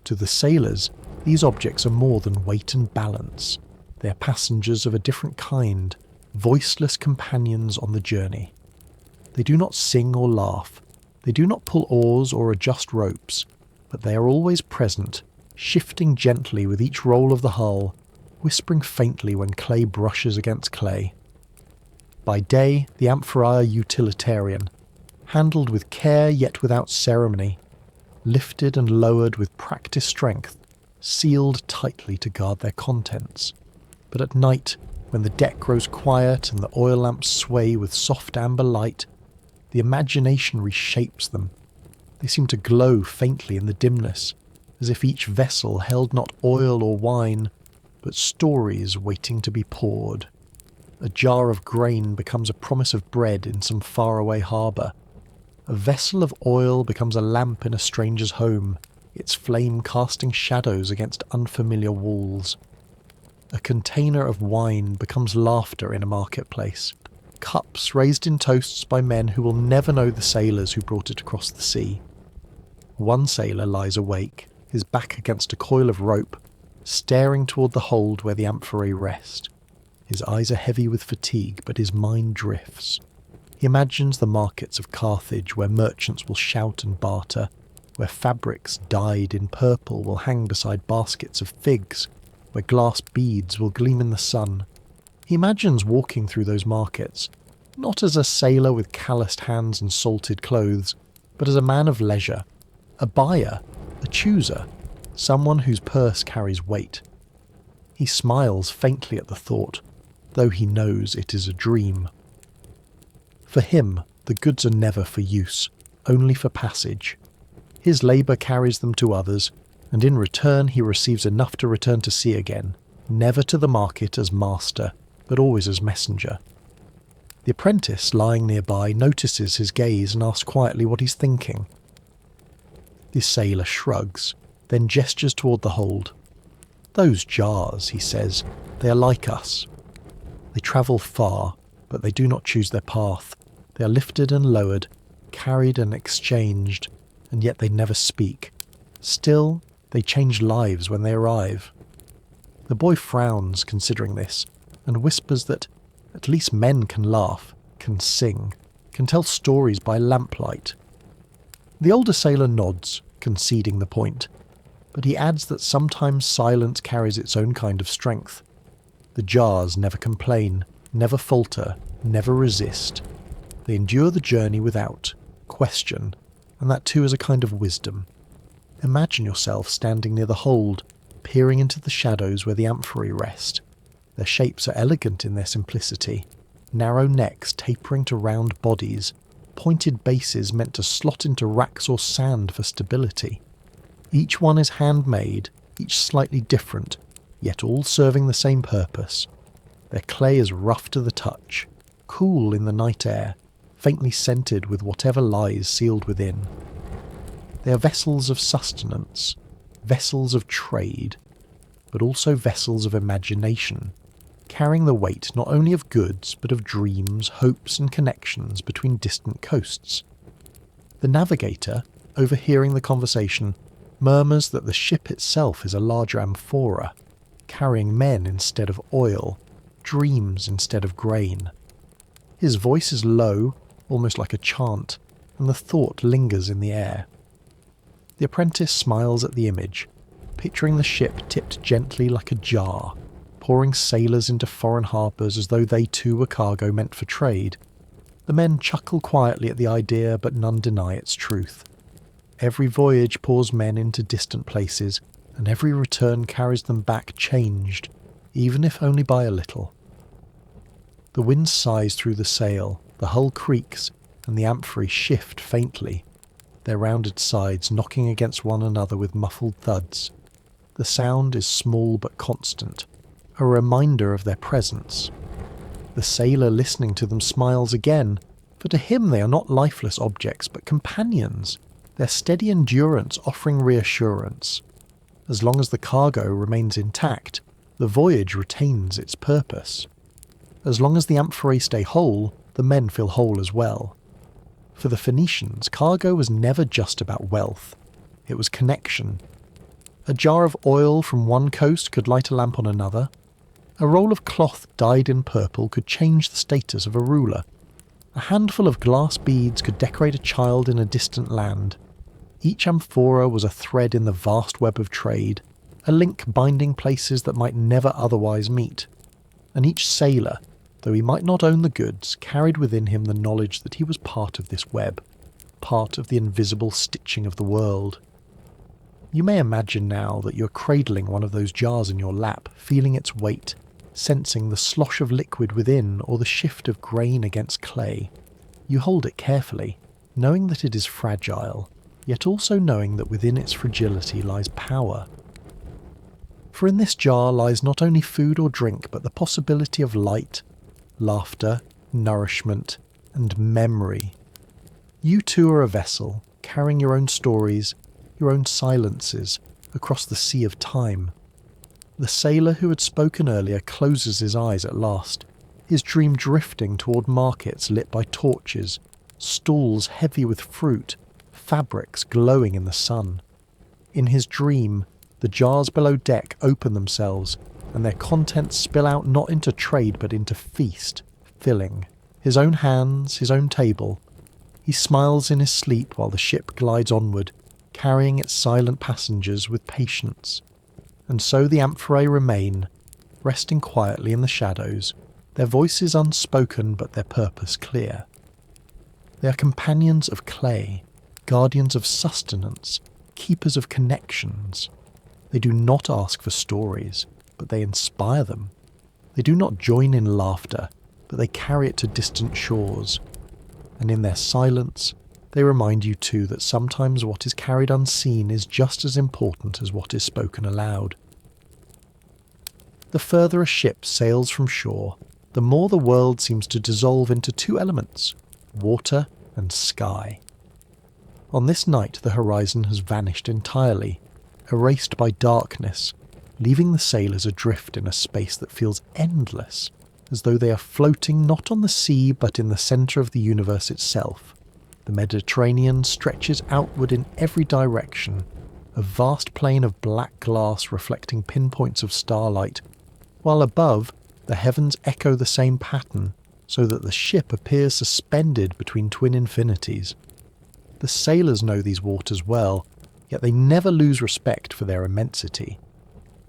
To the sailors, these objects are more than weight and balance. They are passengers of a different kind, voiceless companions on the journey. They do not sing or laugh, they do not pull oars or adjust ropes, but they are always present, shifting gently with each roll of the hull, whispering faintly when clay brushes against clay. By day, the amphorae are utilitarian, handled with care yet without ceremony, lifted and lowered with practiced strength, sealed tightly to guard their contents. But at night, when the deck grows quiet and the oil lamps sway with soft amber light, the imagination reshapes them. They seem to glow faintly in the dimness, as if each vessel held not oil or wine, but stories waiting to be poured. A jar of grain becomes a promise of bread in some faraway harbour. A vessel of oil becomes a lamp in a stranger's home, its flame casting shadows against unfamiliar walls. A container of wine becomes laughter in a marketplace, cups raised in toasts by men who will never know the sailors who brought it across the sea. One sailor lies awake, his back against a coil of rope, staring toward the hold where the amphorae rest. His eyes are heavy with fatigue, but his mind drifts. He imagines the markets of Carthage where merchants will shout and barter, where fabrics dyed in purple will hang beside baskets of figs, where glass beads will gleam in the sun. He imagines walking through those markets, not as a sailor with calloused hands and salted clothes, but as a man of leisure, a buyer, a chooser, someone whose purse carries weight. He smiles faintly at the thought, though he knows it is a dream. For him, the goods are never for use, only for passage. His labour carries them to others, and in return he receives enough to return to sea again, never to the market as master, but always as messenger. The apprentice, lying nearby, notices his gaze and asks quietly what he's thinking. The sailor shrugs, then gestures toward the hold. "Those jars," he says, "they are like us. They travel far, but they do not choose their path. They are lifted and lowered, carried and exchanged, and yet they never speak. Still, they change lives when they arrive." The boy frowns, considering this, and whispers that at least men can laugh, can sing, can tell stories by lamplight. The older sailor nods, conceding the point, but he adds that sometimes silence carries its own kind of strength. The jars never complain, never falter, never resist. They endure the journey without question, and that too is a kind of wisdom. Imagine yourself standing near the hold, peering into the shadows where the amphorae rest. Their shapes are elegant in their simplicity, narrow necks tapering to round bodies, pointed bases meant to slot into racks or sand for stability. Each one is handmade, each slightly different, yet all serving the same purpose. Their clay is rough to the touch, cool in the night air, faintly scented with whatever lies sealed within. They are vessels of sustenance, vessels of trade, but also vessels of imagination, carrying the weight not only of goods but of dreams, hopes and connections between distant coasts. The navigator, overhearing the conversation, murmurs that the ship itself is a larger amphora, carrying men instead of oil, dreams instead of grain. His voice is low, almost like a chant, and the thought lingers in the air. The apprentice smiles at the image, picturing the ship tipped gently like a jar, pouring sailors into foreign harbours as though they too were cargo meant for trade. The men chuckle quietly at the idea, but none deny its truth. Every voyage pours men into distant places, and every return carries them back changed, even if only by a little. The wind sighs through the sail, the hull creaks, and the amphorae shift faintly, their rounded sides knocking against one another with muffled thuds. The sound is small but constant, a reminder of their presence. The sailor listening to them smiles again, for to him they are not lifeless objects but companions, their steady endurance offering reassurance. As long as the cargo remains intact, the voyage retains its purpose. As long as the amphorae stay whole, the men feel whole as well. For the Phoenicians, cargo was never just about wealth. It was connection. A jar of oil from one coast could light a lamp on another. A roll of cloth dyed in purple could change the status of a ruler. A handful of glass beads could decorate a child in a distant land. Each amphora was a thread in the vast web of trade, a link binding places that might never otherwise meet. And each sailor, though he might not own the goods, carried within him the knowledge that he was part of this web, part of the invisible stitching of the world. You may imagine now that you're cradling one of those jars in your lap, feeling its weight, sensing the slosh of liquid within or the shift of grain against clay. You hold it carefully, knowing that it is fragile, yet also knowing that within its fragility lies power. For in this jar lies not only food or drink, but the possibility of light, laughter, nourishment, and memory. You too are a vessel, carrying your own stories, your own silences, across the sea of time. The sailor who had spoken earlier closes his eyes at last, his dream drifting toward markets lit by torches, stalls heavy with fruit, fabrics glowing in the sun. In his dream, the jars below deck open themselves, and their contents spill out not into trade but into feast, filling his own hands, his own table. He smiles in his sleep while the ship glides onward, carrying its silent passengers with patience. And so the amphorae remain, resting quietly in the shadows, their voices unspoken but their purpose clear. They are companions of clay, guardians of sustenance, keepers of connections. They do not ask for stories, but they inspire them. They do not join in laughter, but they carry it to distant shores. And in their silence, they remind you too that sometimes what is carried unseen is just as important as what is spoken aloud. The further a ship sails from shore, the more the world seems to dissolve into two elements, water and sky. On this night the horizon has vanished entirely, erased by darkness, leaving the sailors adrift in a space that feels endless, as though they are floating not on the sea but in the centre of the universe itself. The Mediterranean stretches outward in every direction, a vast plain of black glass reflecting pinpoints of starlight, while above, the heavens echo the same pattern, so that the ship appears suspended between twin infinities. The sailors know these waters well, yet they never lose respect for their immensity.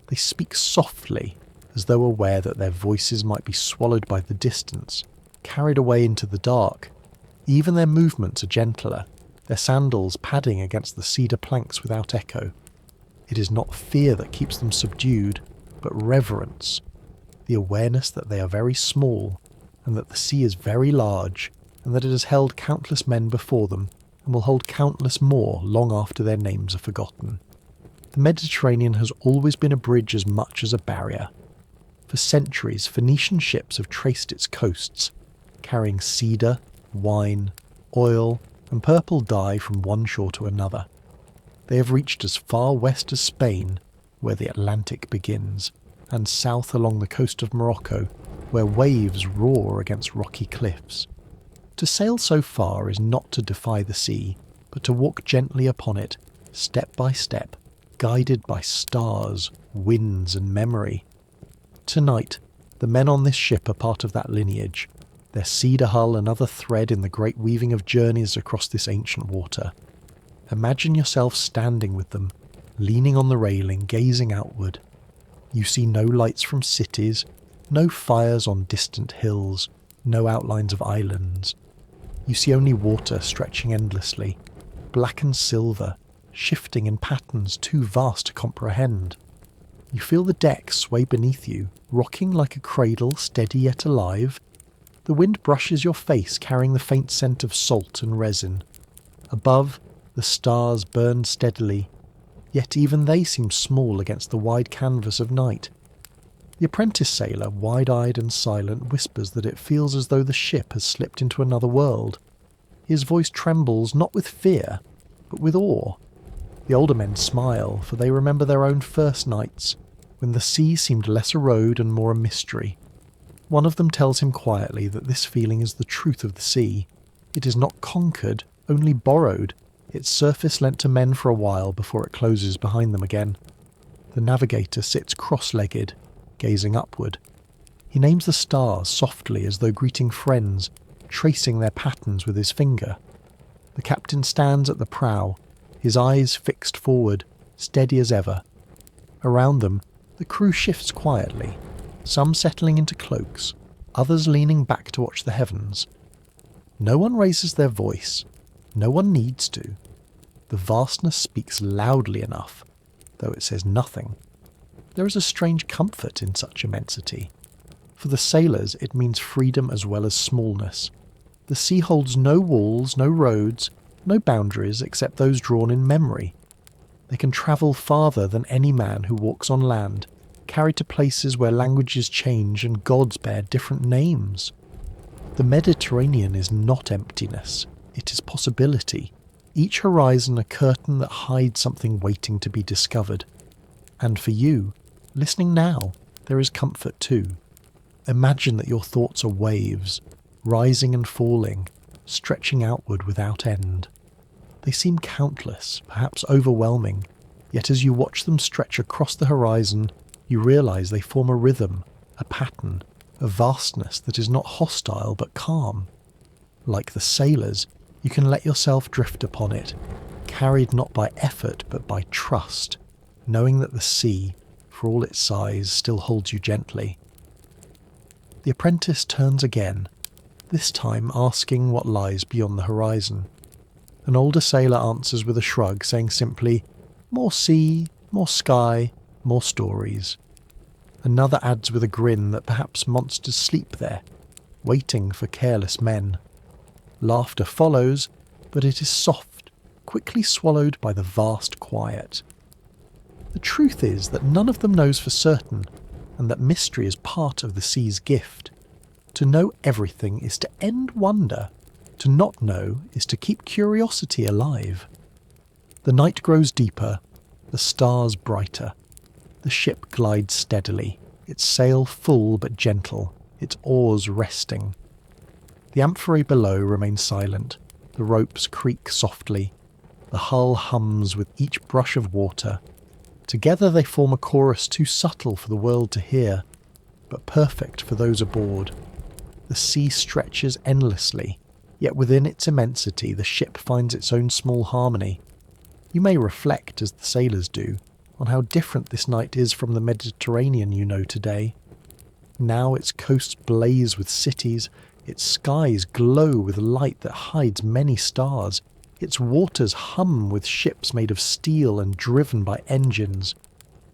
They speak softly, as though aware that their voices might be swallowed by the distance, carried away into the dark. Even their movements are gentler, their sandals padding against the cedar planks without echo. It is not fear that keeps them subdued, but reverence, the awareness that they are very small, and that the sea is very large, and that it has held countless men before them, and will hold countless more long after their names are forgotten. The Mediterranean has always been a bridge as much as a barrier. For centuries, Phoenician ships have traced its coasts, carrying cedar, wine, oil, and purple dye from one shore to another. They have reached as far west as Spain, where the Atlantic begins, and south along the coast of Morocco, where waves roar against rocky cliffs. To sail so far is not to defy the sea, but to walk gently upon it, step by step, guided by stars, winds, and memory. Tonight, the men on this ship are part of that lineage, their cedar hull another thread in the great weaving of journeys across this ancient water. Imagine yourself standing with them, leaning on the railing, gazing outward. You see no lights from cities, no fires on distant hills, no outlines of islands. You see only water stretching endlessly, black and silver, shifting in patterns too vast to comprehend. You feel the deck sway beneath you, rocking like a cradle, steady yet alive. The wind brushes your face, carrying the faint scent of salt and resin. Above, the stars burn steadily, yet even they seem small against the wide canvas of night. The apprentice sailor, wide-eyed and silent, whispers that it feels as though the ship has slipped into another world. His voice trembles not with fear, but with awe. The older men smile, for they remember their own first nights, when the sea seemed less a road and more a mystery. One of them tells him quietly that this feeling is the truth of the sea. It is not conquered, only borrowed, its surface lent to men for a while before it closes behind them again. The navigator sits cross-legged, gazing upward. He names the stars softly as though greeting friends, tracing their patterns with his finger. The captain stands at the prow, his eyes fixed forward, steady as ever. Around them, the crew shifts quietly, some settling into cloaks, others leaning back to watch the heavens. No one raises their voice, no one needs to. The vastness speaks loudly enough, though it says nothing. There is a strange comfort in such immensity. For the sailors, it means freedom as well as smallness. The sea holds no walls, no roads, no boundaries except those drawn in memory. They can travel farther than any man who walks on land, carried to places where languages change and gods bear different names. The Mediterranean is not emptiness, it is possibility. each horizon a curtain that hides something waiting to be discovered. And for you, listening now, there is comfort too. Imagine that your thoughts are waves, rising and falling, stretching outward without end. They seem countless, perhaps overwhelming, yet as you watch them stretch across the horizon, you realise they form a rhythm, a pattern, a vastness that is not hostile but calm. Like the sailors, you can let yourself drift upon it, carried not by effort but by trust, knowing that the sea, for all its size, still holds you gently. The apprentice turns again, this time asking what lies beyond the horizon. An older sailor answers with a shrug, saying simply, "More sea, more sky, more stories." Another adds with a grin that perhaps monsters sleep there, waiting for careless men. Laughter follows, but it is soft, quickly swallowed by the vast quiet. The truth is that none of them knows for certain, and that mystery is part of the sea's gift. To know everything is to end wonder. To not know is to keep curiosity alive. The night grows deeper, the stars brighter. The ship glides steadily, its sail full but gentle, its oars resting. The amphorae below remain silent, the ropes creak softly, the hull hums with each brush of water. Together they form a chorus too subtle for the world to hear, but perfect for those aboard. The sea stretches endlessly, yet within its immensity the ship finds its own small harmony. You may reflect, as the sailors do, on how different this night is from the Mediterranean you know today. Now its coasts blaze with cities, its skies glow with light that hides many stars, its waters hum with ships made of steel and driven by engines.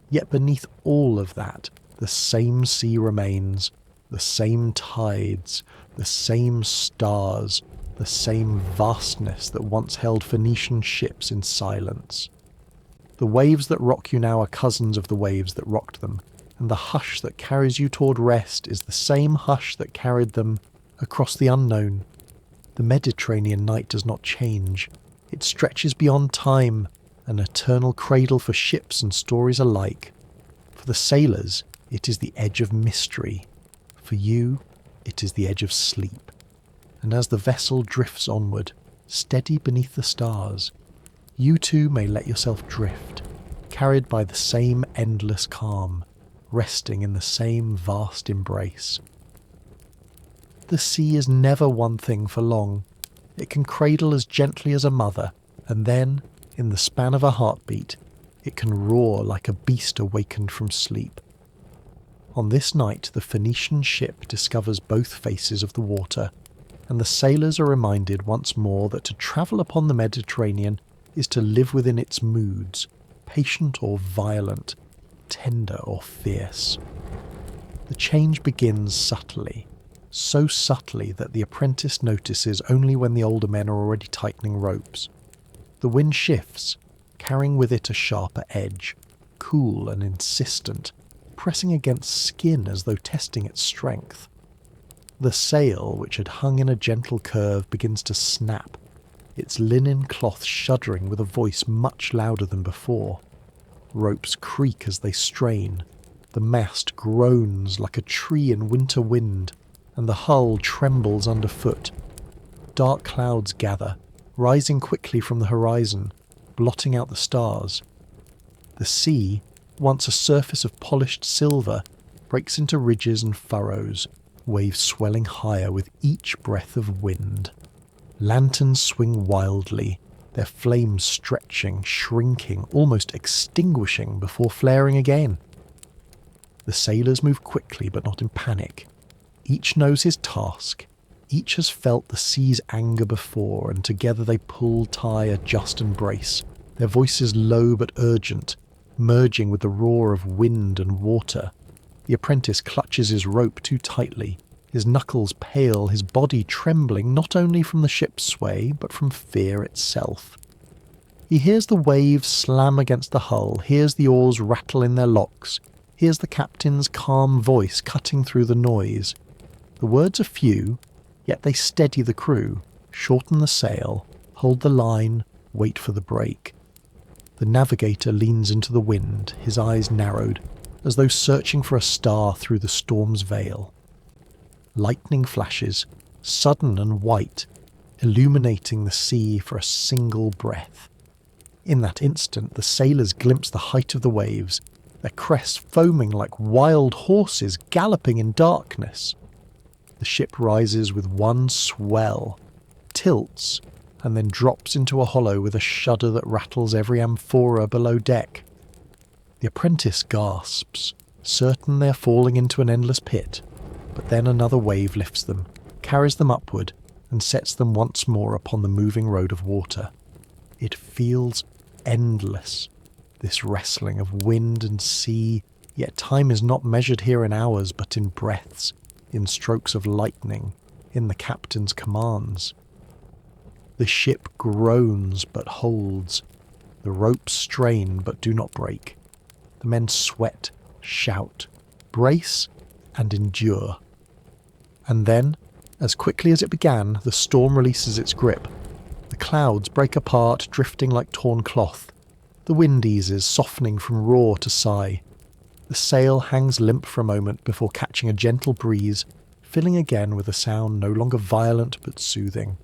Yet beneath all of that, the same sea remains, the same tides, the same stars, the same vastness that once held Phoenician ships in silence. The waves that rock you now are cousins of the waves that rocked them, and the hush that carries you toward rest is the same hush that carried them across the unknown. The Mediterranean night does not change. It stretches beyond time, an eternal cradle for ships and stories alike. For the sailors, it is the edge of mystery. For you, it is the edge of sleep. And as the vessel drifts onward, steady beneath the stars, you too may let yourself drift, carried by the same endless calm, resting in the same vast embrace. The sea is never one thing for long. It can cradle as gently as a mother, and then, in the span of a heartbeat, it can roar like a beast awakened from sleep. On this night, the Phoenician ship discovers both faces of the water, and the sailors are reminded once more that to travel upon the Mediterranean is to live within its moods, patient or violent, tender or fierce. The change begins subtly, so subtly that the apprentice notices only when the older men are already tightening ropes. The wind shifts, carrying with it a sharper edge, cool and insistent, pressing against skin as though testing its strength. The sail, which had hung in a gentle curve, begins to snap, its linen cloth shuddering with a voice much louder than before. Ropes creak as they strain, the mast groans like a tree in winter wind, and the hull trembles underfoot. Dark clouds gather, rising quickly from the horizon, blotting out the stars. The sea, once a surface of polished silver, breaks into ridges and furrows, waves swelling higher with each breath of wind. Lanterns swing wildly, their flames stretching, shrinking, almost extinguishing before flaring again. The sailors move quickly but not in panic. Each knows his task. Each has felt the sea's anger before, and together they pull, tie a just embrace, their voices low but urgent, merging with the roar of wind and water. The apprentice clutches his rope too tightly, his knuckles pale, his body trembling not only from the ship's sway, but from fear itself. He hears the waves slam against the hull, hears the oars rattle in their locks, hears the captain's calm voice cutting through the noise. The words are few, yet they steady the crew, shorten the sail, hold the line, wait for the break. The navigator leans into the wind, his eyes narrowed, as though searching for a star through the storm's veil. Lightning flashes, sudden and white, illuminating the sea for a single breath. In that instant, the sailors glimpse the height of the waves, their crests foaming like wild horses galloping in darkness. The ship rises with one swell, tilts, and then drops into a hollow with a shudder that rattles every amphora below deck. The apprentice gasps, certain they are falling into an endless pit, but then another wave lifts them, carries them upward, and sets them once more upon the moving road of water. It feels endless, this wrestling of wind and sea, yet time is not measured here in hours but in breaths, in strokes of lightning, in the captain's commands. The ship groans but holds, the ropes strain but do not break. The men sweat, shout, brace, and endure. And then, as quickly as it began, the storm releases its grip. The clouds break apart, drifting like torn cloth. The wind eases, softening from roar to sigh. The sail hangs limp for a moment before catching a gentle breeze, filling again with a sound no longer violent but soothing.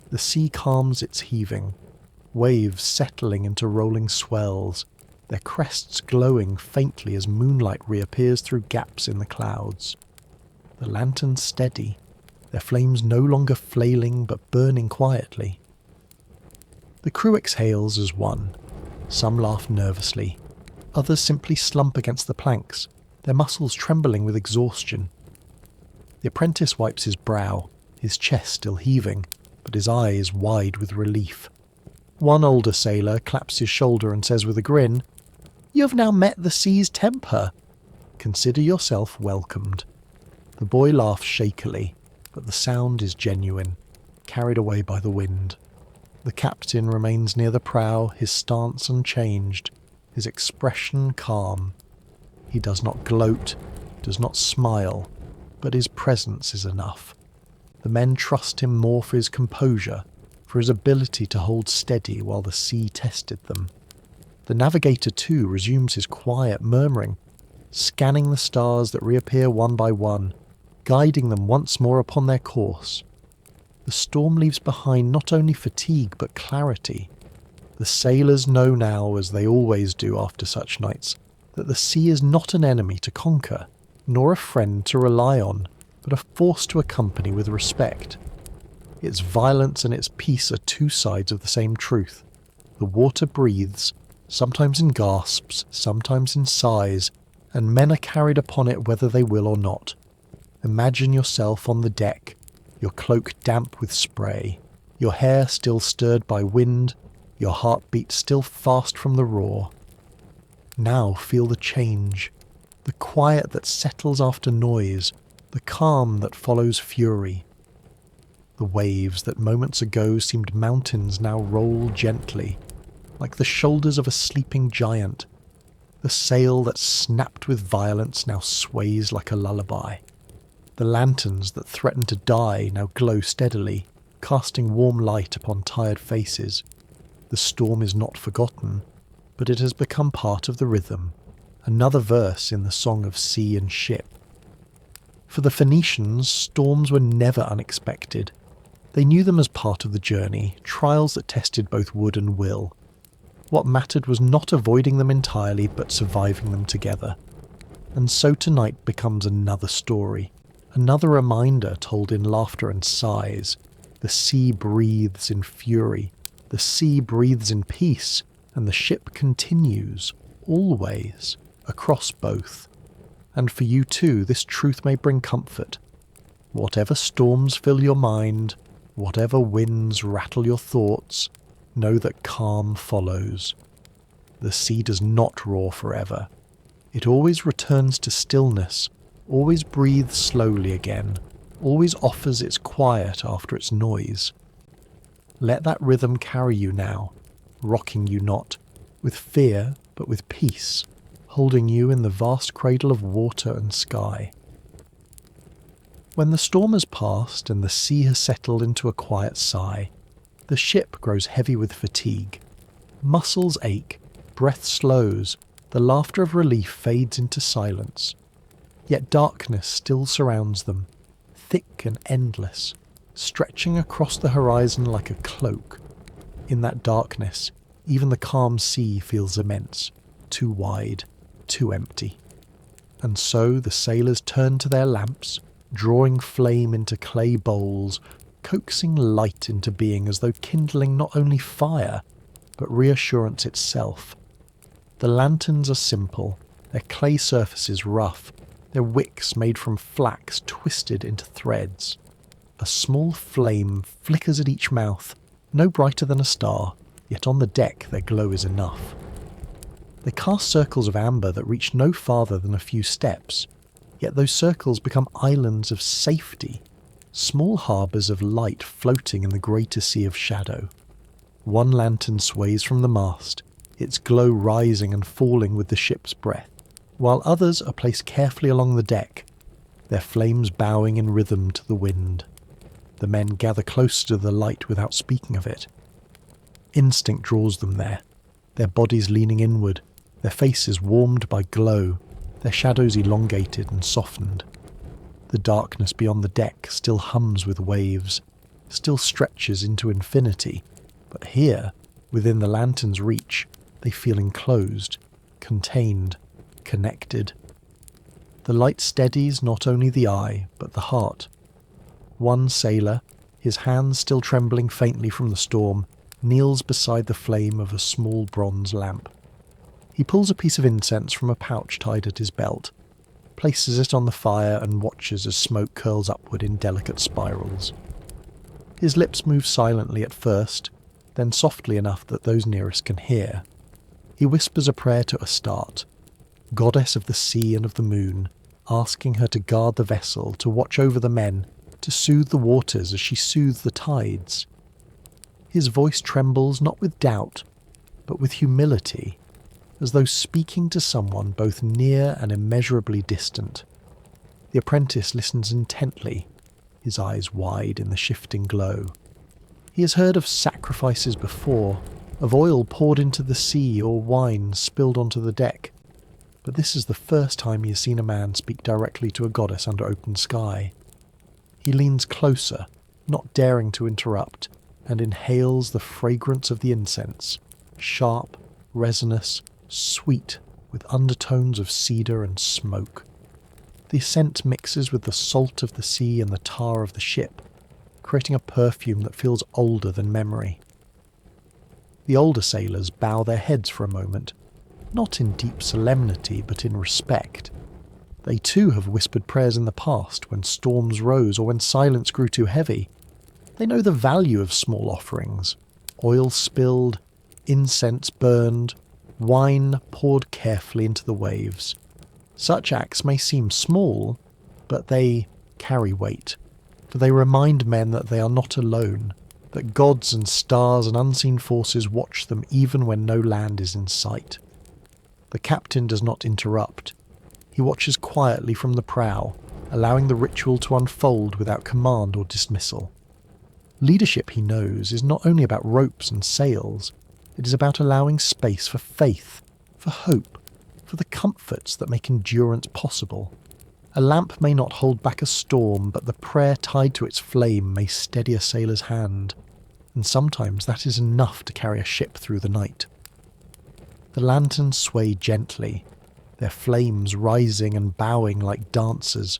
The sea calms its heaving, waves settling into rolling swells, their crests glowing faintly as moonlight reappears through gaps in the clouds. The lanterns steady, their flames no longer flailing but burning quietly. The crew exhales as one. Some laugh nervously. Others simply slump against the planks, their muscles trembling with exhaustion. The apprentice wipes his brow, his chest still heaving, but his eyes wide with relief. One older sailor claps his shoulder and says with a grin, "You have now met the sea's temper. Consider yourself welcomed." The boy laughs shakily, but the sound is genuine, carried away by the wind. The captain remains near the prow, his stance unchanged, his expression calm. He does not gloat, does not smile, but his presence is enough. The men trust him more for his composure, for his ability to hold steady while the sea tested them. The navigator too resumes his quiet murmuring, scanning the stars that reappear one by one, guiding them once more upon their course. The storm leaves behind not only fatigue but clarity. The sailors know now, as they always do after such nights, that the sea is not an enemy to conquer, nor a friend to rely on, but a force to accompany with respect. Its violence and its peace are two sides of the same truth. The water breathes, sometimes in gasps, sometimes in sighs, and men are carried upon it whether they will or not. Imagine yourself on the deck, your cloak damp with spray, your hair still stirred by wind, your heartbeat still fast from the roar. Now feel the change, the quiet that settles after noise, the calm that follows fury. The waves that moments ago seemed mountains now roll gently, like the shoulders of a sleeping giant. The sail that snapped with violence now sways like a lullaby. The lanterns that threatened to die now glow steadily, casting warm light upon tired faces. The storm is not forgotten, but it has become part of the rhythm, another verse in the song of sea and ship. For the Phoenicians, storms were never unexpected. They knew them as part of the journey, trials that tested both wood and will. What mattered was not avoiding them entirely, but surviving them together. And so tonight becomes another story, another reminder told in laughter and sighs. The sea breathes in fury, the sea breathes in peace, and the ship continues, always, across both. And for you too, this truth may bring comfort. Whatever storms fill your mind, whatever winds rattle your thoughts, know that calm follows. The sea does not roar forever. It always returns to stillness, always breathes slowly again, always offers its quiet after its noise. Let that rhythm carry you now, rocking you not with fear but with peace, holding you in the vast cradle of water and sky. When the storm has passed and the sea has settled into a quiet sigh, The ship grows heavy with fatigue. Muscles ache, breath slows, the laughter of relief fades into silence. Yet darkness still surrounds them, thick and endless, stretching across the horizon like a cloak. In that darkness, even the calm sea feels immense, too wide, too empty. And so the sailors turn to their lamps, drawing flame into clay bowls, coaxing light into being as though kindling not only fire, but reassurance itself. The lanterns are simple, their clay surfaces rough, their wicks made from flax twisted into threads. A small flame flickers at each mouth, no brighter than a star, yet on the deck their glow is enough. They cast circles of amber that reach no farther than a few steps, yet those circles become islands of safety, small harbours of light floating in the greater sea of shadow. One lantern sways from the mast, its glow rising and falling with the ship's breath, while others are placed carefully along the deck, their flames bowing in rhythm to the wind. The men gather closer to the light without speaking of it. Instinct draws them there, their bodies leaning inward, their faces warmed by glow, their shadows elongated and softened. The darkness beyond the deck still hums with waves, still stretches into infinity, but here, within the lantern's reach, they feel enclosed, contained, connected. The light steadies not only the eye, but the heart. One sailor, his hands still trembling faintly from the storm, kneels beside the flame of a small bronze lamp. He pulls a piece of incense from a pouch tied at his belt, places it on the fire and watches as smoke curls upward in delicate spirals. His lips move silently at first, then softly enough that those nearest can hear. He whispers a prayer to Astarte, goddess of the sea and of the moon, asking her to guard the vessel, to watch over the men, to soothe the waters as she soothes the tides. His voice trembles not with doubt, but with humility, as though speaking to someone both near and immeasurably distant. The apprentice listens intently, his eyes wide in the shifting glow. He has heard of sacrifices before, of oil poured into the sea or wine spilled onto the deck, but this is the first time he has seen a man speak directly to a goddess under open sky. He leans closer, not daring to interrupt, and inhales the fragrance of the incense, sharp, resinous, sweet, with undertones of cedar and smoke. The scent mixes with the salt of the sea and the tar of the ship, creating a perfume that feels older than memory. The older sailors bow their heads for a moment, not in deep solemnity but in respect. They too have whispered prayers in the past when storms rose or when silence grew too heavy. They know the value of small offerings, oil spilled, incense burned, wine poured carefully into the waves. Such acts may seem small, but they carry weight, for they remind men that they are not alone, that gods and stars and unseen forces watch them even when no land is in sight. The captain does not interrupt. He watches quietly from the prow, allowing the ritual to unfold without command or dismissal. Leadership, he knows, is not only about ropes and sails, it is about allowing space for faith, for hope, for the comforts that make endurance possible. A lamp may not hold back a storm, but the prayer tied to its flame may steady a sailor's hand, and sometimes that is enough to carry a ship through the night. The lanterns sway gently, their flames rising and bowing like dancers.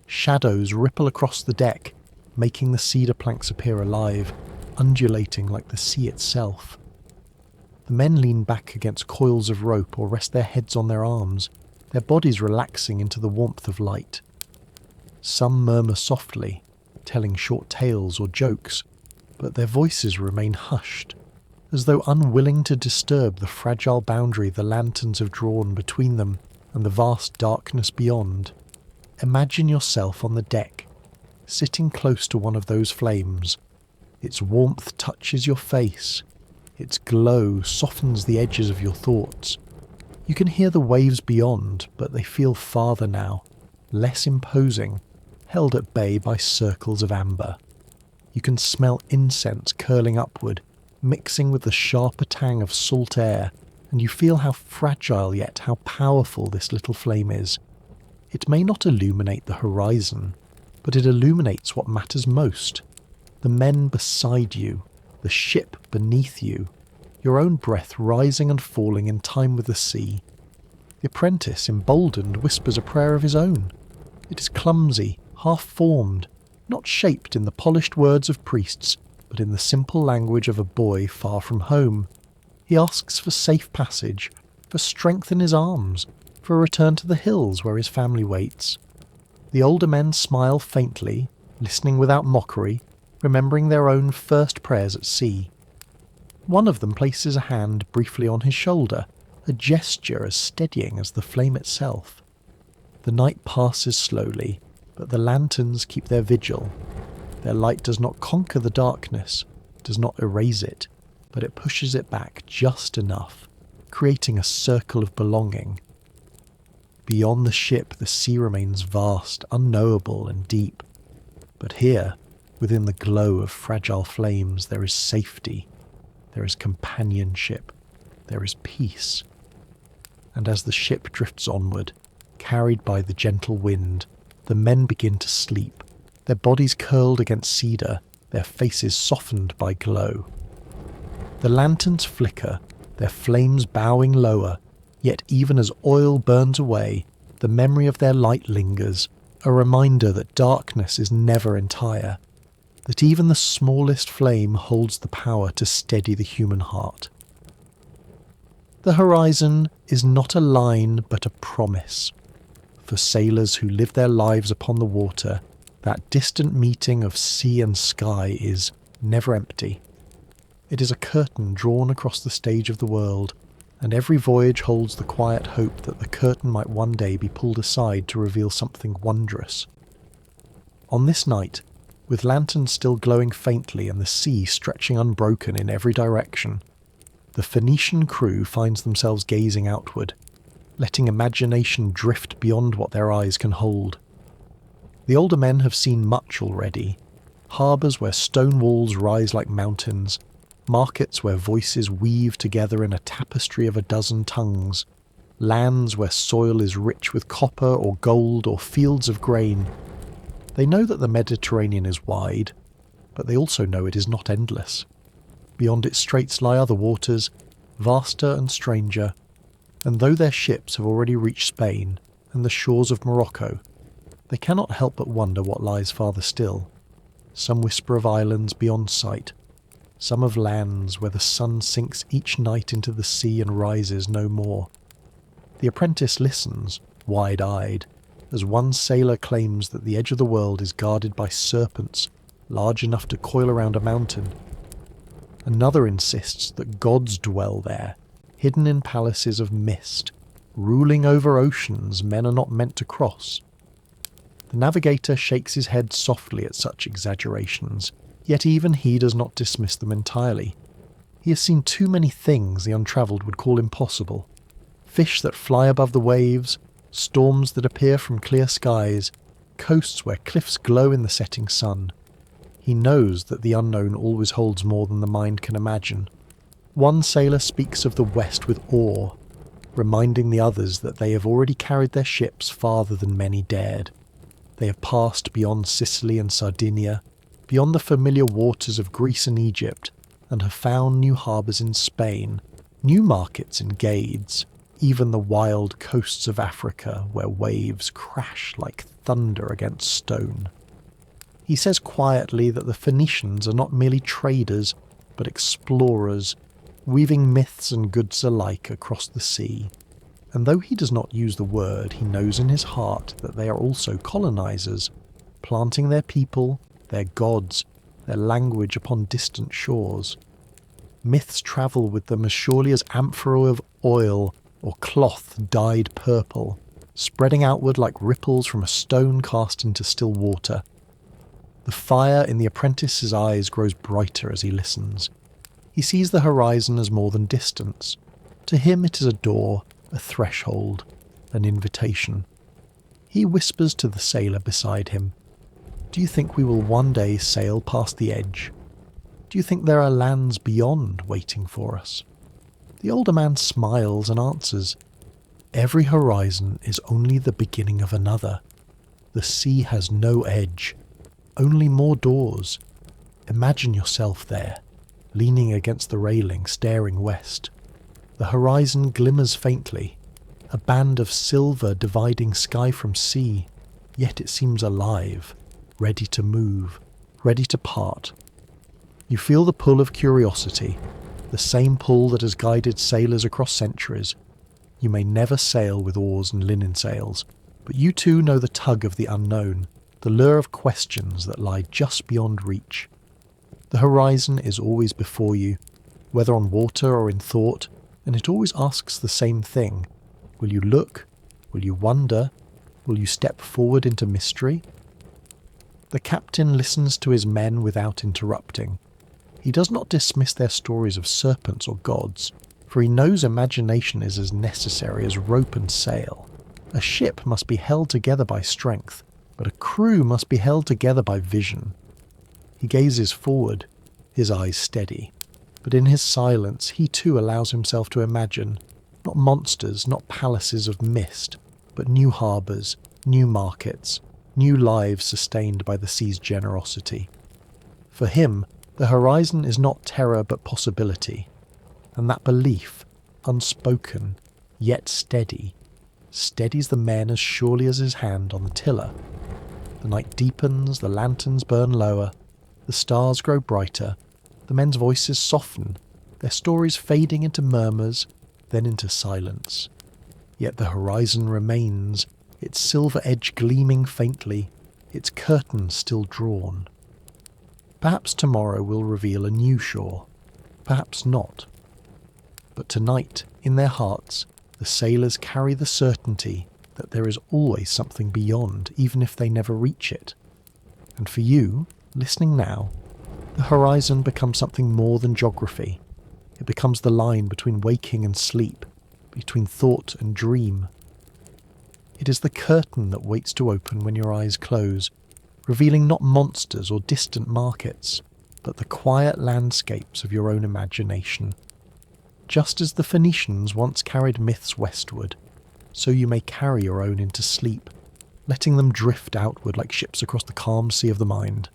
Shadows ripple across the deck, making the cedar planks appear alive, undulating like the sea itself. The men lean back against coils of rope or rest their heads on their arms, their bodies relaxing into the warmth of light. Some murmur softly, telling short tales or jokes, but their voices remain hushed, as though unwilling to disturb the fragile boundary the lanterns have drawn between them and the vast darkness beyond. Imagine yourself on the deck, sitting close to one of those flames. Its warmth touches your face. Its glow softens the edges of your thoughts. You can hear the waves beyond, but they feel farther now, less imposing, held at bay by circles of amber. You can smell incense curling upward, mixing with the sharper tang of salt air, and you feel how fragile yet how powerful this little flame is. It may not illuminate the horizon, but it illuminates what matters most. The men beside you, the ship beneath you, your own breath rising and falling in time with the sea. The apprentice, emboldened, whispers a prayer of his own. It is clumsy, half-formed, not shaped in the polished words of priests, but in the simple language of a boy far from home. He asks for safe passage, for strength in his arms, for a return to the hills where his family waits. The older men smile faintly, listening without mockery, remembering their own first prayers at sea. One of them places a hand briefly on his shoulder, a gesture as steadying as the flame itself. The night passes slowly, but the lanterns keep their vigil. Their light does not conquer the darkness, does not erase it, but it pushes it back just enough, creating a circle of belonging. Beyond the ship, the sea remains vast, unknowable and deep. But here, within the glow of fragile flames, there is safety, there is companionship, there is peace. And as the ship drifts onward, carried by the gentle wind, the men begin to sleep, their bodies curled against cedar, their faces softened by glow. The lanterns flicker, their flames bowing lower, yet even as oil burns away, the memory of their light lingers, a reminder that darkness is never entire, that even the smallest flame holds the power to steady the human heart. The horizon is not a line but a promise. For sailors who live their lives upon the water, that distant meeting of sea and sky is never empty. It is a curtain drawn across the stage of the world, and every voyage holds the quiet hope that the curtain might one day be pulled aside to reveal something wondrous. On this night, with lanterns still glowing faintly and the sea stretching unbroken in every direction, the Phoenician crew finds themselves gazing outward, letting imagination drift beyond what their eyes can hold. The older men have seen much already. Harbours where stone walls rise like mountains, markets where voices weave together in a tapestry of a dozen tongues, lands where soil is rich with copper or gold or fields of grain. They know that the Mediterranean is wide, but they also know it is not endless. Beyond its straits lie other waters, vaster and stranger, and though their ships have already reached Spain and the shores of Morocco, they cannot help but wonder what lies farther still. Some whisper of islands beyond sight, some of lands where the sun sinks each night into the sea and rises no more. The apprentice listens, wide-eyed, as one sailor claims that the edge of the world is guarded by serpents large enough to coil around a mountain. Another insists that gods dwell there, hidden in palaces of mist, ruling over oceans men are not meant to cross. The navigator shakes his head softly at such exaggerations, yet even he does not dismiss them entirely. He has seen too many things the untravelled would call impossible. Fish that fly above the waves, storms that appear from clear skies, coasts where cliffs glow in the setting sun. He knows that the unknown always holds more than the mind can imagine. One sailor speaks of the West with awe, reminding the others that they have already carried their ships farther than many dared. They have passed beyond Sicily and Sardinia, beyond the familiar waters of Greece and Egypt, and have found new harbours in Spain, new markets in Gades, even the wild coasts of Africa where waves crash like thunder against stone. He says quietly that the Phoenicians are not merely traders, but explorers, weaving myths and goods alike across the sea. And though he does not use the word, he knows in his heart that they are also colonizers, planting their people, their gods, their language upon distant shores. Myths travel with them as surely as amphora of oil or cloth dyed purple, spreading outward like ripples from a stone cast into still water. The fire in the apprentice's eyes grows brighter as he listens. He sees the horizon as more than distance. To him it is a door, a threshold, an invitation. He whispers to the sailor beside him, Do you think we will one day sail past the edge? Do you think there are lands beyond waiting for us? The older man smiles and answers, "Every horizon is only the beginning of another. The sea has no edge, only more doors. Imagine yourself there, leaning against the railing, staring west. The horizon glimmers faintly, a band of silver dividing sky from sea, yet it seems alive, ready to move, ready to part. You feel the pull of curiosity, the same pull that has guided sailors across centuries. You may never sail with oars and linen sails, but you too know the tug of the unknown, the lure of questions that lie just beyond reach. The horizon is always before you, whether on water or in thought, and it always asks the same thing. Will you look? Will you wonder? Will you step forward into mystery? The captain listens to his men without interrupting. He does not dismiss their stories of serpents or gods, for he knows imagination is as necessary as rope and sail. A ship must be held together by strength, but a crew must be held together by vision. He gazes forward, his eyes steady, but in his silence he too allows himself to imagine, not monsters, not palaces of mist, but new harbours, new markets, new lives sustained by the sea's generosity. For him, the horizon is not terror but possibility, and that belief, unspoken, yet steady, steadies the men as surely as his hand on the tiller. The night deepens, the lanterns burn lower, the stars grow brighter, the men's voices soften, their stories fading into murmurs, then into silence. Yet the horizon remains, its silver edge gleaming faintly, its curtain still drawn. Perhaps tomorrow will reveal a new shore, perhaps not. But tonight, in their hearts, the sailors carry the certainty that there is always something beyond, even if they never reach it. And for you, listening now, the horizon becomes something more than geography. It becomes the line between waking and sleep, between thought and dream. It is the curtain that waits to open when your eyes close, revealing not monsters or distant markets, but the quiet landscapes of your own imagination. Just as the Phoenicians once carried myths westward, so you may carry your own into sleep, letting them drift outward like ships across the calm sea of the mind.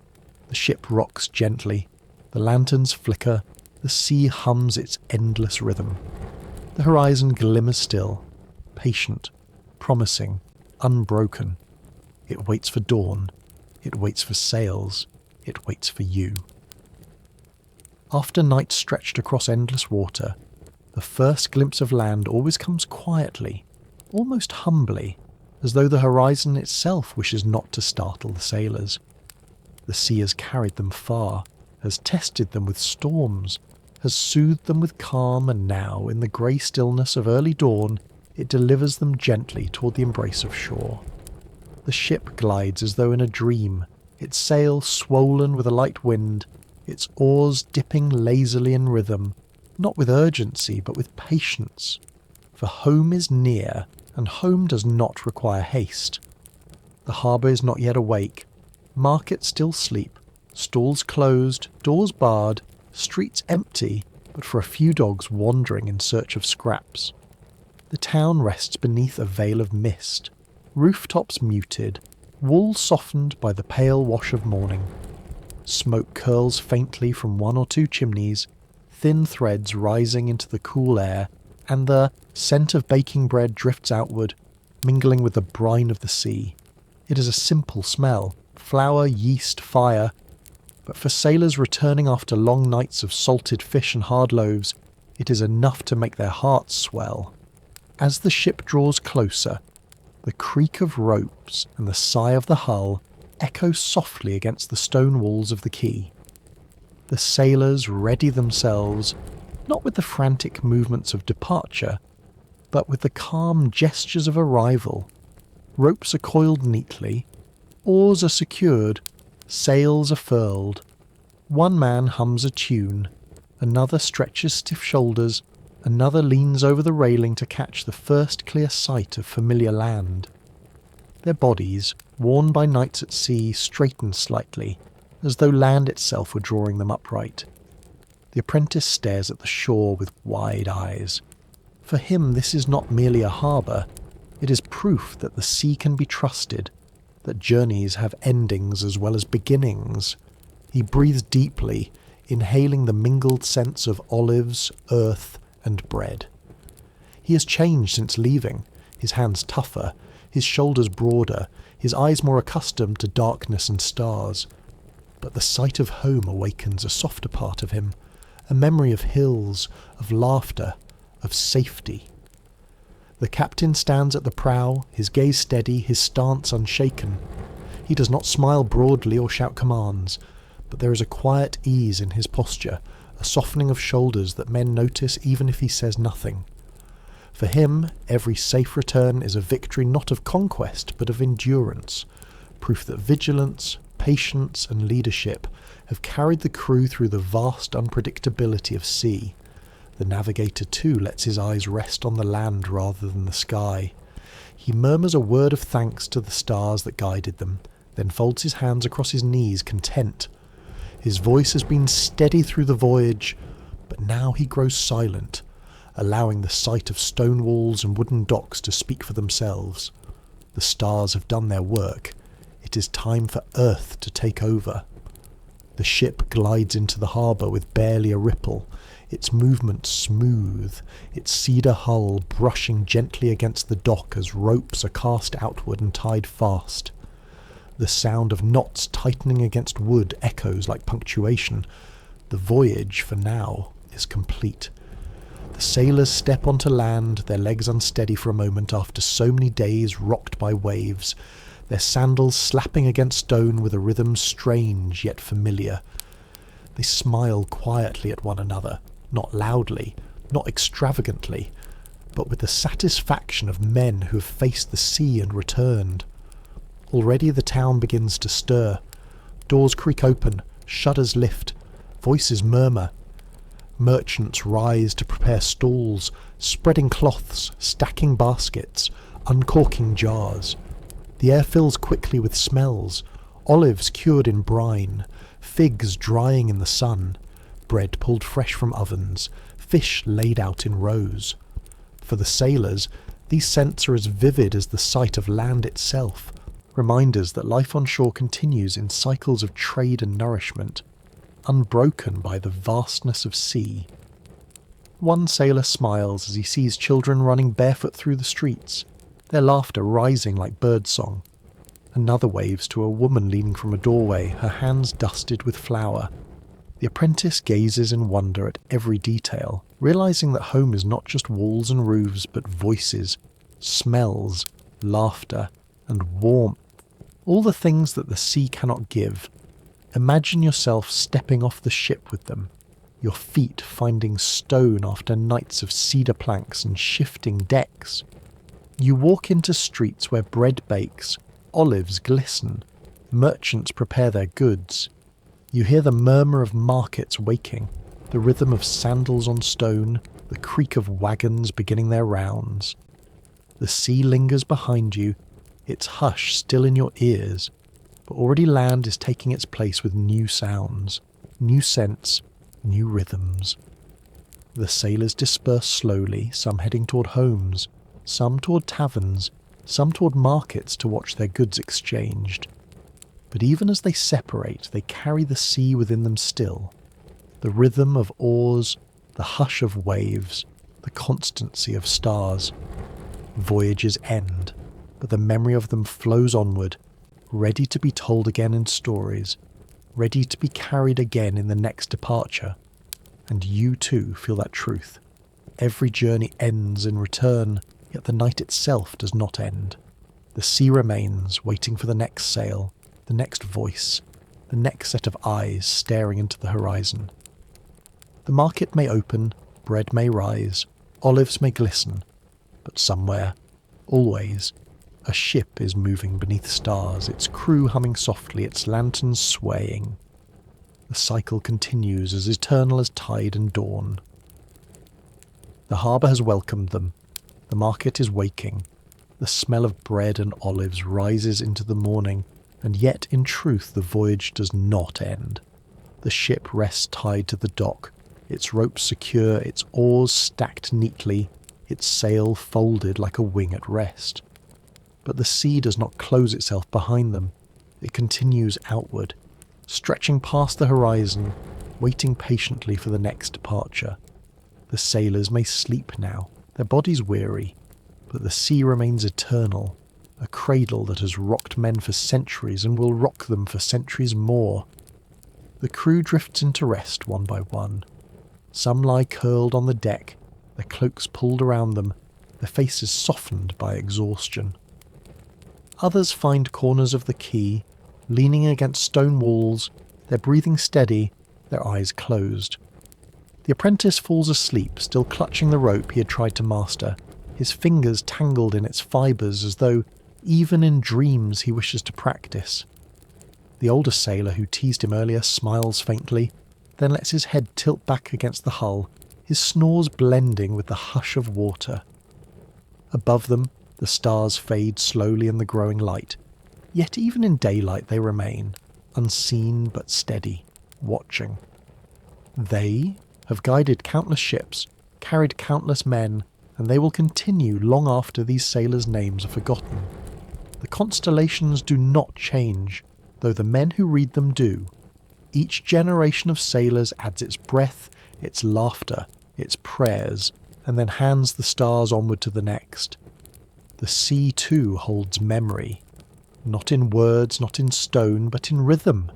The ship rocks gently, the lanterns flicker, the sea hums its endless rhythm. The horizon glimmers still, patient, promising, unbroken. It waits for dawn, it waits for sails, it waits for you. After night stretched across endless water, the first glimpse of land always comes quietly, almost humbly, as though the horizon itself wishes not to startle the sailors. The sea has carried them far, has tested them with storms, has soothed them with calm, and now, in the grey stillness of early dawn, it delivers them gently toward the embrace of shore. The ship glides as though in a dream, its sail swollen with a light wind, its oars dipping lazily in rhythm, not with urgency but with patience. For home is near, and home does not require haste. The harbour is not yet awake, markets still sleep, stalls closed, doors barred, streets empty, but for a few dogs wandering in search of scraps. The town rests beneath a veil of mist, rooftops muted, walls softened by the pale wash of morning. Smoke curls faintly from one or two chimneys, thin threads rising into the cool air, and the scent of baking bread drifts outward, mingling with the brine of the sea. It is a simple smell, flour, yeast, fire, but for sailors returning after long nights of salted fish and hard loaves, it is enough to make their hearts swell. As the ship draws closer, the creak of ropes and the sigh of the hull echo softly against the stone walls of the quay. The sailors ready themselves, not with the frantic movements of departure, but with the calm gestures of arrival. Ropes are coiled neatly, oars are secured, sails are furled. One man hums a tune, another stretches stiff shoulders, another leans over the railing to catch the first clear sight of familiar land. Their bodies, worn by nights at sea, straighten slightly, as though land itself were drawing them upright. The apprentice stares at the shore with wide eyes. For him, this is not merely a harbour. It is proof that the sea can be trusted, that journeys have endings as well as beginnings. He breathes deeply, inhaling the mingled scents of olives, earth, and bread. He has changed since leaving, his hands tougher, his shoulders broader, his eyes more accustomed to darkness and stars. But the sight of home awakens a softer part of him, a memory of hills, of laughter, of safety. The captain stands at the prow, his gaze steady, his stance unshaken. He does not smile broadly or shout commands, but there is a quiet ease in his posture, a softening of shoulders that men notice even if he says nothing. For him, every safe return is a victory not of conquest but of endurance, proof that vigilance, patience and leadership have carried the crew through the vast unpredictability of sea. The navigator too lets his eyes rest on the land rather than the sky. He murmurs a word of thanks to the stars that guided them, then folds his hands across his knees, content. His voice has been steady through the voyage, but now he grows silent, allowing the sight of stone walls and wooden docks to speak for themselves. The stars have done their work. It is time for Earth to take over. The ship glides into the harbour with barely a ripple, its movement smooth, its cedar hull brushing gently against the dock as ropes are cast outward and tied fast. The sound of knots tightening against wood echoes like punctuation. The voyage, for now, is complete. The sailors step onto land, their legs unsteady for a moment after so many days rocked by waves, their sandals slapping against stone with a rhythm strange yet familiar. They smile quietly at one another, not loudly, not extravagantly, but with the satisfaction of men who have faced the sea and returned. Already the town begins to stir. Doors creak open, shutters lift, voices murmur. Merchants rise to prepare stalls, spreading cloths, stacking baskets, uncorking jars. The air fills quickly with smells, olives cured in brine, figs drying in the sun, bread pulled fresh from ovens, fish laid out in rows. For the sailors, these scents are as vivid as the sight of land itself, reminders that life on shore continues in cycles of trade and nourishment, unbroken by the vastness of sea. One sailor smiles as he sees children running barefoot through the streets, their laughter rising like birdsong. Another waves to a woman leaning from a doorway, her hands dusted with flour. The apprentice gazes in wonder at every detail, realizing that home is not just walls and roofs, but voices, smells, laughter, and warmth. All the things that the sea cannot give. Imagine yourself stepping off the ship with them, your feet finding stone after nights of cedar planks and shifting decks. You walk into streets where bread bakes, olives glisten, merchants prepare their goods. You hear the murmur of markets waking, the rhythm of sandals on stone, the creak of wagons beginning their rounds. The sea lingers behind you, its hush still in your ears, but already land is taking its place with new sounds, new scents, new rhythms. The sailors disperse slowly, some heading toward homes, some toward taverns, some toward markets to watch their goods exchanged. But even as they separate, they carry the sea within them still. The rhythm of oars, the hush of waves, the constancy of stars. Voyages end, but the memory of them flows onward, ready to be told again in stories, ready to be carried again in the next departure. And you too feel that truth. Every journey ends in return, yet the night itself does not end. The sea remains, waiting for the next sail, the next voice, the next set of eyes staring into the horizon. The market may open, bread may rise, olives may glisten, but somewhere, always, a ship is moving beneath stars, its crew humming softly, its lanterns swaying. The cycle continues as eternal as tide and dawn. The harbour has welcomed them. The market is waking. The smell of bread and olives rises into the morning, and yet in truth the voyage does not end. The ship rests tied to the dock, its ropes secure, its oars stacked neatly, its sail folded like a wing at rest. But the sea does not close itself behind them. It continues outward, stretching past the horizon, waiting patiently for the next departure. The sailors may sleep now, their bodies weary, but the sea remains eternal, a cradle that has rocked men for centuries and will rock them for centuries more. The crew drifts into rest one by one. Some lie curled on the deck, their cloaks pulled around them, their faces softened by exhaustion. Others find corners of the quay, leaning against stone walls, their breathing steady, their eyes closed. The apprentice falls asleep, still clutching the rope he had tried to master, his fingers tangled in its fibres as though, even in dreams, he wishes to practice. The older sailor who teased him earlier smiles faintly, then lets his head tilt back against the hull, his snores blending with the hush of water. Above them, the stars fade slowly in the growing light, yet even in daylight they remain, unseen but steady, watching. They have guided countless ships, carried countless men, and they will continue long after these sailors' names are forgotten. The constellations do not change, though the men who read them do. Each generation of sailors adds its breath, its laughter, its prayers, and then hands the stars onward to the next. The sea too holds memory, not in words, not in stone, but in rhythm.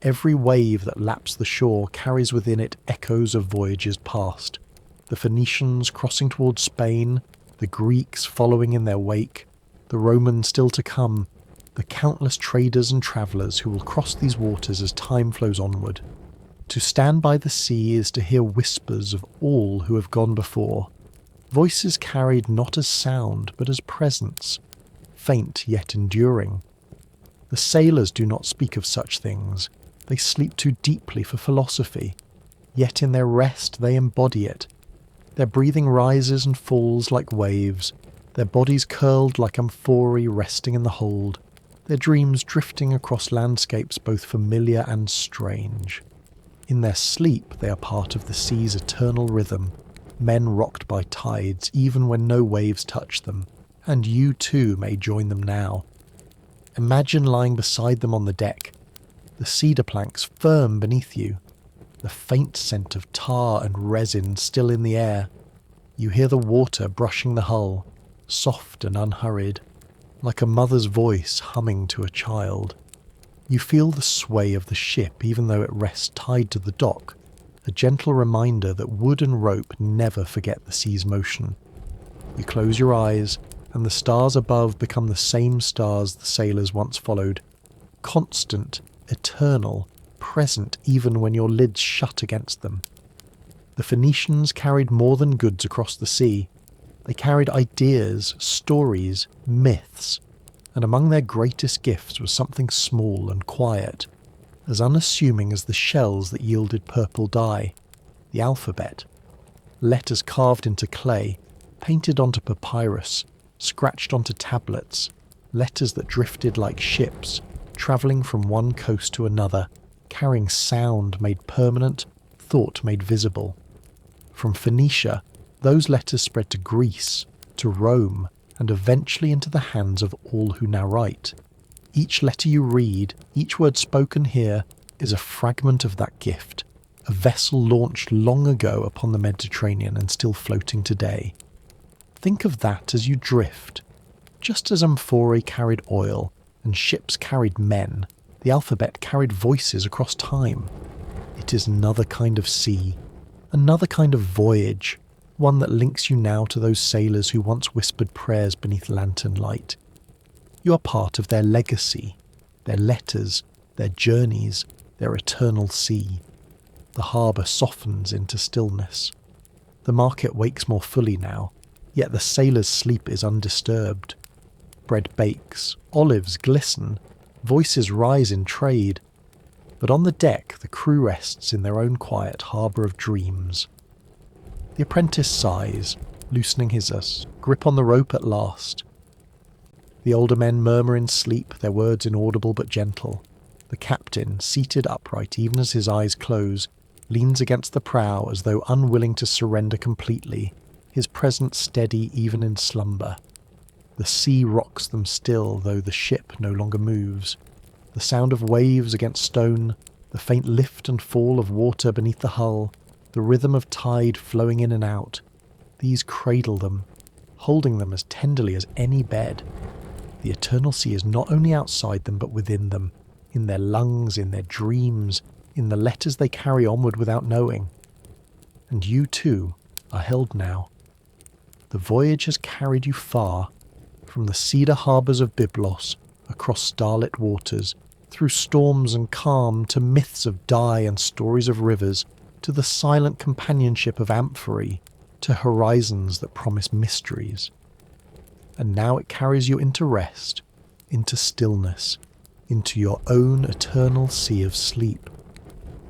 Every wave that laps the shore carries within it echoes of voyages past. The Phoenicians crossing towards Spain, the Greeks following in their wake, the Romans still to come, the countless traders and travellers who will cross these waters as time flows onward. To stand by the sea is to hear whispers of all who have gone before, voices carried not as sound but as presence, faint yet enduring. The sailors do not speak of such things, they sleep too deeply for philosophy, yet in their rest they embody it. Their breathing rises and falls like waves, their bodies curled like amphorae resting in the hold, their dreams drifting across landscapes both familiar and strange. In their sleep they are part of the sea's eternal rhythm, men rocked by tides even when no waves touch them, and you too may join them now. Imagine lying beside them on the deck, the cedar planks firm beneath you, the faint scent of tar and resin still in the air. You hear the water brushing the hull, soft and unhurried, like a mother's voice humming to a child. You feel the sway of the ship even though it rests tied to the dock, a gentle reminder that wood and rope never forget the sea's motion. You close your eyes, and the stars above become the same stars the sailors once followed, constant, eternal, present even when your lids shut against them. The Phoenicians carried more than goods across the sea. They carried ideas, stories, myths, and among their greatest gifts was something small and quiet, as unassuming as the shells that yielded purple dye, the alphabet. Letters carved into clay, painted onto papyrus, scratched onto tablets, letters that drifted like ships, travelling from one coast to another, carrying sound made permanent, thought made visible. From Phoenicia, those letters spread to Greece, to Rome, and eventually into the hands of all who now write. Each letter you read, each word spoken here, is a fragment of that gift, a vessel launched long ago upon the Mediterranean and still floating today. Think of that as you drift. Just as amphorae carried oil, and ships carried men, the alphabet carried voices across time. It is another kind of sea, another kind of voyage, one that links you now to those sailors who once whispered prayers beneath lantern light. You are part of their legacy, their letters, their journeys, their eternal sea. The harbour softens into stillness. The market wakes more fully now, yet the sailor's sleep is undisturbed. Bread bakes, olives glisten, voices rise in trade. But on the deck the crew rests in their own quiet harbour of dreams. The apprentice sighs, loosening his grip on the rope at last. The older men murmur in sleep, their words inaudible but gentle. The captain, seated upright even as his eyes close, leans against the prow as though unwilling to surrender completely, his presence steady even in slumber. The sea rocks them still, though the ship no longer moves. The sound of waves against stone, the faint lift and fall of water beneath the hull, the rhythm of tide flowing in and out, these cradle them, holding them as tenderly as any bed. The eternal sea is not only outside them but within them, in their lungs, in their dreams, in the letters they carry onward without knowing. And you too are held now. The voyage has carried you far, from the cedar harbours of Byblos, across starlit waters, through storms and calm, to myths of dye and stories of rivers, to the silent companionship of amphory, to horizons that promise mysteries. And now it carries you into rest, into stillness, into your own eternal sea of sleep.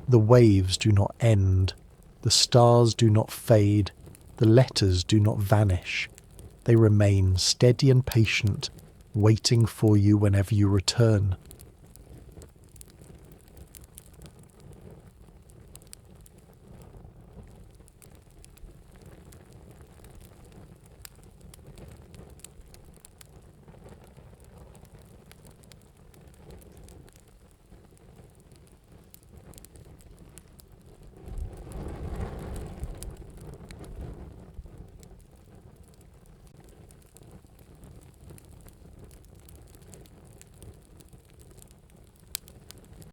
The waves do not end, the stars do not fade, the letters do not vanish. They remain steady and patient, waiting for you whenever you return.